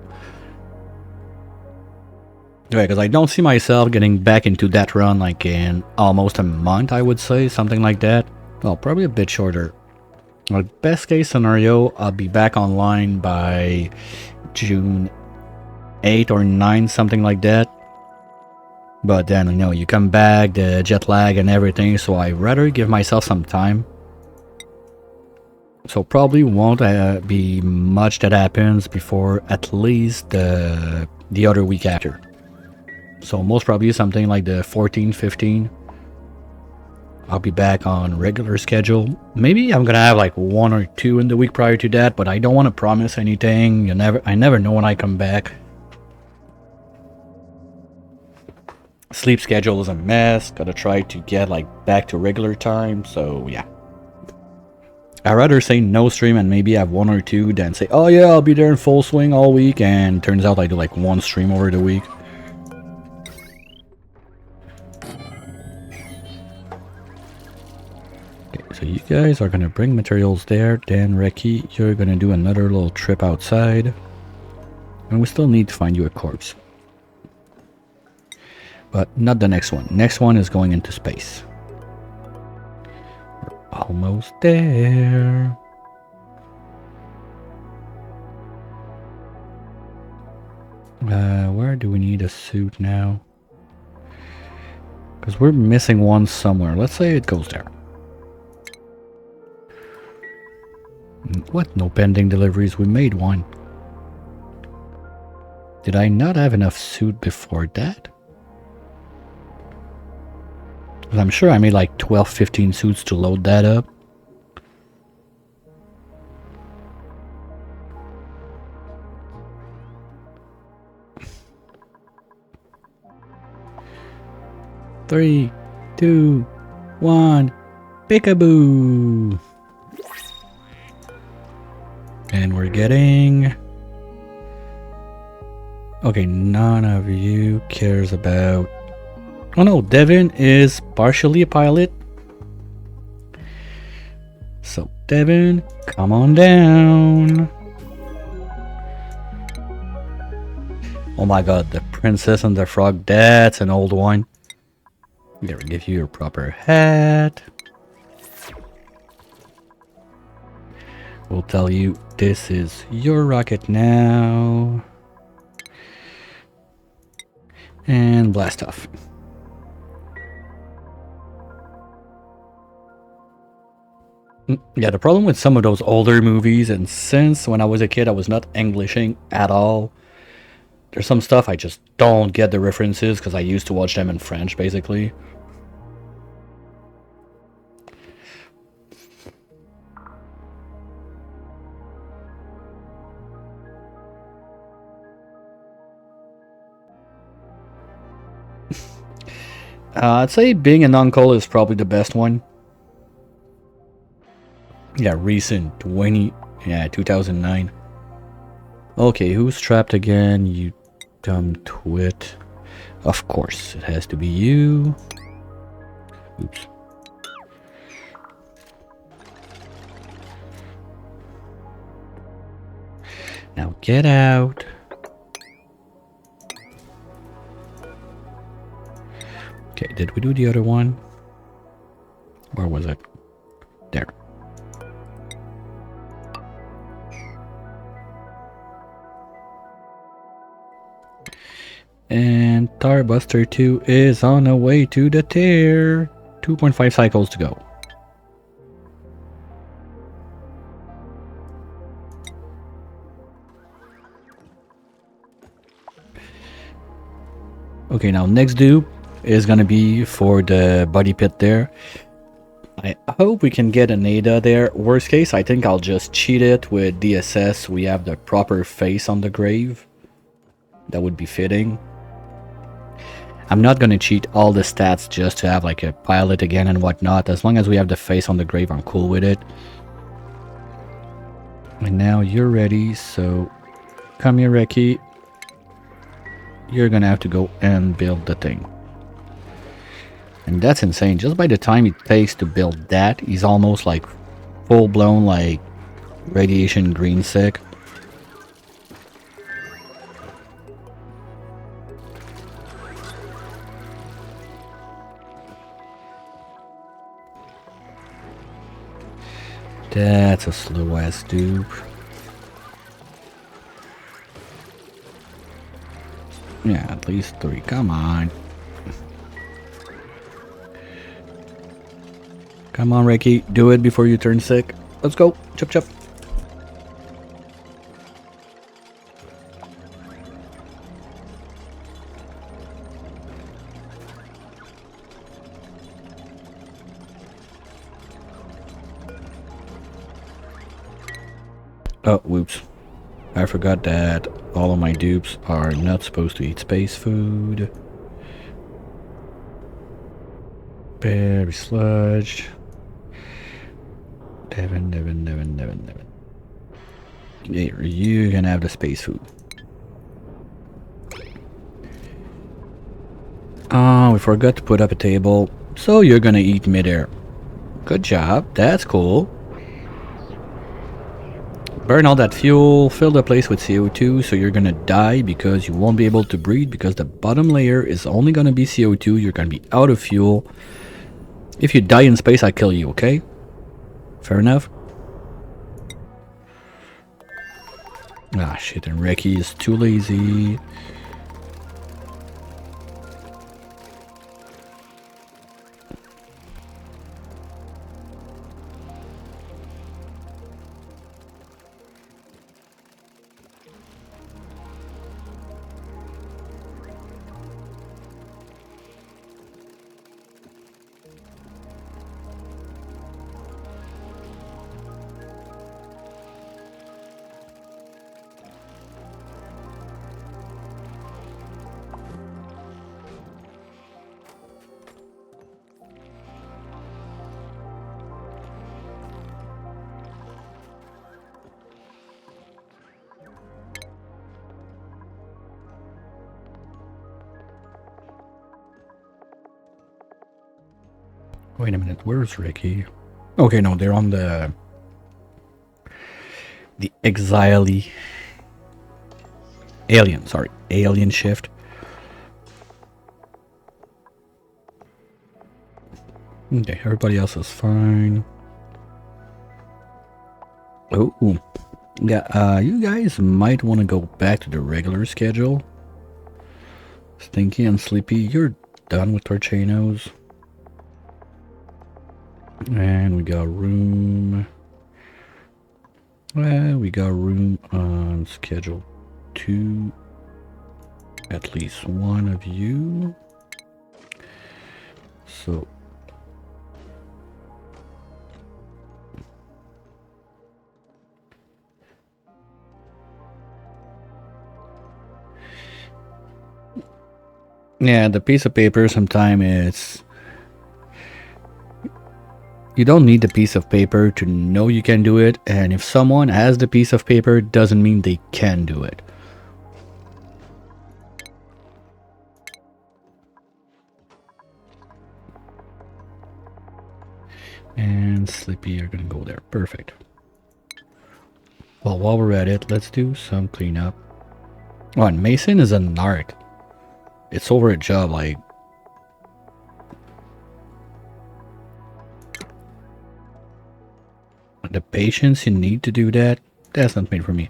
Yeah, because I don't see myself getting back into that run like in almost a month, I would say, something like that. Well, probably a bit shorter. Like, best case scenario, I'll be back online by June 8 or 9, something like that. But then, you know, you come back, the jet lag and everything, so I'd rather give myself some time. So probably won't be much that happens before at least the other week after. So most probably something like the 14, 15. I'll be back on regular schedule. Maybe I'm gonna have like 1 or 2 in the week prior to that, but I don't want to promise anything. I never know when I come back. Sleep schedule is a mess. Gotta try to get like back to regular time. So yeah. I'd rather say no stream and maybe have 1 or 2 than say, oh yeah, I'll be there in full swing all week, and turns out I do like 1 stream over the week. Okay, so you guys are gonna bring materials there, then Reki, you're gonna do another little trip outside. And we still need to find you a corpse. But not the next one. Next one is going into space. Almost there. Where do we need a suit now? Because we're missing one somewhere. Let's say it goes there. What? No pending deliveries. We made one. Did I not have enough suit before that? I'm sure I made like 12, 15 suits to load that up. Three, two, one, peekaboo! And we're getting... Okay, none of you cares about... Oh no, Devin is partially a pilot. So Devin, come on down. Oh my god, the Princess and the Frog, that's an old one. I'm gonna give you your proper hat. We'll tell you this is your rocket now. And blast off. Yeah, the problem with some of those older movies, and since when I was a kid I was not Englishing at all, there's some stuff I just don't get the references because I used to watch them in French, basically. I'd say being an uncle is probably the best one. Yeah, recent 2009. Okay, who's trapped again? You dumb twit. Of course, it has to be you. Oops. Now get out. Okay, did we do the other one? Where was it? There. And Tarbuster 2 is on the way to the tear. 2.5 cycles to go. Okay, now next dupe is gonna be for the body pit there. I hope we can get an ADA there. Worst case, I think I'll just cheat it with DSS. We have the proper face on the grave. That would be fitting. I'm not gonna cheat all the stats just to have like a pilot again and whatnot. As long as we have the face on the grave, I'm cool with it. And now you're ready, so come here, Reki. You're gonna have to go and build the thing. And that's insane. Just by the time it takes to build that, he's almost like full-blown like radiation green sick. That's a slow ass dupe. Yeah, at least 3. Come on. Come on, Ricky. Do it before you turn sick. Let's go. Chop chop. Oh, whoops. I forgot that all of my dupes are not supposed to eat space food. Berry sludge. Devin. Here, you can have the space food. Oh, we forgot to put up a table. So you're gonna eat midair. Good job. That's cool. Burn all that fuel, fill the place with CO2, so you're gonna die because you won't be able to breathe because the bottom layer is only gonna be CO2. You're gonna be out of fuel. If you die in space, I kill you, okay? Fair enough? Ah, shit, and Reki is too lazy. Wait a minute, where's Ricky? Okay, no, they're on the exile-y alien shift. Okay, everybody else is fine. Oh, yeah, you guys might want to go back to the regular schedule. Stinky and Sleepy, you're done with Torchanos. And we got room. Well, we got room on schedule 2. At least one of you. So yeah, the piece of paper sometimes it's you don't need the piece of paper to know you can do it, and if someone has the piece of paper doesn't mean they can do it. And Sleepy, you're gonna go there. Perfect. Well, while we're at it, let's do some cleanup. Oh, and Mason is an art. It's over a job, like... The patience you need to do that, that's not made for me.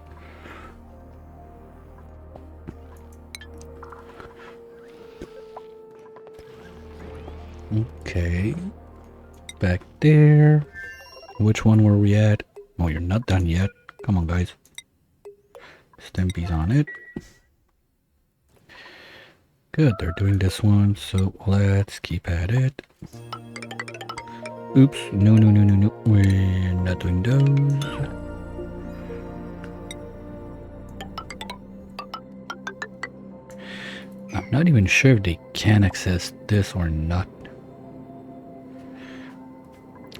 Okay. Back there. Which one were we at? Oh, you're not done yet. Come on, guys. Stimpy's on it. Good, they're doing this one, so let's keep at it. Oops, no. We're not doing those. Not even sure if they can access this or not.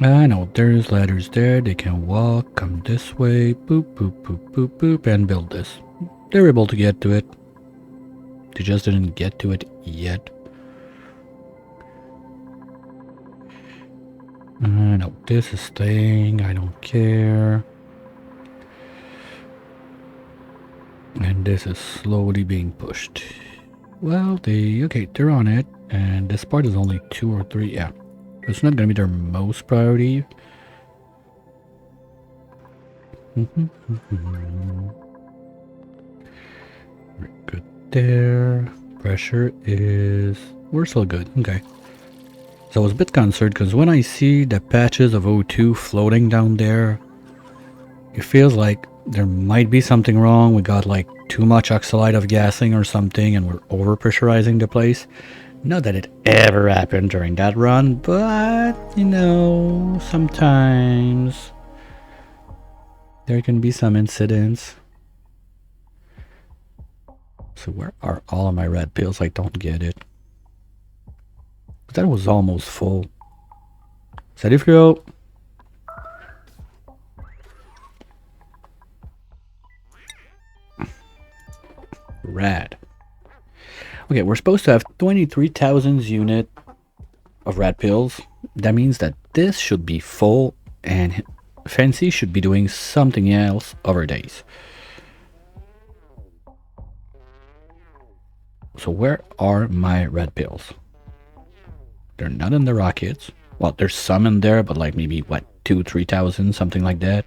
I know, there's ladders there. They can walk, come this way, boop, boop, boop, boop, boop, and build this. They're able to get to it. They just didn't get to it yet. No, this is staying. I don't care. And this is slowly being pushed. Well, okay, they're on it. And this part is only 2 or 3. Yeah. It's not going to be their most priority. We're good there. Pressure is... We're still good. Okay. So I was a bit concerned because when I see the patches of O2 floating down there, it feels like there might be something wrong. We got like too much oxalide of gassing or something and we're over pressurizing the place. Not that it ever happened during that run, but you know, sometimes there can be some incidents. So where are all of my red pills? I don't get it. That was almost full. Salut Fluo! Rad. Okay, we're supposed to have 23,000 unit of red pills. That means that this should be full and Fancy should be doing something else over days. So where are my red pills? They're not in the rockets. Well, there's some in there, but like maybe, what, 2,000-3,000, something like that.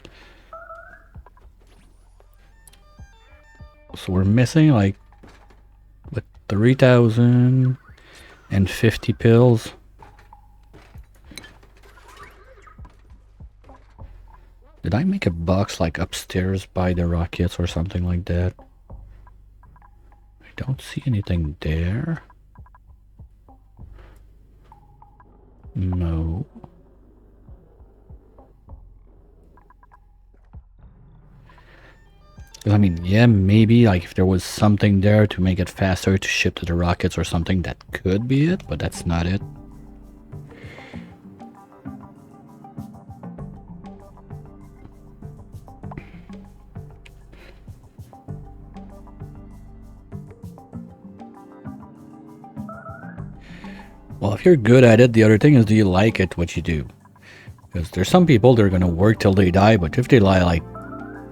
So we're missing like, what, 3,050 pills. Did I make a box like upstairs by the rockets or something like that? I don't see anything there. No. I mean, yeah, maybe like if there was something there to make it faster to ship to the rockets or something, that could be it, but that's not it. Well, if you're good at it, the other thing is, do you like it, what you do? Because there's some people that are going to work till they die, but if they lie, like,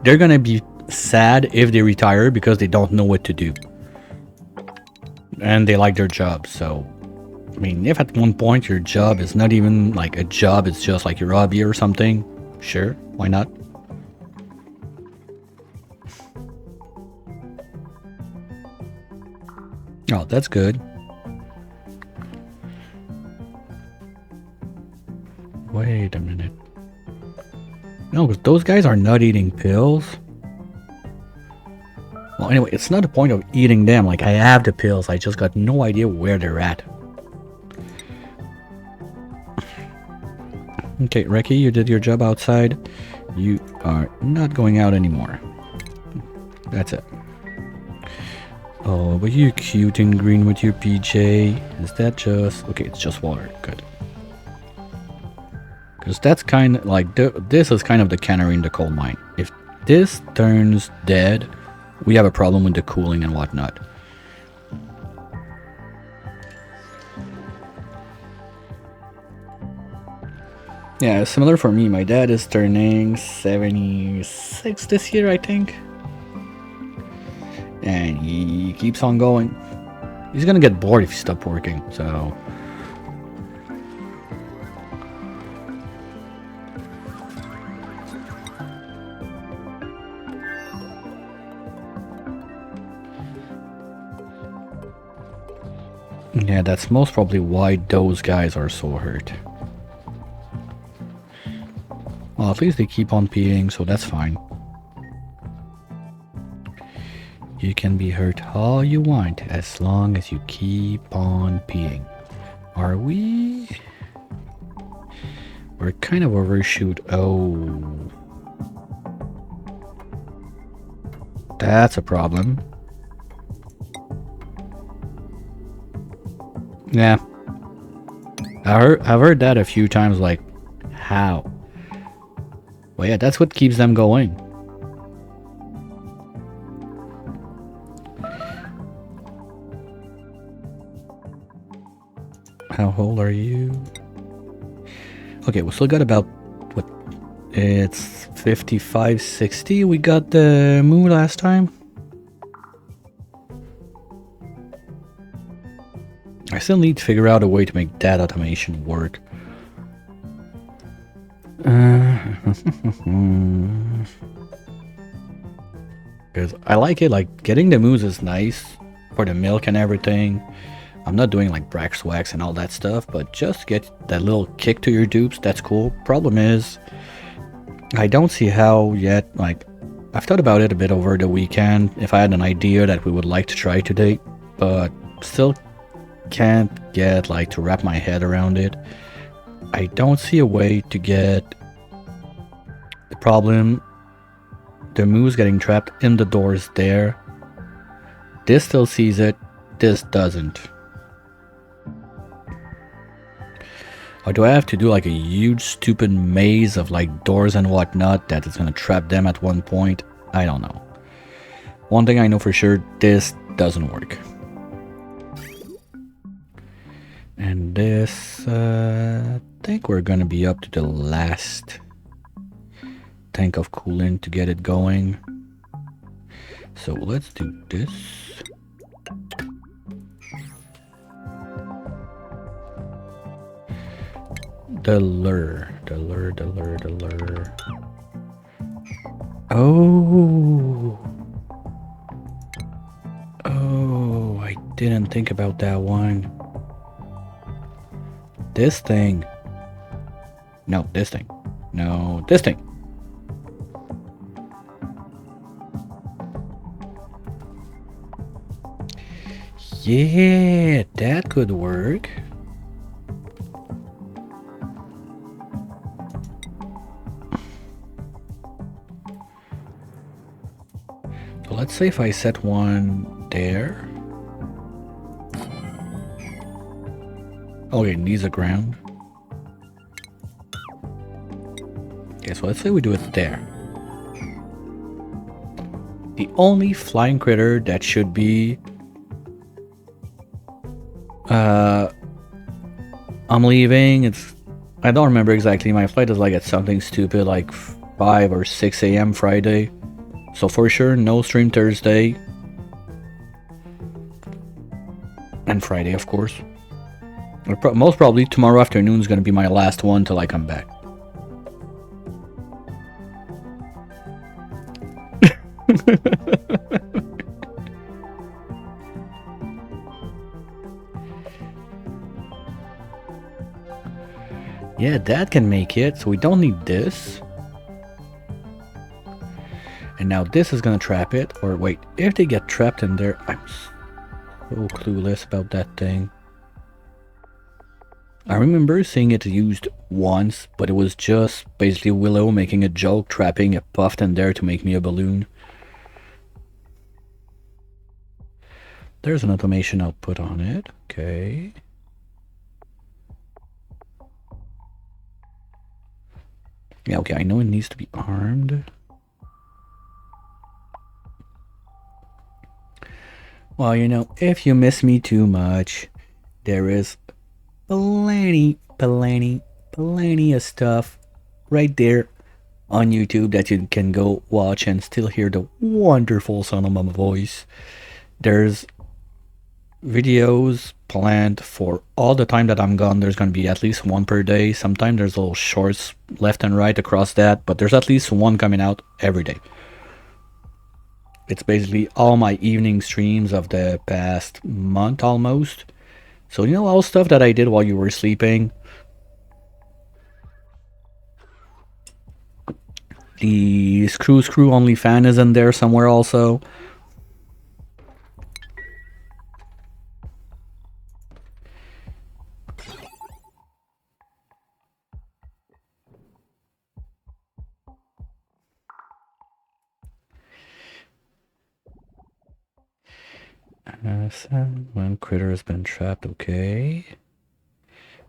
they're going to be sad if they retire because they don't know what to do. And they like their job, so... I mean, if at one point your job is not even like a job, it's just like your hobby or something, sure, why not? Oh, that's good. Wait a minute. No, because those guys are not eating pills. Well, anyway, it's not the point of eating them. Like, I have the pills. I just got no idea where they're at. Okay, Reki, you did your job outside. You are not going out anymore. That's it. Oh, but you're cute and green with your PJ. Is that just... Okay, it's just water. Good. Because that's kind of like... This is kind of the canary in the coal mine. If this turns dead, we have a problem with the cooling and whatnot. Yeah, similar for me. My dad is turning 76 this year, I think. And he keeps on going. He's gonna get bored if he stops working, so... Yeah, that's most probably why those guys are so hurt. Well, at least they keep on peeing, so that's fine. You can be hurt all you want as long as you keep on peeing. Are we? We're kind of overshoot. Oh. That's a problem. Yeah, I've heard that a few times. Like, how? Well, yeah, that's what keeps them going. How old are you? Okay, we still got about what? It's 55, 60. We got the moon last time. I still need to figure out a way to make that automation work. Because I like it, like getting the moose is nice for the milk and everything. I'm not doing like Brax wax and all that stuff, but just get that little kick to your dupes, that's cool. Problem is, I don't see how yet, like, I've thought about it a bit over the weekend if I had an idea that we would like to try today, but still can't get like to wrap my head around it. I don't see a way to get the problem, the moose getting trapped in the doors there. This still sees it, this doesn't. Or do I have to do like a huge stupid maze of like doors and whatnot that is gonna trap them at one point? I don't know. One thing I know for sure, this doesn't work. And this, I think we're gonna be up to the last tank of coolant to get it going. So let's do this. The lure. Oh. Oh, I didn't think about that one. This thing. No, this thing. No, this thing. Yeah, that could work. So let's say if I set one there. Okay, needs a ground. Okay, so let's say we do it there. The only flying critter that should be... I'm leaving. I don't remember exactly. My flight is like at something stupid like 5 or 6 a.m. Friday. So for sure, no stream Thursday. And Friday, of course. Most probably tomorrow afternoon is going to be my last one till I come back. Yeah, that can make it, so we don't need this. And now this is gonna trap it, or wait, if they get trapped in there, I'm so clueless about that thing. I remember seeing it used once, but it was just basically Willow making a joke, trapping a puffed in there to make me a balloon. There's an automation output on it, okay. Yeah, okay, I know it needs to be armed. Well, you know, if you miss me too much, there is plenty of stuff right there on YouTube that you can go watch and still hear the wonderful sound of my voice. There's videos planned for all the time that I'm gone. There's going to be at least one per day. Sometimes there's little shorts left and right across that, but there's at least one coming out every day. It's basically all my evening streams of the past month almost. So, you know, all stuff that I did while you were sleeping. The Screw Only fan is in there somewhere also. When critter has been trapped, okay.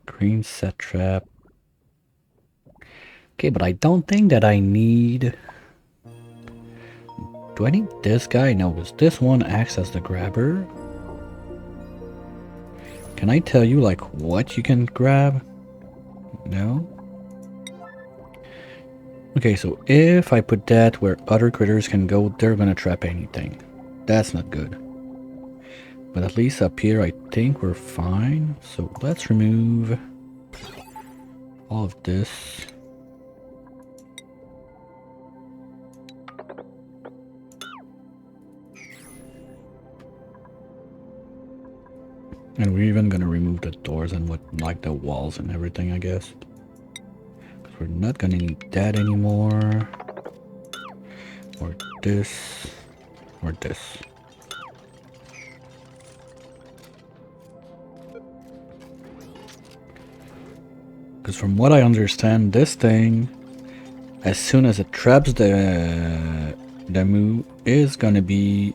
Green set trap. Okay, but I don't think that I need... Do I need this guy? No, because this one acts as the grabber. Can I tell you, like, what you can grab? No? Okay, so if I put that where other critters can go, they're gonna trap anything. That's not good. But at least up here, I think we're fine. So let's remove all of this. And we're even gonna remove the doors and what, like the walls and everything, I guess. Because we're not gonna need that anymore. Or this. Or this. Because from what I understand, this thing, as soon as it traps the move, is gonna be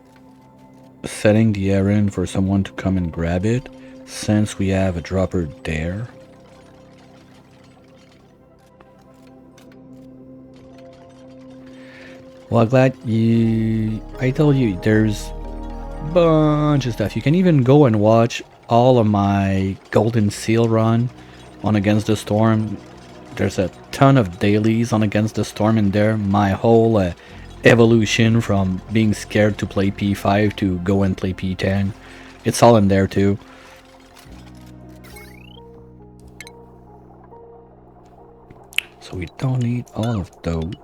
setting the errand for someone to come and grab it, since we have a dropper there. Well, glad I told you there's a bunch of stuff. You can even go and watch all of my Golden Seal run on Against the Storm. There's a ton of dailies on Against the Storm in there. My whole evolution from being scared to play P5 to go and play P10. It's all in there too. So we don't need all of those.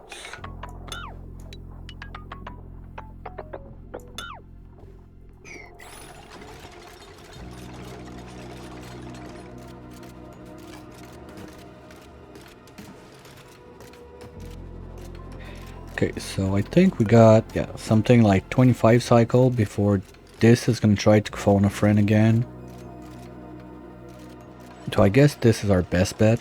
Okay, so I think we got, yeah, something like 25 cycle before this is gonna try to phone a friend again. So I guess this is our best bet.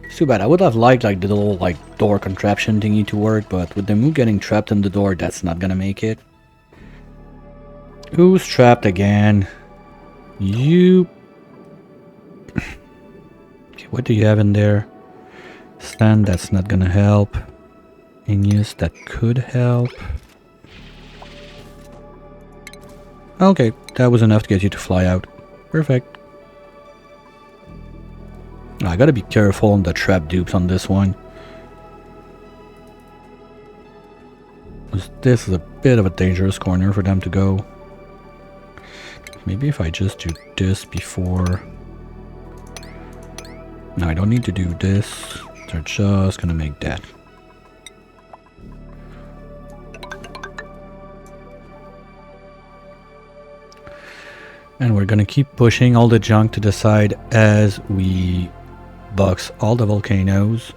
It's too bad. I would have liked like the little like door contraption thingy to work, but with the Moo getting trapped in the door, that's not gonna make it. Who's trapped again? You. Okay, what do you have in there? Stand, that's not gonna help. Igneous, that could help. Okay, that was enough to get you to fly out. Perfect. I gotta be careful on the trap dupes on this one. This is a bit of a dangerous corner for them to go. Maybe if I just do this before... No, I don't need to do this. They're just gonna make that. And we're gonna keep pushing all the junk to the side as we box all the volcanoes.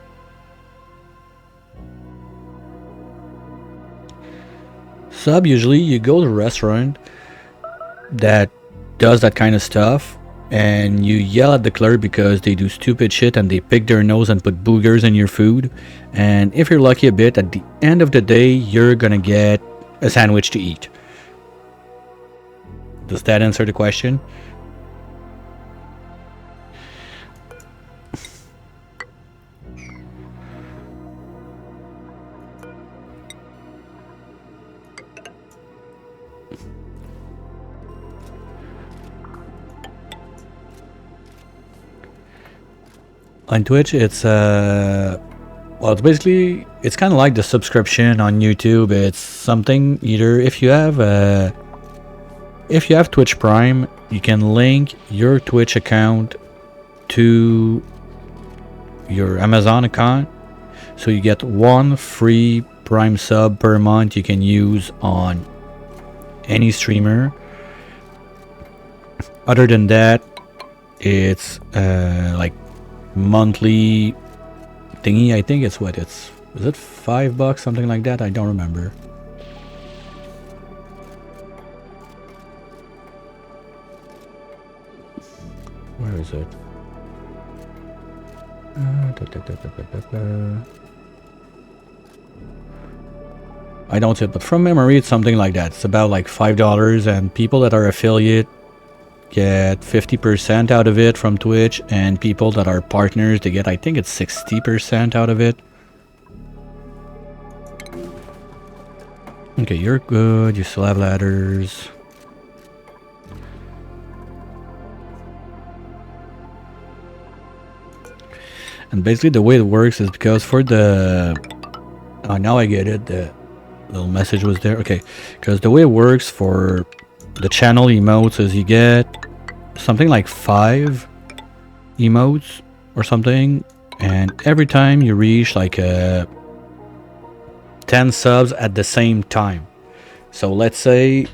Sub, usually you go to a restaurant that does that kind of stuff and you yell at the clerk because they do stupid shit and they pick their nose and put boogers in your food. And if you're lucky a bit, at the end of the day, you're gonna get a sandwich to eat. Does that answer the question? On Twitch, it's well, it's basically, it's kind of like the subscription on YouTube. It's something either if you have Twitch Prime, you can link your Twitch account to your Amazon account, so you get one free Prime sub per month you can use on any streamer. Other than that, it's like monthly thingy. I think it's what it's, is it $5, something like that? I don't remember. Where is it? I don't see it, but from memory, it's something like that. It's about like $5, and people that are affiliate get 50% out of it from Twitch, and people that are partners, they get, I think it's 60% out of it. Okay, you're good. You still have ladders. And basically the way it works is because for the... Oh, now I get it. The little message was there. Okay, because the way it works for the channel emotes is you get something like 5 emotes or something, and every time you reach like 10 subs at the same time. So let's say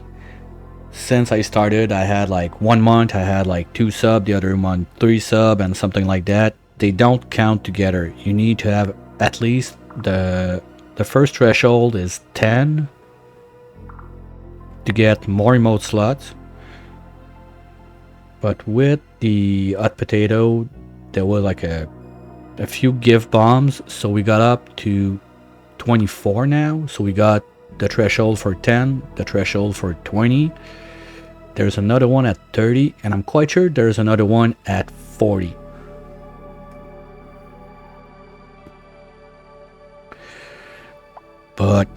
since I started, I had like 1 month I had like 2 sub, the other month 3 sub, and something like that. They don't count together. You need to have at least the first threshold is 10 to get more emote slots. But with the hot potato, there was like a few gift bombs, so we got up to 24 now. So we got the threshold for 10, the threshold for 20. There's another one at 30, and I'm quite sure there's another one at 40. But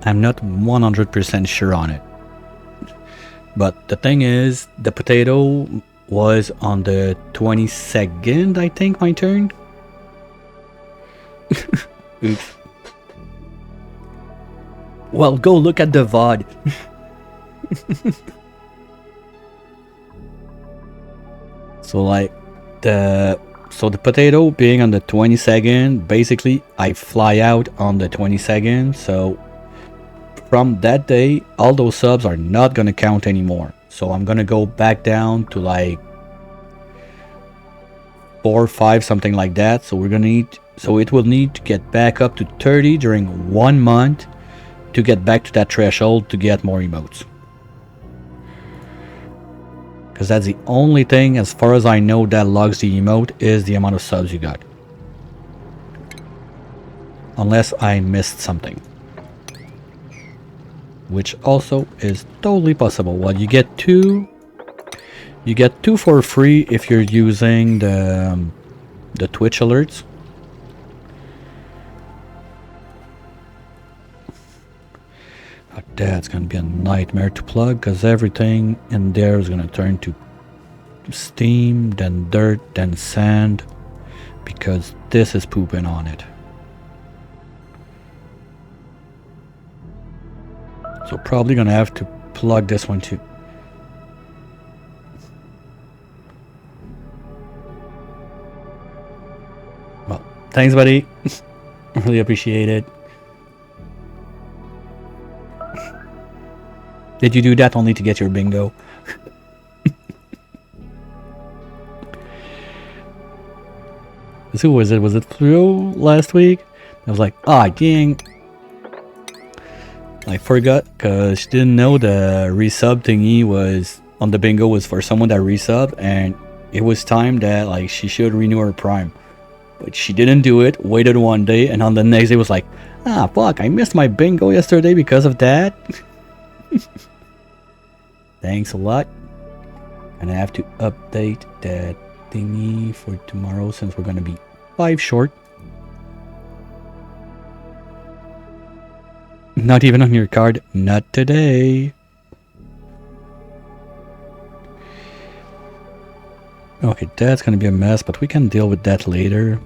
I'm not 100% sure on it. But the thing is, the potato was on the 22nd, I think, my turn. Oops. Well, go look at the VOD. So the potato being on the 22nd, basically I fly out on the 22nd, so from that day all those subs are not gonna count anymore. So I'm gonna go back down to like 4 or 5, something like that. So it will need to get back up to 30 during 1 month to get back to that threshold to get more emotes. Because that's the only thing, as far as I know, that logs the emote is the amount of subs you got. Unless I missed something. Which also is totally possible. Well, you get 2. You get 2 for free if you're using the Twitch alerts. But that's gonna be a nightmare to plug, because everything in there is gonna turn to steam, then dirt, then sand, because this is pooping on it. So probably gonna have to plug this one too. Well, thanks, buddy. Really appreciate it. Did you do that only to get your bingo? Who was it? Was it Flo last week? I was like, ah, dang. I forgot, because she didn't know the resub thingy was on the bingo was for someone that resub, and it was time that like she should renew her prime. But she didn't do it, waited 1 day, and on the next day was like, ah, fuck, I missed my bingo yesterday because of that. Thanks a lot. And I have to update that thingy for tomorrow since we're gonna be 5 short. Not even on your card. Not today. Okay, that's gonna be a mess, but we can deal with that later.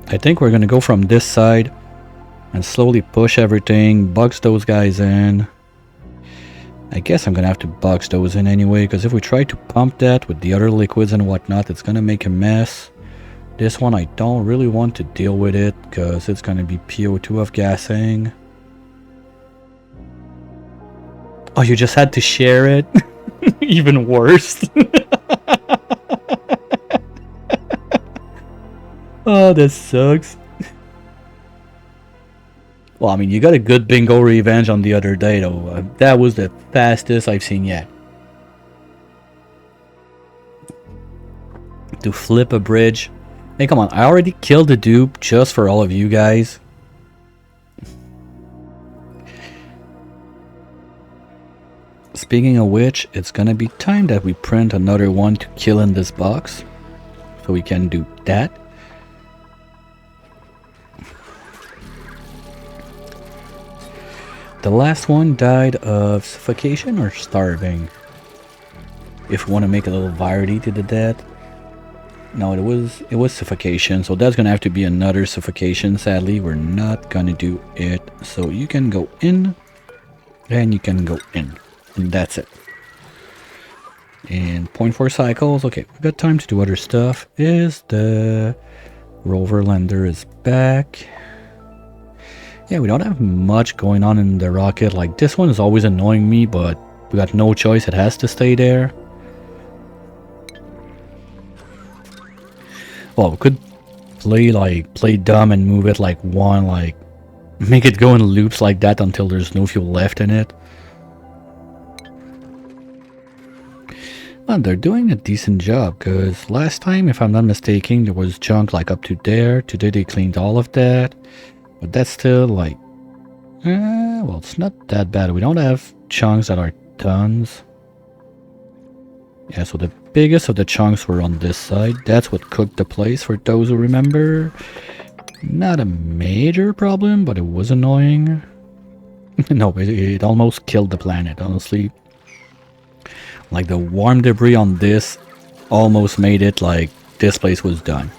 I think we're gonna go from this side and slowly push everything, box those guys in. I guess I'm gonna have to box those in anyway, because if we try to pump that with the other liquids and whatnot, it's gonna make a mess. This one I don't really want to deal with it, because it's gonna be PO2 of gassing. Oh, you just had to share it? Even worse. Oh, that sucks. Well, I mean, you got a good bingo revenge on the other day, though. That was the fastest I've seen yet. To flip a bridge. Hey, come on. I already killed the dupe just for all of you guys. speaking of which, it's gonna be time that we print another one to kill in this box. So we can do that. The last one died of suffocation or starving. If we want to make a little variety to the death. No, it was suffocation, so that's gonna have to be another suffocation. Sadly, we're not gonna do it. So you can go in, and you can go in, and that's it. And 0.4 cycles. Okay, we've got time to do other stuff. Is the rover lander is back? Yeah, we don't have much going on in the rocket. Like, this one is always annoying me, but we got no choice. It has to stay there. Well, we could play dumb and move it like one, like make it go in loops like that until there's no fuel left in it. Well, they're doing a decent job, because last time, if I'm not mistaken, there was junk like up to there. Today they cleaned all of that. But that's still like, well, it's not that bad. We don't have chunks that are tons. Yeah, so the biggest of the chunks were on this side. That's what cooked the place, for those who remember. Not a major problem, but it was annoying. No, it almost killed the planet, honestly. Like, the warm debris on this almost made it like this place was done.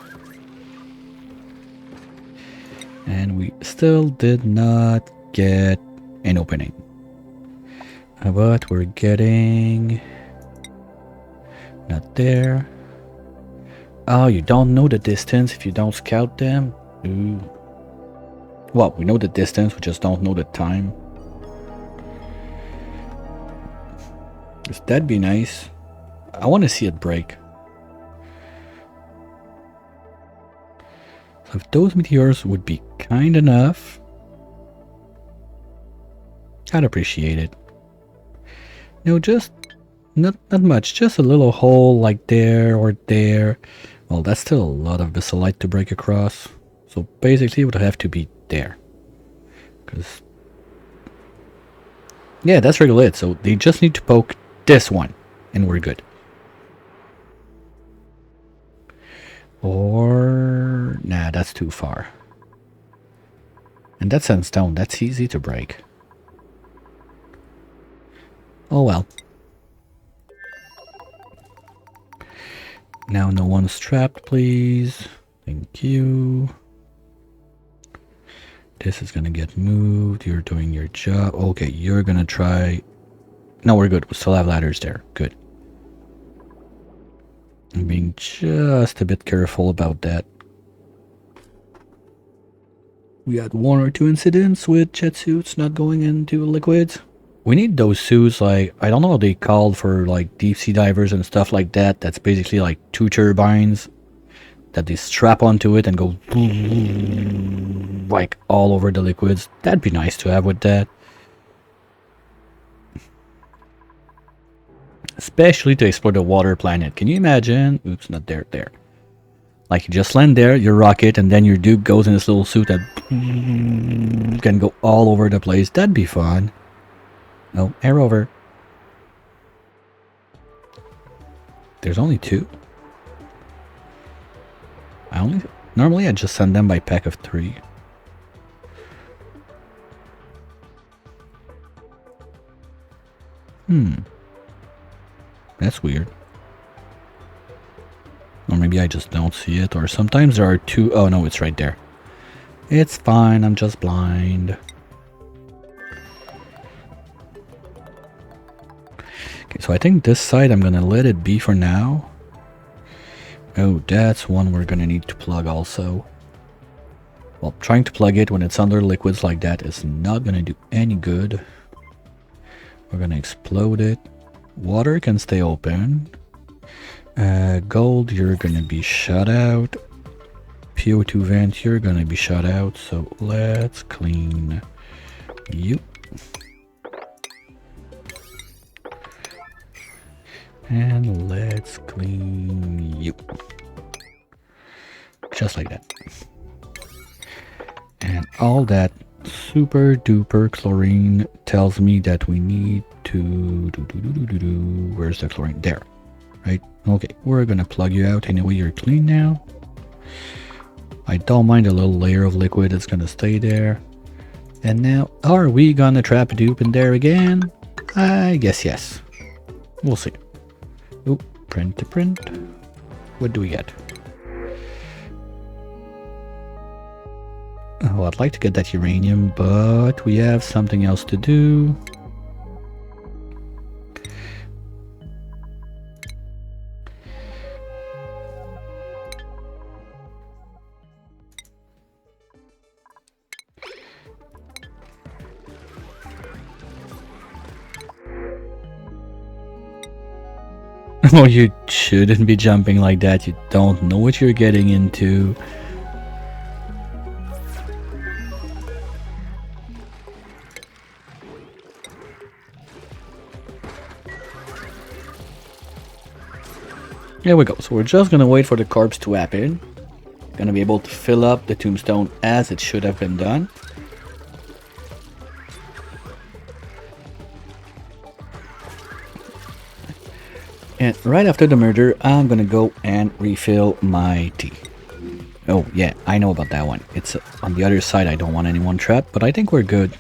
And we still did not get an opening. But we're getting... Not there. Oh, you don't know the distance if you don't scout them? Ooh. Well, we know the distance, we just don't know the time. That'd be nice. I want to see it break. So if those meteors would be kind enough, I'd appreciate it. No, just not much. Just a little hole like there or there. Well, that's still a lot of basalite to break across. So basically it would have to be there. Because... yeah, that's really it. So they just need to poke this one, and we're good. Or... nah, that's too far. And that's sandstone. That's easy to break. Oh well. Now no one's trapped, please. Thank you. This is gonna get moved. You're doing your job. Okay, you're gonna try... no, we're good. We still have ladders there. Good. I'm being just a bit careful about that. We had one or two incidents with jet suits not going into liquids. We need those suits, like, I don't know what they called for, like, deep sea divers and stuff like that. That's basically like 2 turbines that they strap onto it and go like all over the liquids. That'd be nice to have with that. Especially to explore the water planet. Can you imagine? Oops, not there, there. Like, you just land there, your rocket, and then your dude goes in this little suit that can go all over the place. That'd be fun. No, air over. There's only 2. Normally I just send them by pack of 3. That's weird. Or maybe I just don't see it, or sometimes there are 2. Oh no, it's right there. It's fine, I'm just blind. Okay, so I think this side I'm gonna let it be for now. Oh, that's one we're gonna need to plug also. Well, trying to plug it when it's under liquids like that is not gonna do any good. We're gonna explode it. Water can stay open. Gold, you're gonna be shut out. PO2 vent, you're gonna be shut out. So let's clean you. And let's clean you. Just like that. And all that super duper chlorine tells me that we need to where's the chlorine? There, right? Okay, we're gonna plug you out. Anyway, you're clean now. I don't mind a little layer of liquid that's gonna stay there. And now, are we gonna trap a dupe in there again? I guess yes. We'll see. Oop, print to print. What do we get? Oh, I'd like to get that uranium, but we have something else to do. Oh, you shouldn't be jumping like that. You don't know what you're getting into. There we go. So we're just gonna wait for the corpse to happen. Gonna be able to fill up the tombstone as it should have been done. And right after the murder, I'm gonna go and refill my tea. Oh yeah, I know about that one. It's on the other side. I don't want anyone trapped, but I think we're good.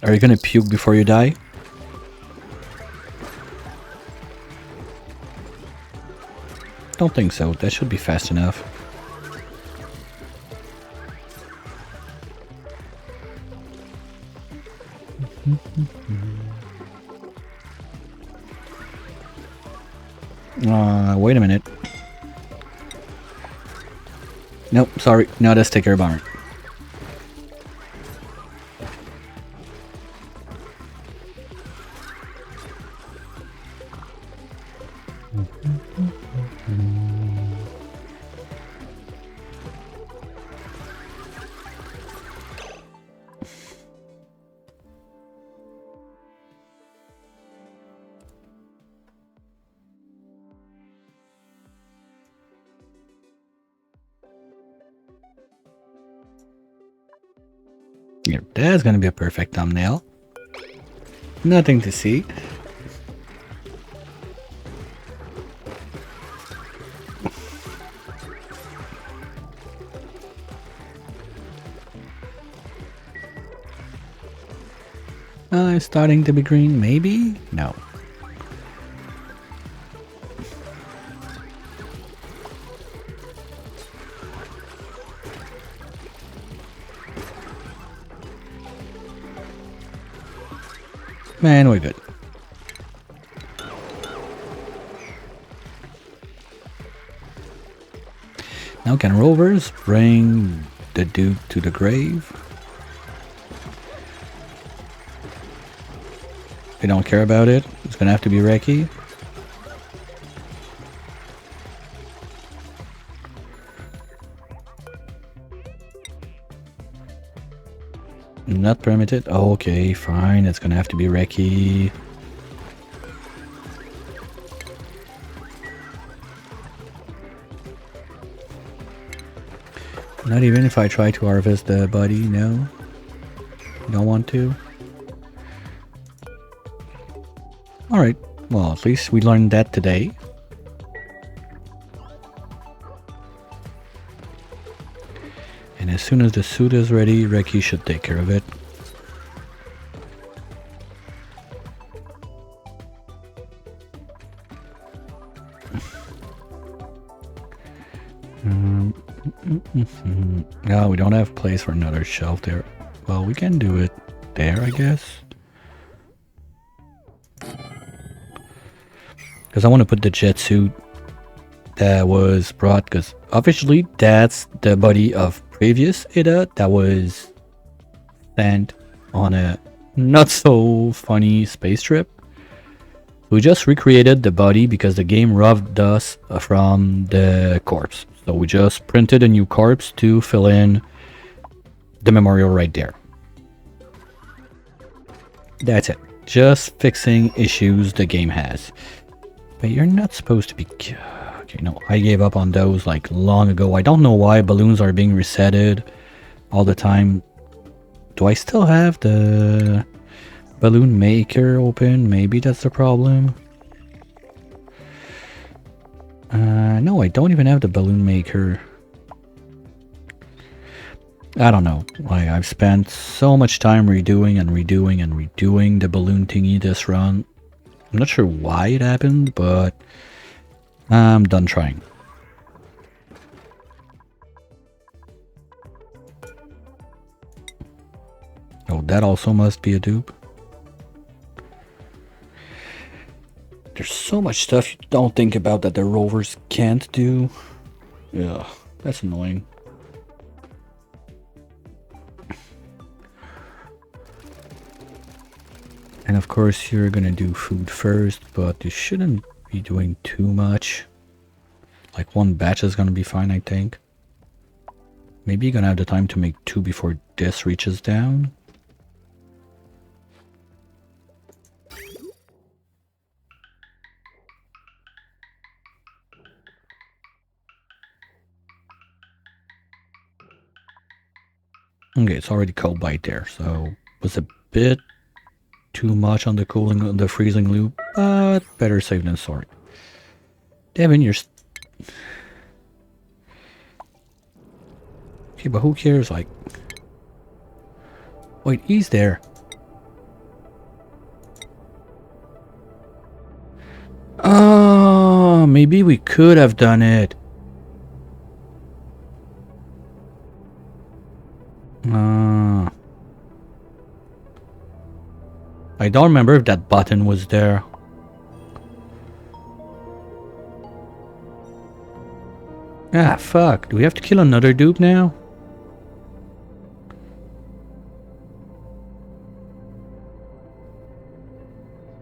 Are you gonna puke before you die? Don't think so. That should be fast enough. Wait a minute. Nope, sorry. Not a sticker bomber. Yeah, that's gonna be a perfect thumbnail. Nothing to see. It's starting to be green, maybe? No. Man, we're good. Now can rovers bring the dude to the grave? They don't care about it. It's gonna have to be Reki. Not permitted? Okay, fine. It's gonna have to be Reki. Not even if I try to harvest the body, no? Don't want to? Alright, well at least we learned that today. And as soon as the suit is ready, Reki should take care of it. No, we don't have place for another shelf there. Well, we can do it there, I guess. Because I want to put the jet suit that was brought, because officially that's the body of previous Ida that was sent on a not so funny space trip. We just recreated the body because the game robbed us from the corpse. So we just printed a new corpse to fill in the memorial right there. That's it. Just fixing issues the game has. But you're not supposed to be... Okay, Okay, no, I gave up on those like long ago. I don't know why balloons are being resetted all the time. Do I still have the balloon maker open? Maybe that's the problem. No, I don't even have the balloon maker. I don't know. I've spent so much time redoing and redoing and redoing the balloon thingy this run. I'm not sure why it happened, but I'm done trying. Oh, that also must be a dupe. There's so much stuff you don't think about that the rovers can't do. Yeah, that's annoying. And of course you're gonna do food first, but you shouldn't be doing too much. Like one batch is gonna be fine, I think. Maybe you're gonna have the time to make 2 before this reaches down. Okay, it's already cold bite there, so was a bit too much on the cooling, on the freezing loop, but better safe than sorry. Devin, you're... Okay, but who cares, like... Wait, he's there. Oh, maybe we could have done it. I don't remember if that button was there. Ah, fuck. Do we have to kill another dupe now?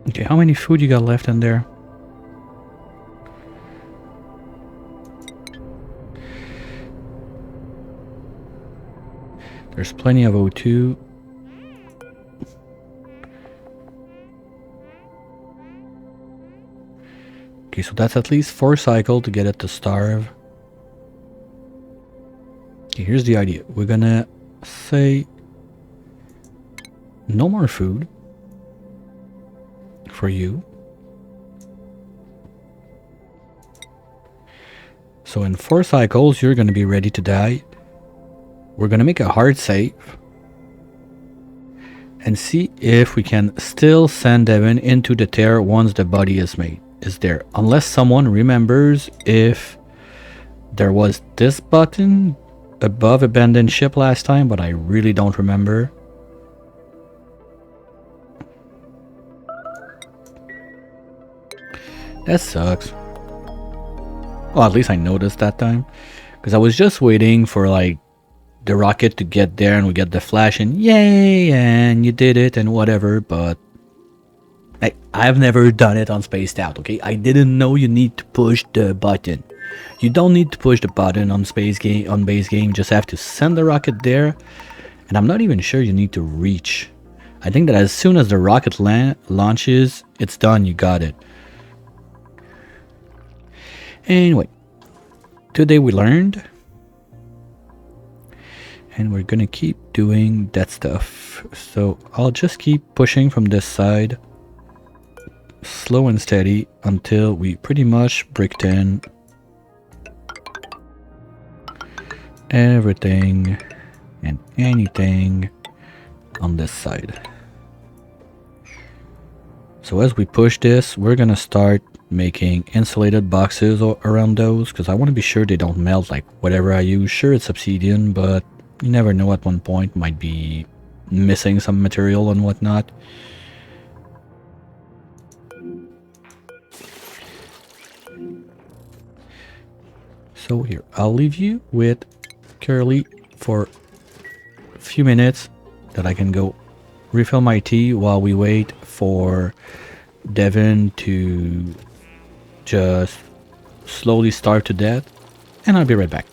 Okay, how many food you got left in there? There's plenty of O2. Okay, so that's at least 4 cycles to get it to starve. Okay, here's the idea. We're gonna say no more food for you. So in 4 cycles, you're gonna be ready to die. We're gonna make a hard save and see if we can still send Devin into the tear once the body is there. Unless someone remembers if there was this button above abandoned ship last time, but I really don't remember. That sucks. Well, at least I noticed that time, because I was just waiting for like the rocket to get there and we get the flash and yay, and you did it and whatever, but I've never done it on Spaced Out, okay? I didn't know you need to push the button. You don't need to push the button on base game. You just have to send the rocket there, and I'm not even sure you need to reach. I think that as soon as the rocket launches, it's done. You got it. Anyway, today we learned, and we're gonna keep doing that stuff. So I'll just keep pushing from this side, slow and steady, until we pretty much bricked in everything and anything on this side. So as we push this, we're gonna start making insulated boxes around those, because I want to be sure they don't melt like whatever I use. Sure, it's obsidian, but you never know, at one point might be missing some material and whatnot. So here, I'll leave you with Curly for a few minutes that I can go refill my tea while we wait for Devin to just slowly starve to death, and I'll be right back.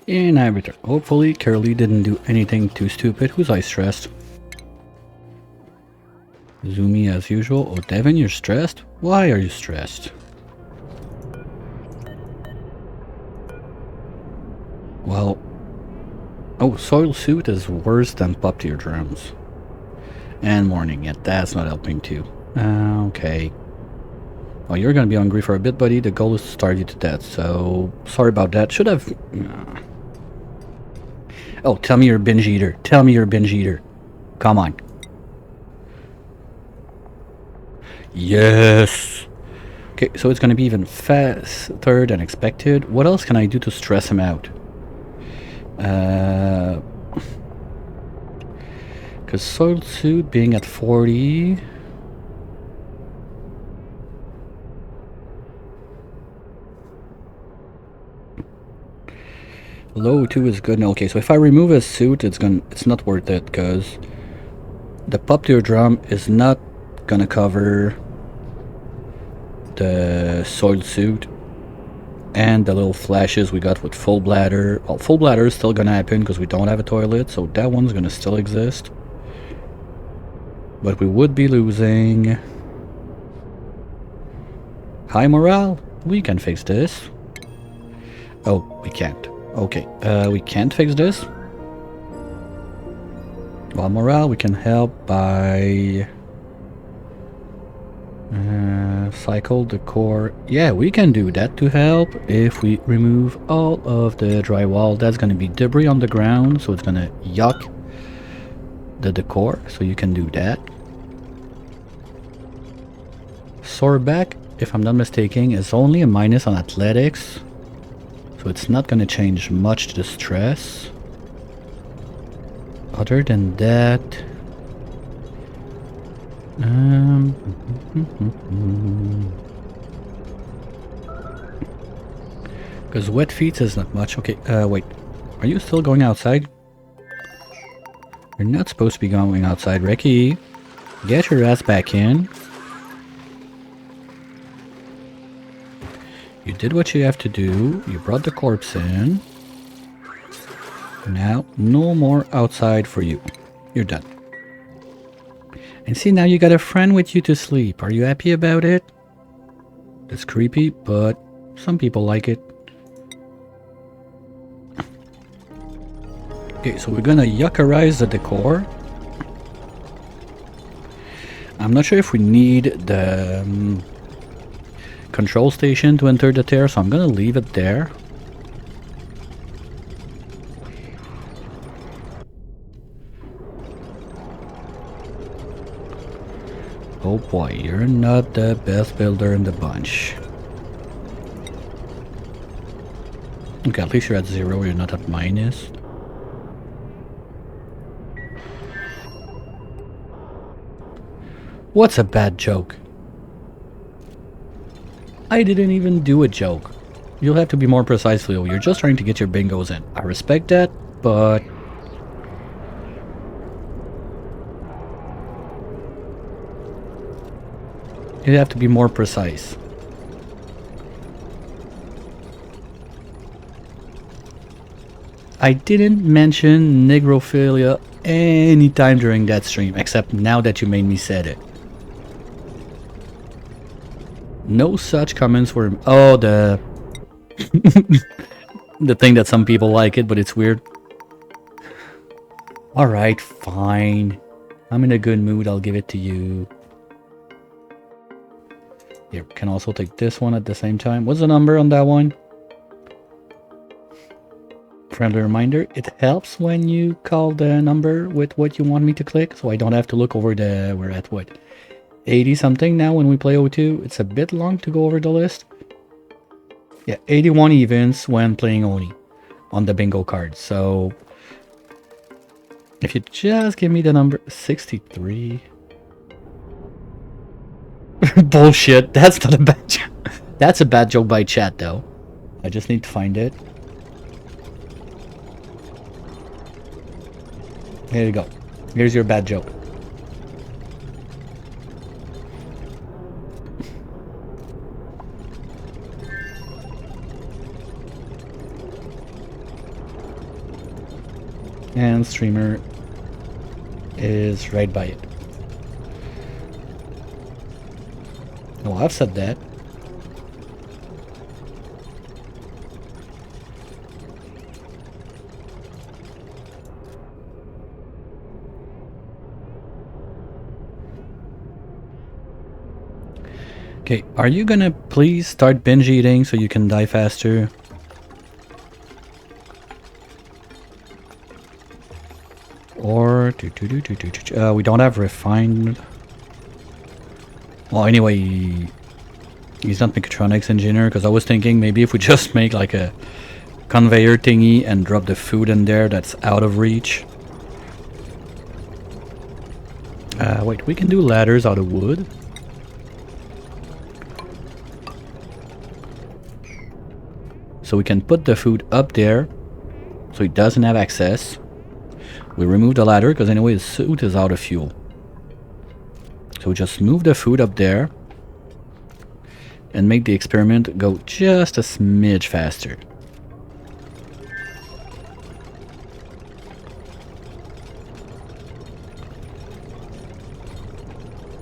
And I return. Hopefully, Curly didn't do anything too stupid. Who's I stressed? Zoomy as usual. Oh, Devin, you're stressed? Why are you stressed? Well... Oh, soil suit is worse than pop tier drums. And morning, yet that's not helping too. Okay. Well, you're gonna be hungry for a bit, buddy. The goal is to starve you to death, so... Sorry about that. Should have... Oh, tell me you're a binge eater. Tell me you're a binge eater. Come on. Yes! Okay, so it's gonna be even faster than expected. What else can I do to stress him out? Because soil suit being at 40... Low 2 is good. No, okay, so if I remove his suit, it's not worth it, because the pop tier drum is not gonna cover the soil suit and the little flashes we got with full bladder. Well, full bladder is still gonna happen because we don't have a toilet, so that one's gonna still exist. But we would be losing high morale. We can fix this. Oh, we can't. Okay, we can't fix this. Well, morale we can help by cycle the core. Yeah, we can do that to help if we remove all of the drywall. That's gonna be debris on the ground, so it's gonna yuck the decor, so you can do that. Soreback, if I'm not mistaken, is only a minus on athletics, so it's not gonna change much to the stress. Other than that, because wet feet is not much. Okay, wait, are you still going outside? You're not supposed to be going outside, Ricky. Get your ass back in. You did what you have to do. You brought the corpse in. Now, no more outside for you. You're done. And see, now you got a friend with you to sleep. Are you happy about it? It's creepy, but some people like it. Okay, so we're gonna yuckerize the decor. I'm not sure if we need the control station to enter the tear, so I'm gonna leave it there. Oh boy, you're not the best builder in the bunch. Okay, at least you're at 0, you're not at minus. What's a bad joke? I didn't even do a joke. You'll have to be more precise, Leo. You're just trying to get your bingos in. I respect that, but... you have to be more precise. I didn't mention negrophilia anytime during that stream, except now that you made me said it. No such comments were... oh, the... the thing that some people like it, but it's weird. Alright, fine. I'm in a good mood, I'll give it to you. You can also take this one at the same time. What's the number on that one? Friendly reminder, it helps when you call the number with what you want me to click, so I don't have to look over the... we're at what? 80 something now when we play O2. It's a bit long to go over the list. Yeah, 81 events when playing Oni on the bingo card. So if you just give me the number 63. Bullshit, that's not a bad joke. That's a bad joke by chat though. I just need to find it. Here you go. Here's your bad joke. And streamer is right by it. Oh, I've said that. Okay, are you gonna please start binge eating so you can die faster? Or we don't have refined. Well, anyway, he's not mechatronics engineer, because I was thinking maybe if we just make like a conveyor thingy and drop the food in there that's out of reach. Wait, we can do ladders out of wood. So we can put the food up there so he doesn't have access. We remove the ladder because anyway his suit is out of fuel. So we just move the food up there and make the experiment go just a smidge faster.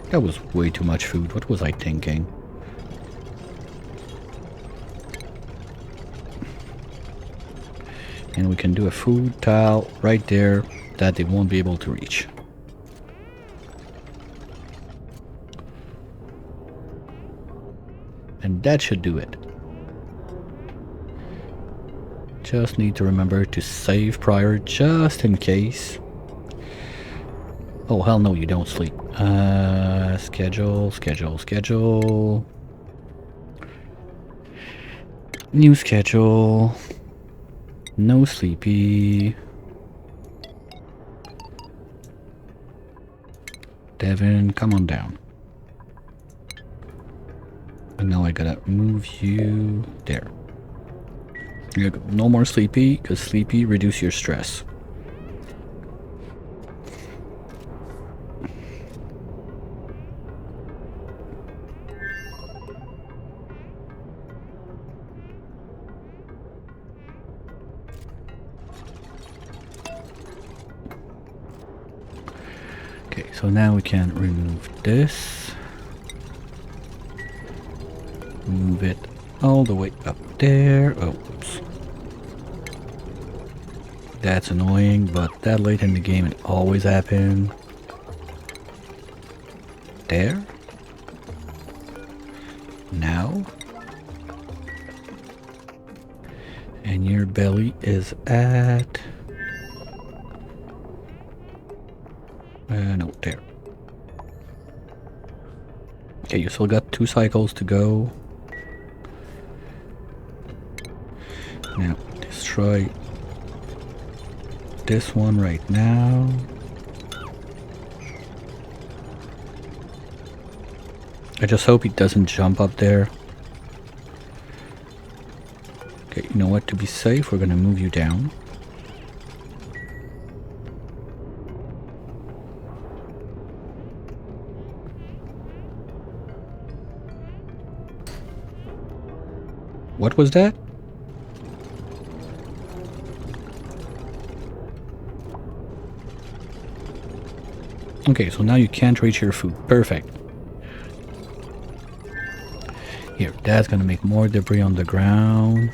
That was way too much food. What was I thinking? And we can do a food tile right there that they won't be able to reach. And that should do it. Just need to remember to save prior just in case. Oh hell no, you don't sleep. Schedule. New schedule. No sleepy. Devin, come on down. And now I gotta move you there. No more sleepy, because sleepy reduce your stress. Okay, so now we can remove this. Move it all the way up there. Oh, oops. That's annoying, but that late in the game it always happens. There. Now. And your belly is at... no, there. Okay, you still got 2 cycles to go. Now, destroy this one right now. I just hope he doesn't jump up there. Okay, you know what? To be safe, we're gonna move you down. What was that? Okay, so now you can't reach your food. Perfect. Here, that's gonna make more debris on the ground.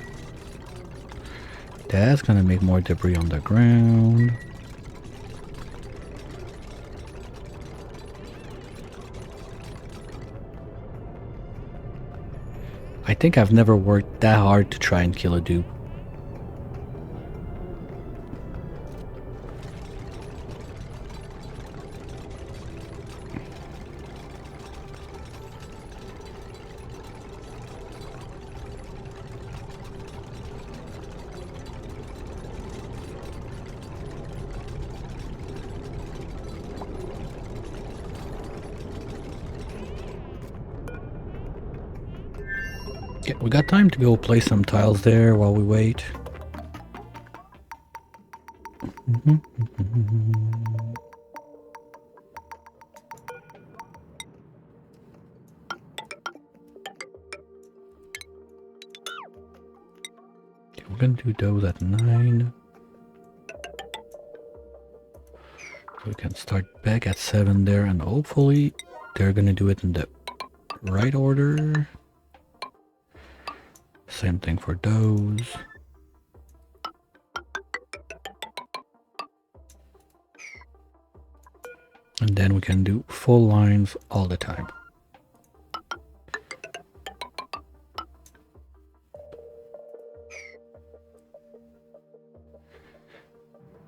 That's gonna make more debris on the ground. I think I've never worked that hard to try and kill a dupe. Yeah, we got time to go place some tiles there while we wait. Okay, we're gonna do those at 9. We can start back at 7 there, and hopefully they're gonna do it in the right order. Same thing for those. And then we can do full lines all the time.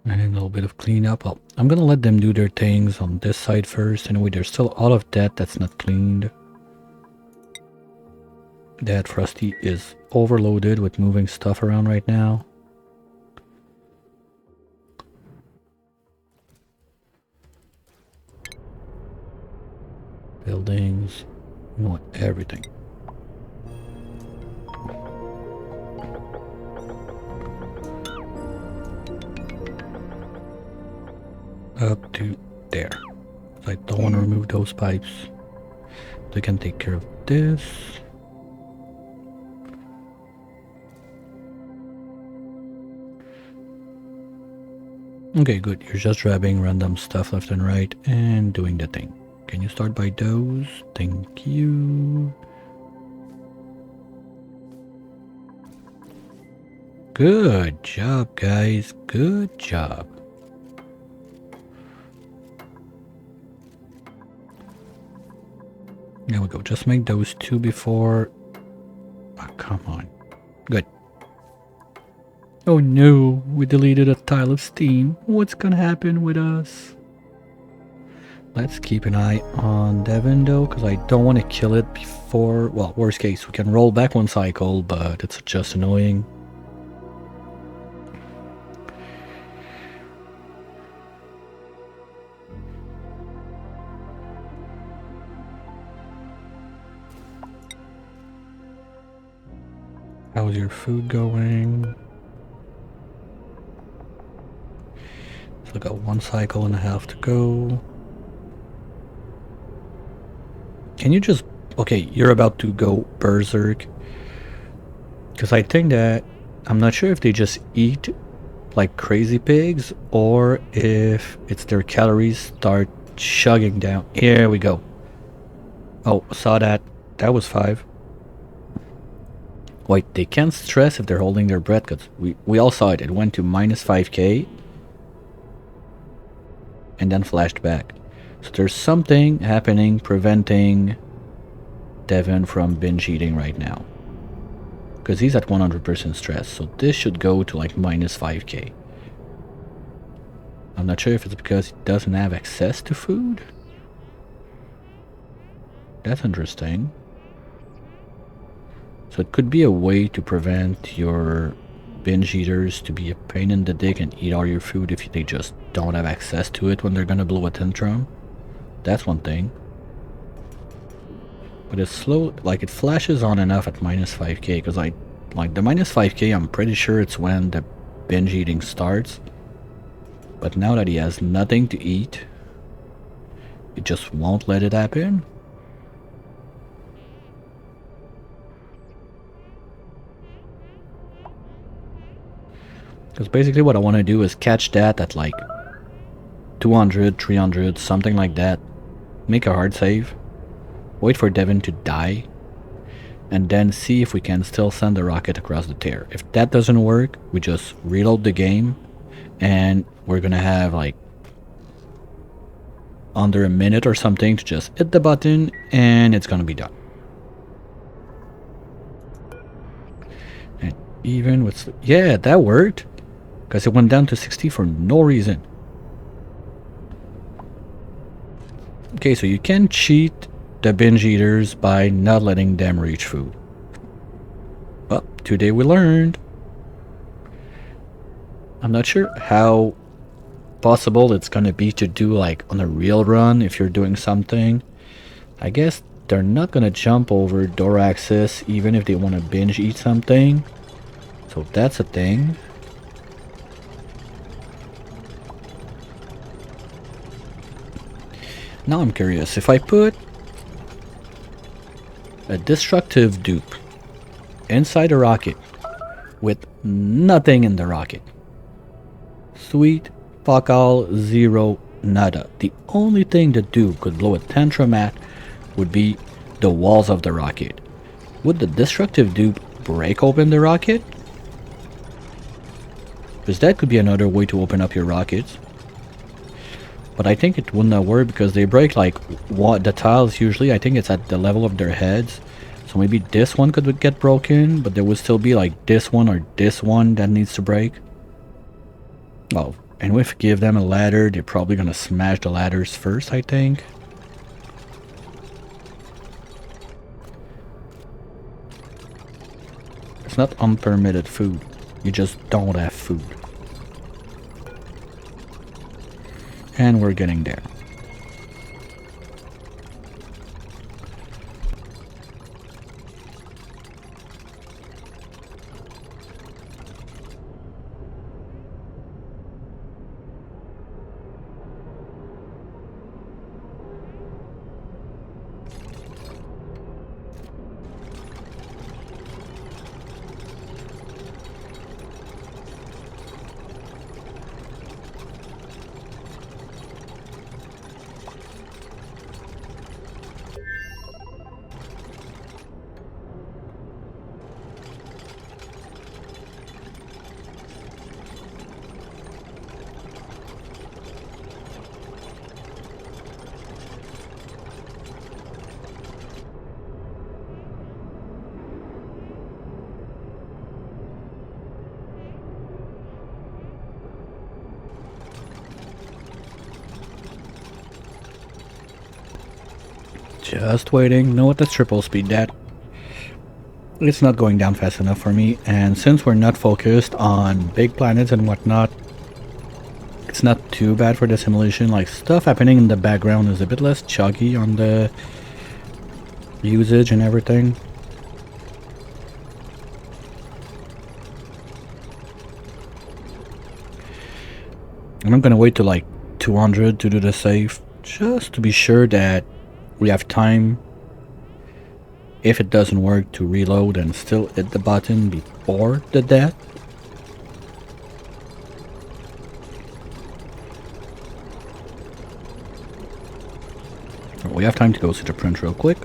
And a little bit of cleanup. Well, I'm gonna let them do their things on this side first. Anyway, there's still all of that that's not cleaned. That Frosty is overloaded with moving stuff around right now. Buildings, you want everything. Up to there. I don't want to remove those pipes. They can take care of this. Okay, good. You're just grabbing random stuff left and right and doing the thing. Can you start by those? Thank you. Good job, guys. Good job. There we go. Just make those two before... Oh, come on. Good. Oh no, we deleted a tile of steam. What's gonna happen with us? Let's keep an eye on Devin though, because I don't want to kill it before... Well, worst case, we can roll back one cycle, but it's just annoying. How's your food going? Still got one cycle and a half to go. Can you just... Okay, you're about to go berserk. Because I think that... I'm not sure if they just eat like crazy pigs or if it's their calories start chugging down. Here we go. Oh, saw that. That was 5. Wait, they can't stress if they're holding their breath because we all saw it. It went to minus 5k and then flashed back. So there's something happening preventing Devin from binge eating right now. Because he's at 100% stress. So this should go to like minus 5k. I'm not sure if it's because he doesn't have access to food. That's interesting. So it could be a way to prevent your binge eaters to be a pain in the dick and eat all your food if they just don't have access to it when they're gonna blow a tantrum. That's one thing. But it's slow, like it flashes on and off at minus 5k because like the minus 5k, I'm pretty sure it's when the binge eating starts. But now that he has nothing to eat, it just won't let it happen. Because basically what I want to do is catch that at like 200, 300, something like that. Make a hard save. Wait for Devin to die. And then see if we can still send the rocket across the tear. If that doesn't work, we just reload the game. And we're going to have like under a minute or something to just hit the button. And it's going to be done. And even with... Yeah, that worked. Because it went down to 60 for no reason. Okay, so you can cheat the binge eaters by not letting them reach food. Well, today we learned. I'm not sure how possible it's gonna be to do like on a real run if you're doing something. I guess they're not gonna jump over door access even if they want to binge eat something. So that's a thing. Now I'm curious, if I put a destructive dupe inside a rocket with nothing in the rocket, sweet, fuck all, zero, nada. The only thing the dude could blow a tantrum at would be the walls of the rocket. Would the destructive dupe break open the rocket? Because that could be another way to open up your rockets. But I think it would not work because they break like what the tiles usually. I think it's at the level of their heads. So maybe this one could get broken, but there would still be like this one or this one that needs to break. Oh, and if we give them a ladder, they're probably gonna smash the ladders first, I think. It's not unpermitted food. You just don't have food. And we're getting there. Just waiting. No, that's triple speed that. It's not going down fast enough for me, and since we're not focused on big planets and whatnot, it's not too bad for the simulation. Like, stuff happening in the background is a bit less chuggy on the usage and everything. And I'm gonna wait to like 200 to do the save, just to be sure that we have time, if it doesn't work, to reload and still hit the button before the death. We have time to go to the print real quick.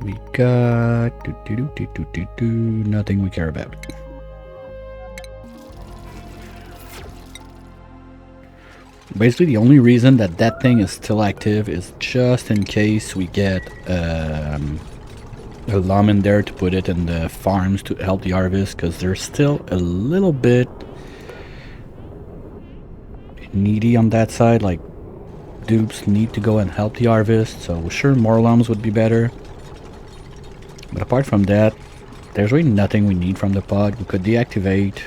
We got nothing we care about. Basically, the only reason that that thing is still active is just in case we get a llama in there to put it in the farms to help the harvest, because they're still a little bit needy on that side. Like, dupes need to go and help the harvest, so sure, more llams would be better. But apart from that, there's really nothing we need from the pod. We could deactivate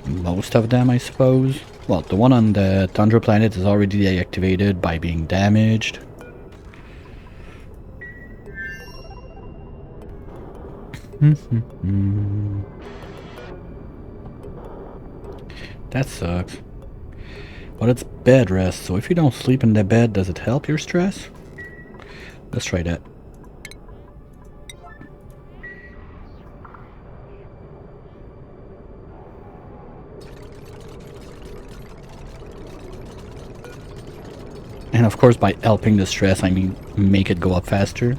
most of them, I suppose. Well, the one on the Tundra planet is already deactivated by being damaged. That sucks. But it's bed rest, so if you don't sleep in the bed, does it help your stress? Let's try that. And of course, by helping the stress, I mean make it go up faster.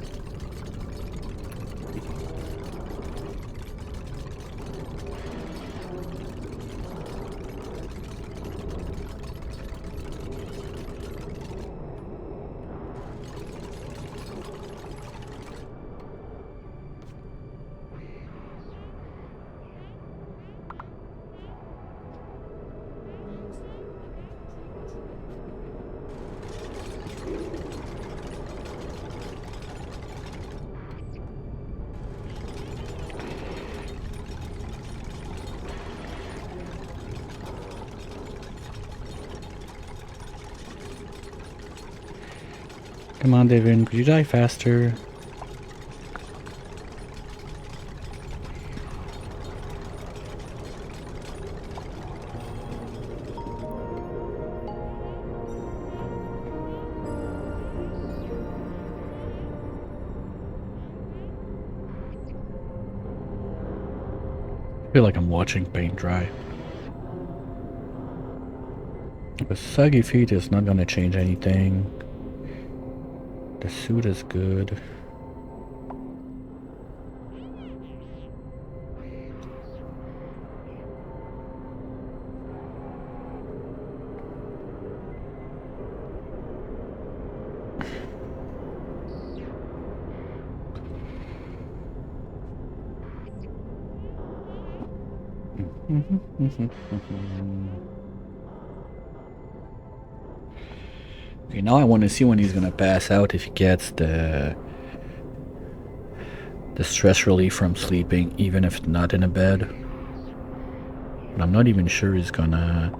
Come on, David, could you die faster? I feel like I'm watching paint dry. The saggy feet is not gonna change anything. The suit is good. Okay, now I want to see when he's gonna pass out, if he gets the stress relief from sleeping, even if it's not in a bed. But I'm not even sure he's gonna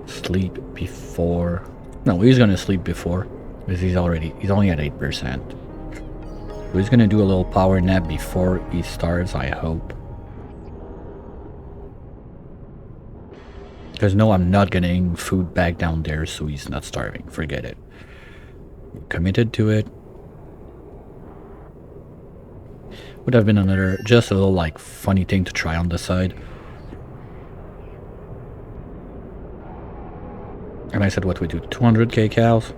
sleep before. No, he's gonna sleep before, because he's only at 8%. So he's gonna do a little power nap before he starts, I hope. Because no, I'm not getting food back down there, so he's not starving. Forget it. We're committed to it. Would have been another, just a little like funny thing to try on the side. And I said what we do, 200k cows?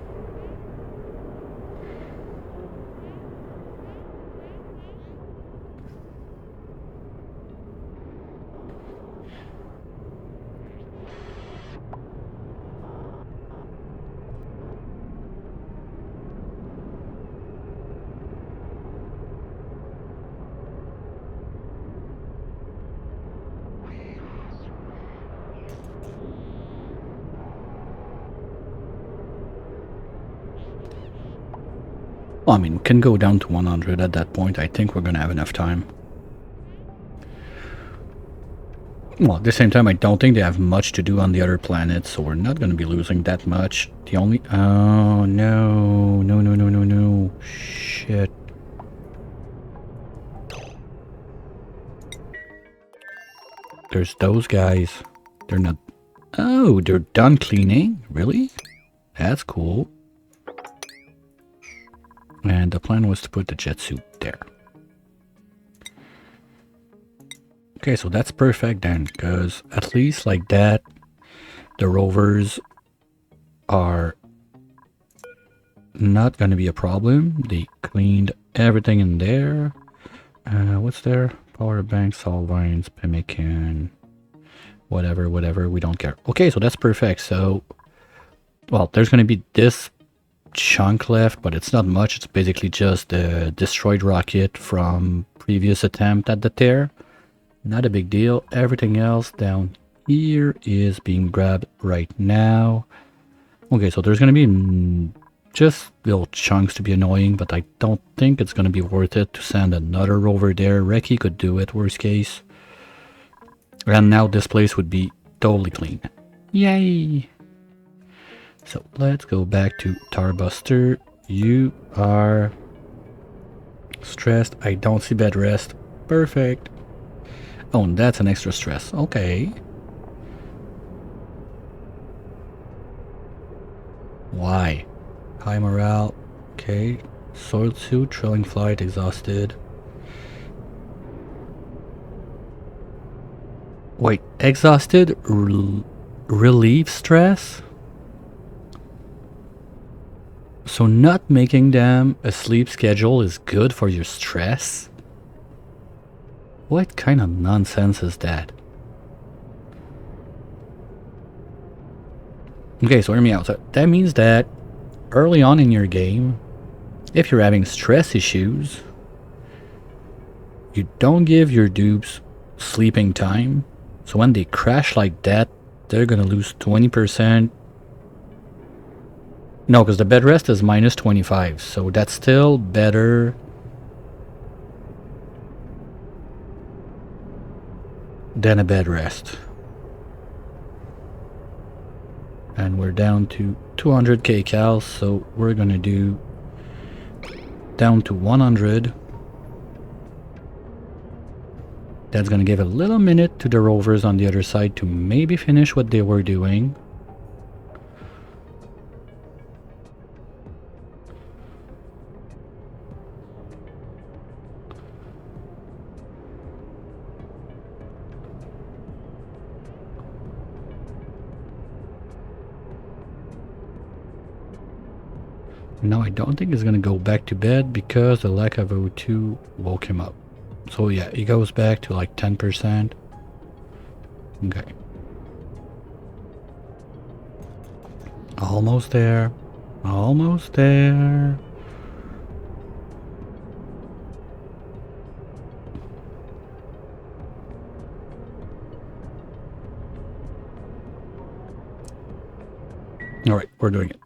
Well, I mean, we can go down to 100 at that point. I think we're gonna have enough time. Well, at the same time, I don't think they have much to do on the other planets, so we're not gonna be losing that much. The only... Oh, no. No, no, no, no, no. Shit. There's those guys. They're not... Oh, they're done cleaning? Really? That's cool. And the plan was to put the jet suit there. Okay, so that's perfect then, because at least like that, the rovers are not going to be a problem. They cleaned everything in there. What's there? Power bank, solvents, pemmican, whatever, we don't care. Okay, so that's perfect. So, well, there's going to be this chunk left, but it's not much. It's basically just the destroyed rocket from previous attempt at the tear. Not a big deal. Everything else down here is being grabbed right now. Okay, so there's going to be just little chunks to be annoying, but I don't think it's going to be worth it to send another rover there. Reki could do it, worst case. And now this place would be totally clean. Yay! So let's go back to Tarbuster. You are stressed. I don't see bed rest. Perfect. Oh, and that's an extra stress. Okay. Why? High morale. Okay. Soiled suit, trailing flight, exhausted. Wait, exhausted? Relieve stress? So not making them a sleep schedule is good for your stress? What kind of nonsense is that? Okay, so hear me out. So that means that early on in your game, if you're having stress issues, you don't give your dupes sleeping time. So when they crash like that, they're gonna lose 20%. No, because the bed rest is minus 25, so that's still better than a bed rest. And we're down to 200k cows, so we're gonna do down to 100. That's gonna give a little minute to the rovers on the other side to maybe finish what they were doing. Now I don't think he's gonna go back to bed because the lack of O2 woke him up. So yeah, he goes back to like 10%. Okay. Almost there. Almost there. Alright, we're doing it.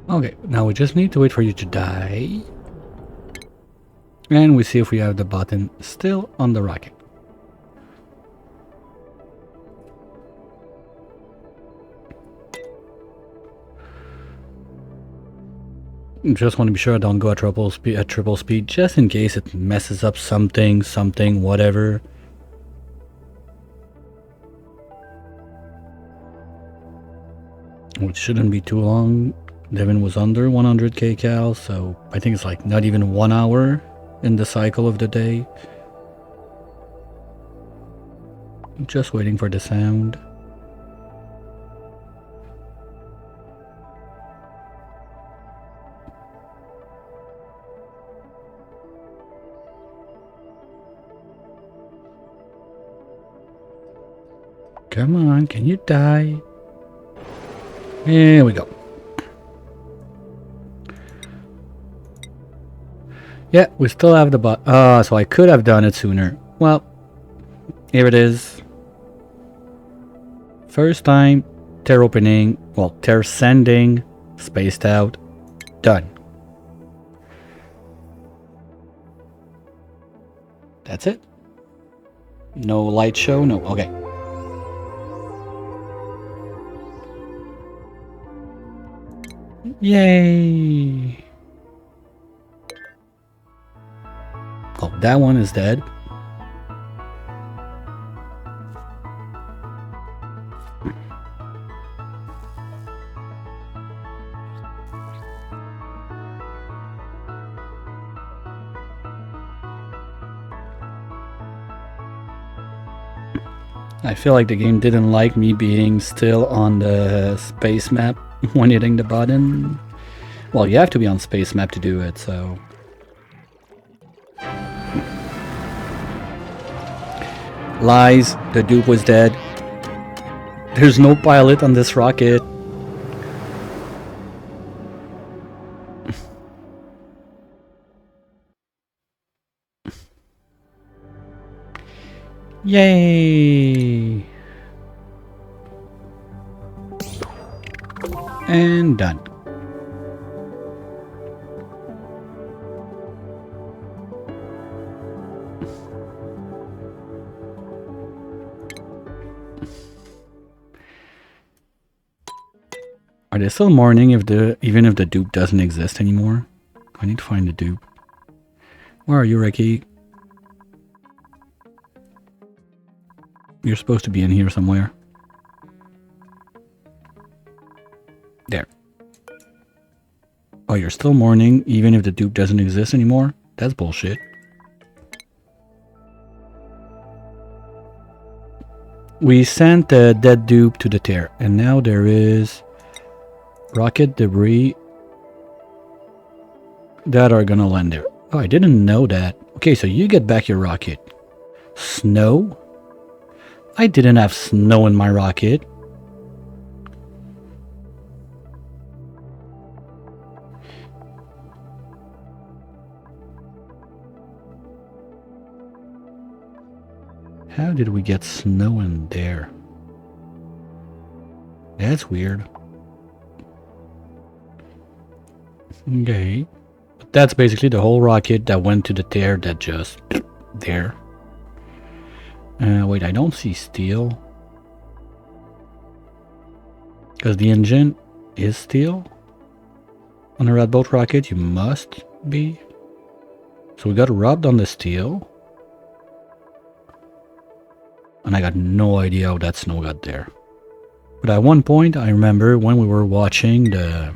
Okay, now we just need to wait for you to die. And we see if we have the button still on the rocket. Just want to be sure I don't go at triple speed, just in case it messes up something, whatever. Which shouldn't be too long. Devin was under 100 kcal, so I think it's like not even 1 hour in the cycle of the day. Just waiting for the sound. Come on, can you die? Here we go. Yeah, we still have the so I could have done it sooner. Well, here it is. First time, tear opening, well, tear sending, spaced out, done. That's it. No light show, no, okay. Yay! Oh, that one is dead. I feel like the game didn't like me being still on the space map when hitting the button. Well, you have to be on space map to do it, so... Lies, the dupe was dead. There's no pilot on this rocket. Yay! And done. Are they still mourning even if the dupe doesn't exist anymore? I need to find the dupe. Where are you, Ricky? You're supposed to be in here somewhere. There. Oh, you're still mourning even if the dupe doesn't exist anymore? That's bullshit. We sent the dead dupe to the tear, and now there is rocket debris that are gonna land there. Oh, I didn't know that. Okay, so you get back your rocket. Snow? I didn't have snow in my rocket. How did we get snow in there? That's weird. Okay. But that's basically the whole rocket that went to the tear that just there. Wait, I don't see steel. Because the engine is steel. On a red bolt rocket, you must be. So we got rubbed on the steel. And I got no idea how that snow got there. But at one point, I remember when we were watching the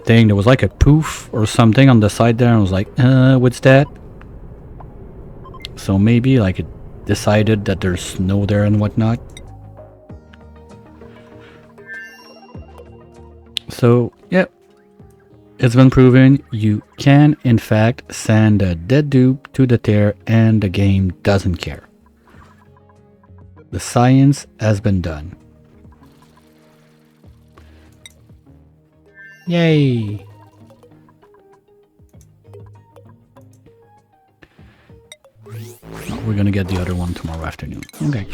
thing, there was like a poof or something on the side there. And I was like, what's that? So maybe like it decided that there's snow there and whatnot. So, yeah, it's been proven you can, in fact, send a dead dupe to the tear and the game doesn't care. The science has been done. Yay! We're gonna get the other one tomorrow afternoon. Okay.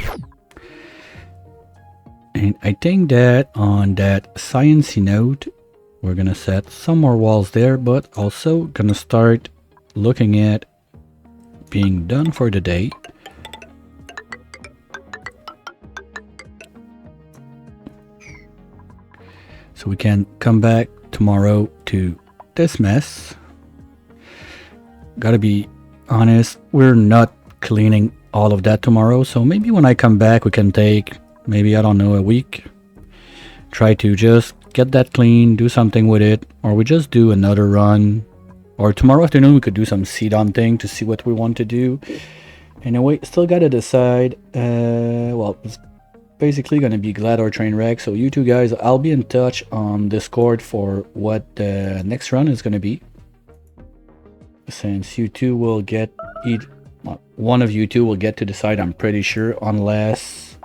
And I think that on that sciencey note, we're gonna set some more walls there, but also gonna start looking at being done for the day. So we can come back tomorrow to this mess. Gotta be honest, we're not cleaning all of that tomorrow, so maybe when I come back we can take maybe, I don't know, a week. Try to just get that clean, do something with it, or we just do another run. Or tomorrow afternoon we could do some seed thing to see what we want to do. Anyway, still gotta decide. Well, it's basically gonna be Glad or Trainwreck. So you two guys, I'll be in touch on Discord for what the next run is gonna be. Since you two will get one of you two will get to decide, I'm pretty sure, unless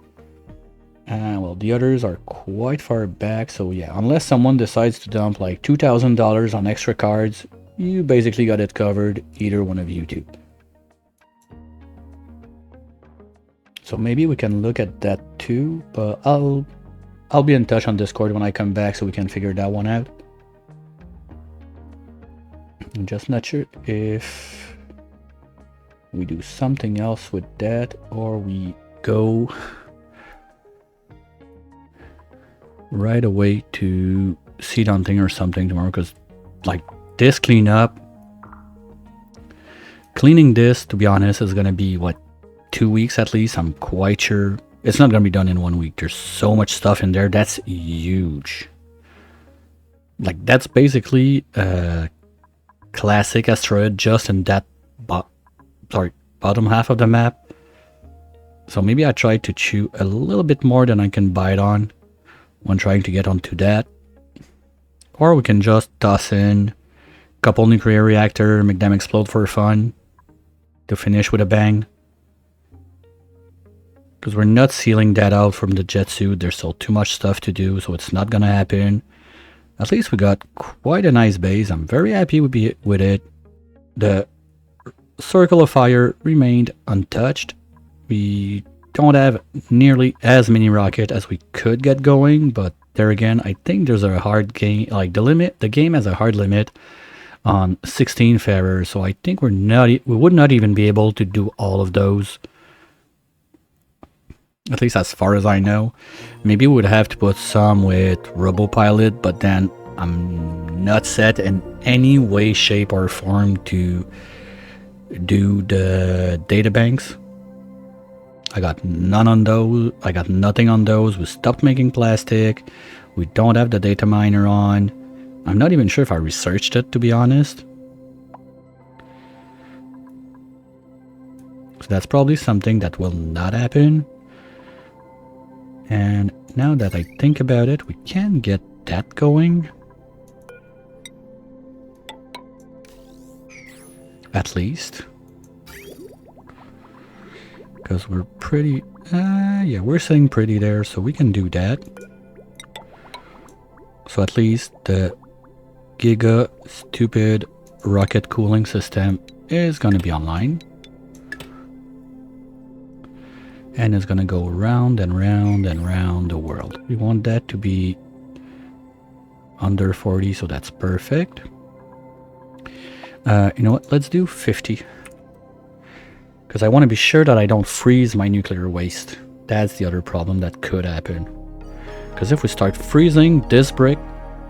well, the others are quite far back, so yeah, unless someone decides to dump like $2,000 on extra cards, you basically got it covered, either one of you two. So maybe we can look at that too, but I'll be in touch on Discord when I come back so we can figure that one out. I'm just not sure if we do something else with that or we go right away to seed hunting or something tomorrow, because like this cleaning this, to be honest, is gonna be what, 2 weeks at least. I'm quite sure it's not gonna be done in 1 week. There's so much stuff in there. That's huge. Like that's basically a classic asteroid just in that bottom half of the map. So maybe I try to chew a little bit more than I can bite on when trying to get onto that. Or we can just toss in a couple nuclear reactor, make them explode for fun to finish with a bang. Because we're not sealing that out from the jet suit. There's still too much stuff to do, so it's not gonna happen. At least we got quite a nice base. I'm very happy with it. The circle of fire remained untouched. We don't have nearly as many rockets as we could get going, but there again, I think there's a hard game, like the game has a hard limit on 16 farers, so I think we would not even be able to do all of those. At least as far as I know. Maybe we would have to put some with RoboPilot, but then I'm not set in any way, shape, or form to do the data banks. I got none on those. I got nothing on those. We stopped making plastic. We don't have the data miner on. I'm not even sure if I researched it, to be honest. So that's probably something that will not happen. And now that I think about it, we can get that going. At least. Because we're pretty... yeah, we're sitting pretty there, so we can do that. So at least the Giga stupid rocket cooling system is going to be online. And it's going to go round and round and round the world. We want that to be under 40, so that's perfect. You know what? Let's do 50. Because I want to be sure that I don't freeze my nuclear waste. That's the other problem that could happen. Because if we start freezing this brick,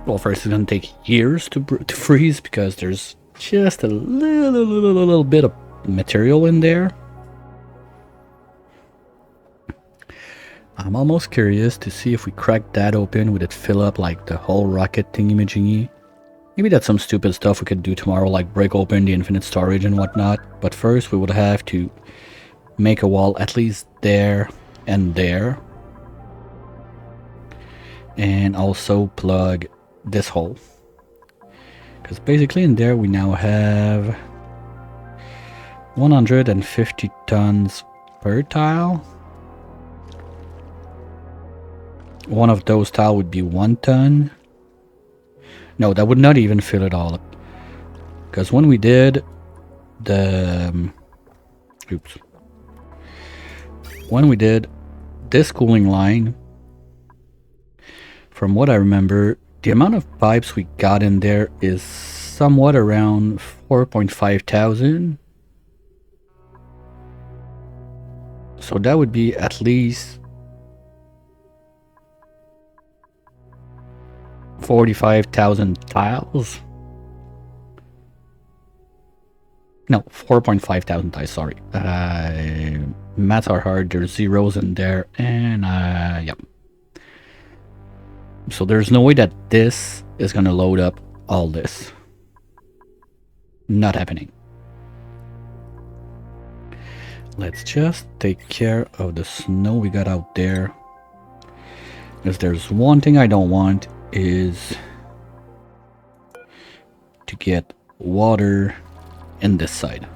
well, first it's going to take years to freeze because there's just a little bit of material in there. I'm almost curious to see if we crack that open, would it fill up like the whole rocket thingy-majingy? Maybe that's some stupid stuff we could do tomorrow, like break open the infinite storage and whatnot. But first we would have to make a wall at least there and there. And also plug this hole. Because basically in there we now have 150 tons per tile. One of those tile would be 1 ton. No, that would not even fill it all up. Because when we did the... oops. When we did this cooling line, from what I remember, the amount of pipes we got in there is somewhat around 4.5 thousand. So that would be at least 45,000 tiles. No, 4.5 thousand tiles, sorry. Maths are hard, there's zeros in there, and yep. So there's no way that this is gonna load up all this. Not happening. Let's just take care of the snow we got out there. If there's one thing I don't want is to get water in this side.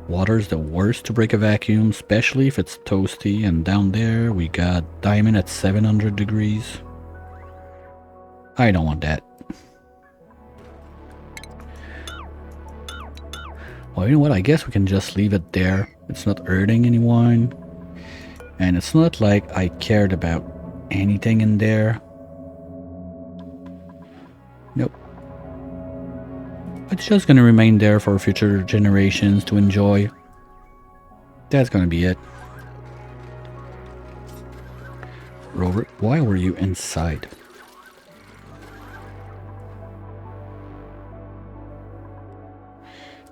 Water is the worst to break a vacuum, especially if it's toasty, and down there we got diamond at 700 degrees. I don't want that. Well, you know what, I guess we can just leave it there. It's not hurting anyone. And it's not like I cared about anything in there. Nope. It's just gonna remain there for future generations to enjoy. That's gonna be it. Rover, why were you inside?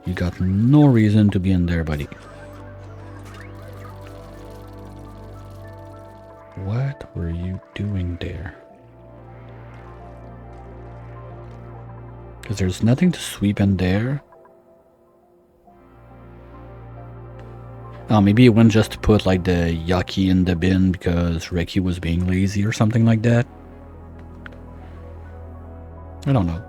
You got no reason to be in there, buddy. What were you doing there? Because there's nothing to sweep in there. Oh, maybe it went just to put like the yucky in the bin because Ricky was being lazy or something like that. I don't know.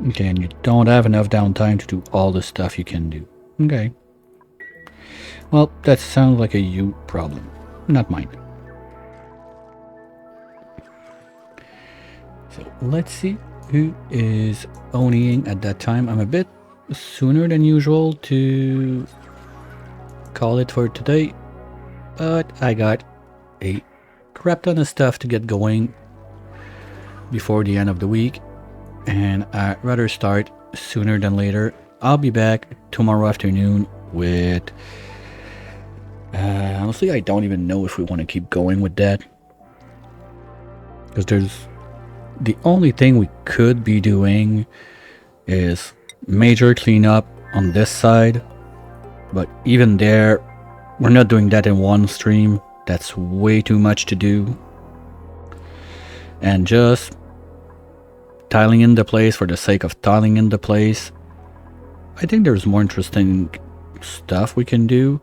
Okay, and you don't have enough downtime to do all the stuff you can do. Okay. Well, that sounds like a you problem, not mine. So let's see who is owning at that time. I'm a bit sooner than usual to call it for today, but I got a crap ton of stuff to get going before the end of the week, and I'd rather start sooner than later. I'll be back tomorrow afternoon with honestly, I don't even know if we want to keep going with that, because there's the only thing we could be doing is major cleanup on this side, but even there we're not doing that in one stream. That's way too much to do, and just tiling in the place for the sake of tiling in the place. I think there's more interesting stuff we can do.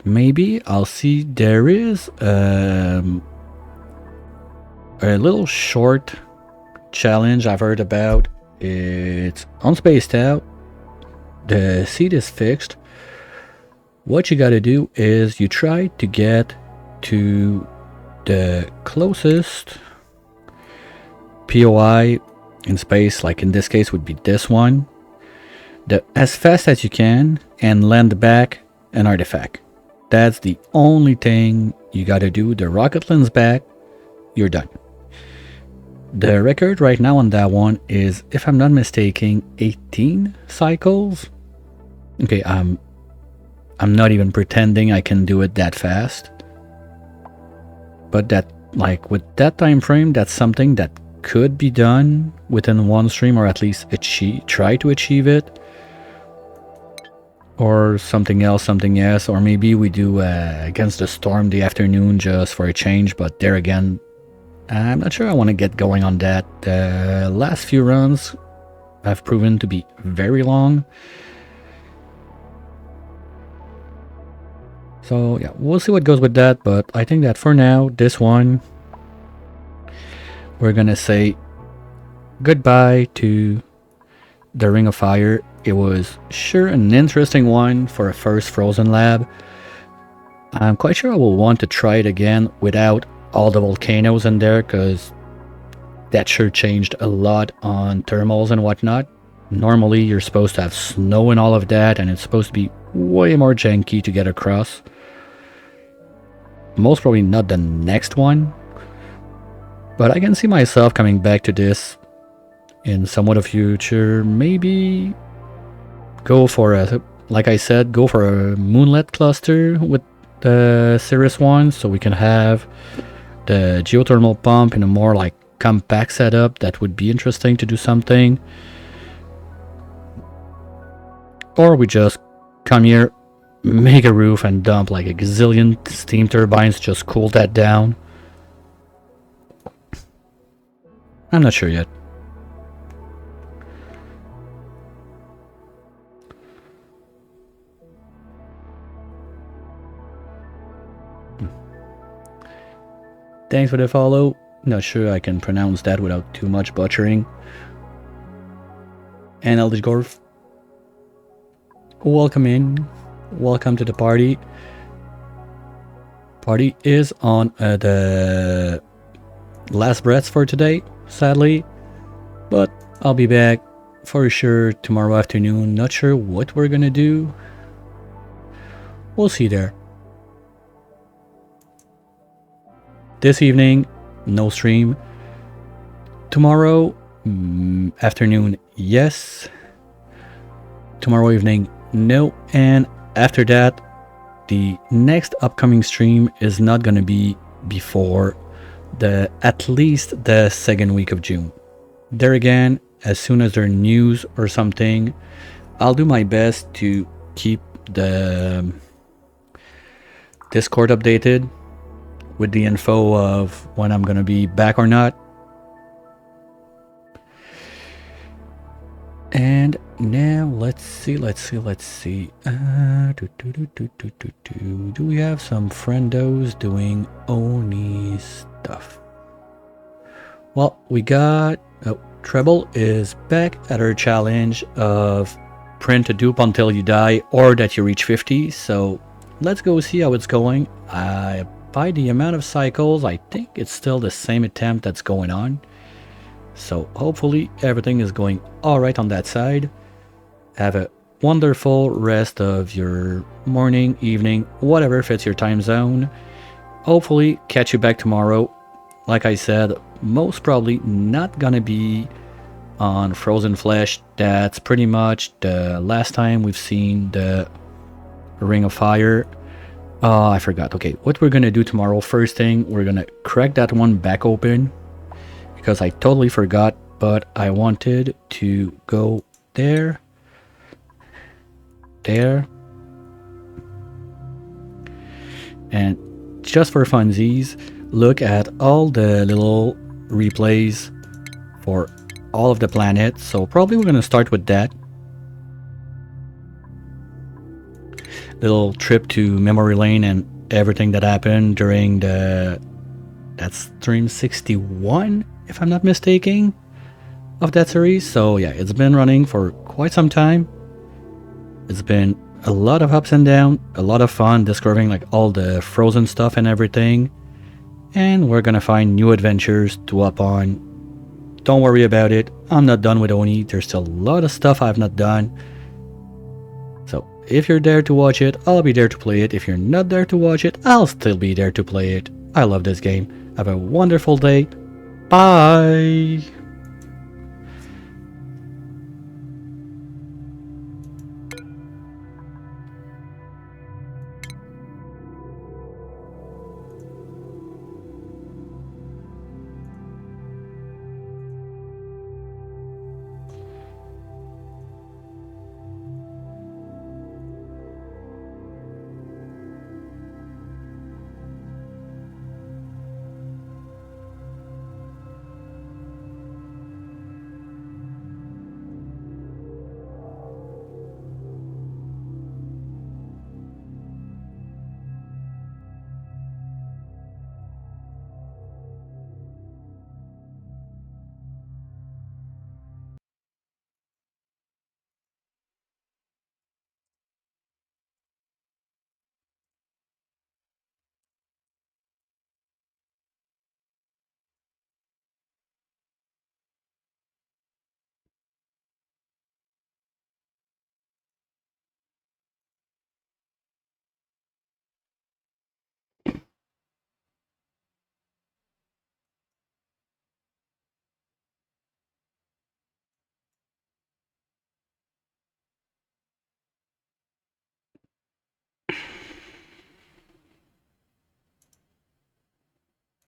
Maybe I'll see. There is a little short challenge I've heard about. It's unspaced out. The seed is fixed. What you gotta do is you try to get to the closest POI in space, like in this case would be this one, as fast as you can, and land back an artifact. That's the only thing You gotta do the rocket lens back, you're done. The record right now on that one is, if I'm not mistaken, 18 cycles. Okay, I'm not even pretending I can do it that fast. But that, like, with that time frame, that's something that could be done within one stream, or at least try to achieve it. Or something else, or maybe we do Against the Storm the afternoon just for a change, but there again, I'm not sure I want to get going on that. The last few runs have proven to be very long. So yeah, we'll see what goes with that, but I think that for now, this one, we're gonna say goodbye to the Ring of Fire. It was sure an interesting one for a first Frozen Lab. I'm quite sure I will want to try it again without all the volcanoes in there, because that sure changed a lot on thermals and whatnot. Normally you're supposed to have snow and all of that, and it's supposed to be way more janky to get across. Most probably not the next one, but I can see myself coming back to this in somewhat of future. Maybe go for like I said, go for a moonlet cluster with the Cirrus one, so we can have the geothermal pump in a more like compact setup. That would be interesting to do something. Or we just come here, make a roof and dump like a gazillion steam turbines, just cool that down. I'm not sure yet. Thanks for the follow. Not sure I can pronounce that without too much butchering. And Eldritch Gorf, welcome in. Welcome to the party. Party is on the last breaths for today, sadly. But I'll be back for sure tomorrow afternoon. Not sure what we're gonna do. We'll see there. This evening, no stream. Tomorrow afternoon, yes. Tomorrow evening, no. And after that, the next upcoming stream is not going to be before at least the second week of June. There again, as soon as there's news or something, I'll do my best to keep the Discord updated with the info of when I'm gonna be back or not. And now let's see. Do we have some friendos doing Oni stuff? Well, we got Treble is back at her challenge of print a dupe until you die or that you reach 50. So let's go see how it's going. By the amount of cycles, I think it's still the same attempt that's going on. So hopefully everything is going alright on that side. Have a wonderful rest of your morning, evening, whatever fits your time zone. Hopefully catch you back tomorrow. Like I said, most probably not gonna be on Frozen Flesh. That's pretty much the last time we've seen the Ring of Fire. Oh, I forgot. Okay, what we're gonna do tomorrow, first thing, we're gonna crack that one back open, because I totally forgot, but I wanted to go there, and just for funsies, look at all the little replays for all of the planets. So probably we're gonna start with that. Little trip to memory lane and everything that happened during that's stream 61, if I'm not mistaken, of that series. So yeah, it's been running for quite some time. It's been a lot of ups and downs, a lot of fun discovering like all the Frozen stuff and everything. And we're gonna find new adventures to up on. Don't worry about it, I'm not done with Oni. There's still a lot of stuff I've not done. So If you're there to watch it, I'll be there to play it. If you're not there to watch it, I'll still be there to play it. I love this game. Have a wonderful day. Bye!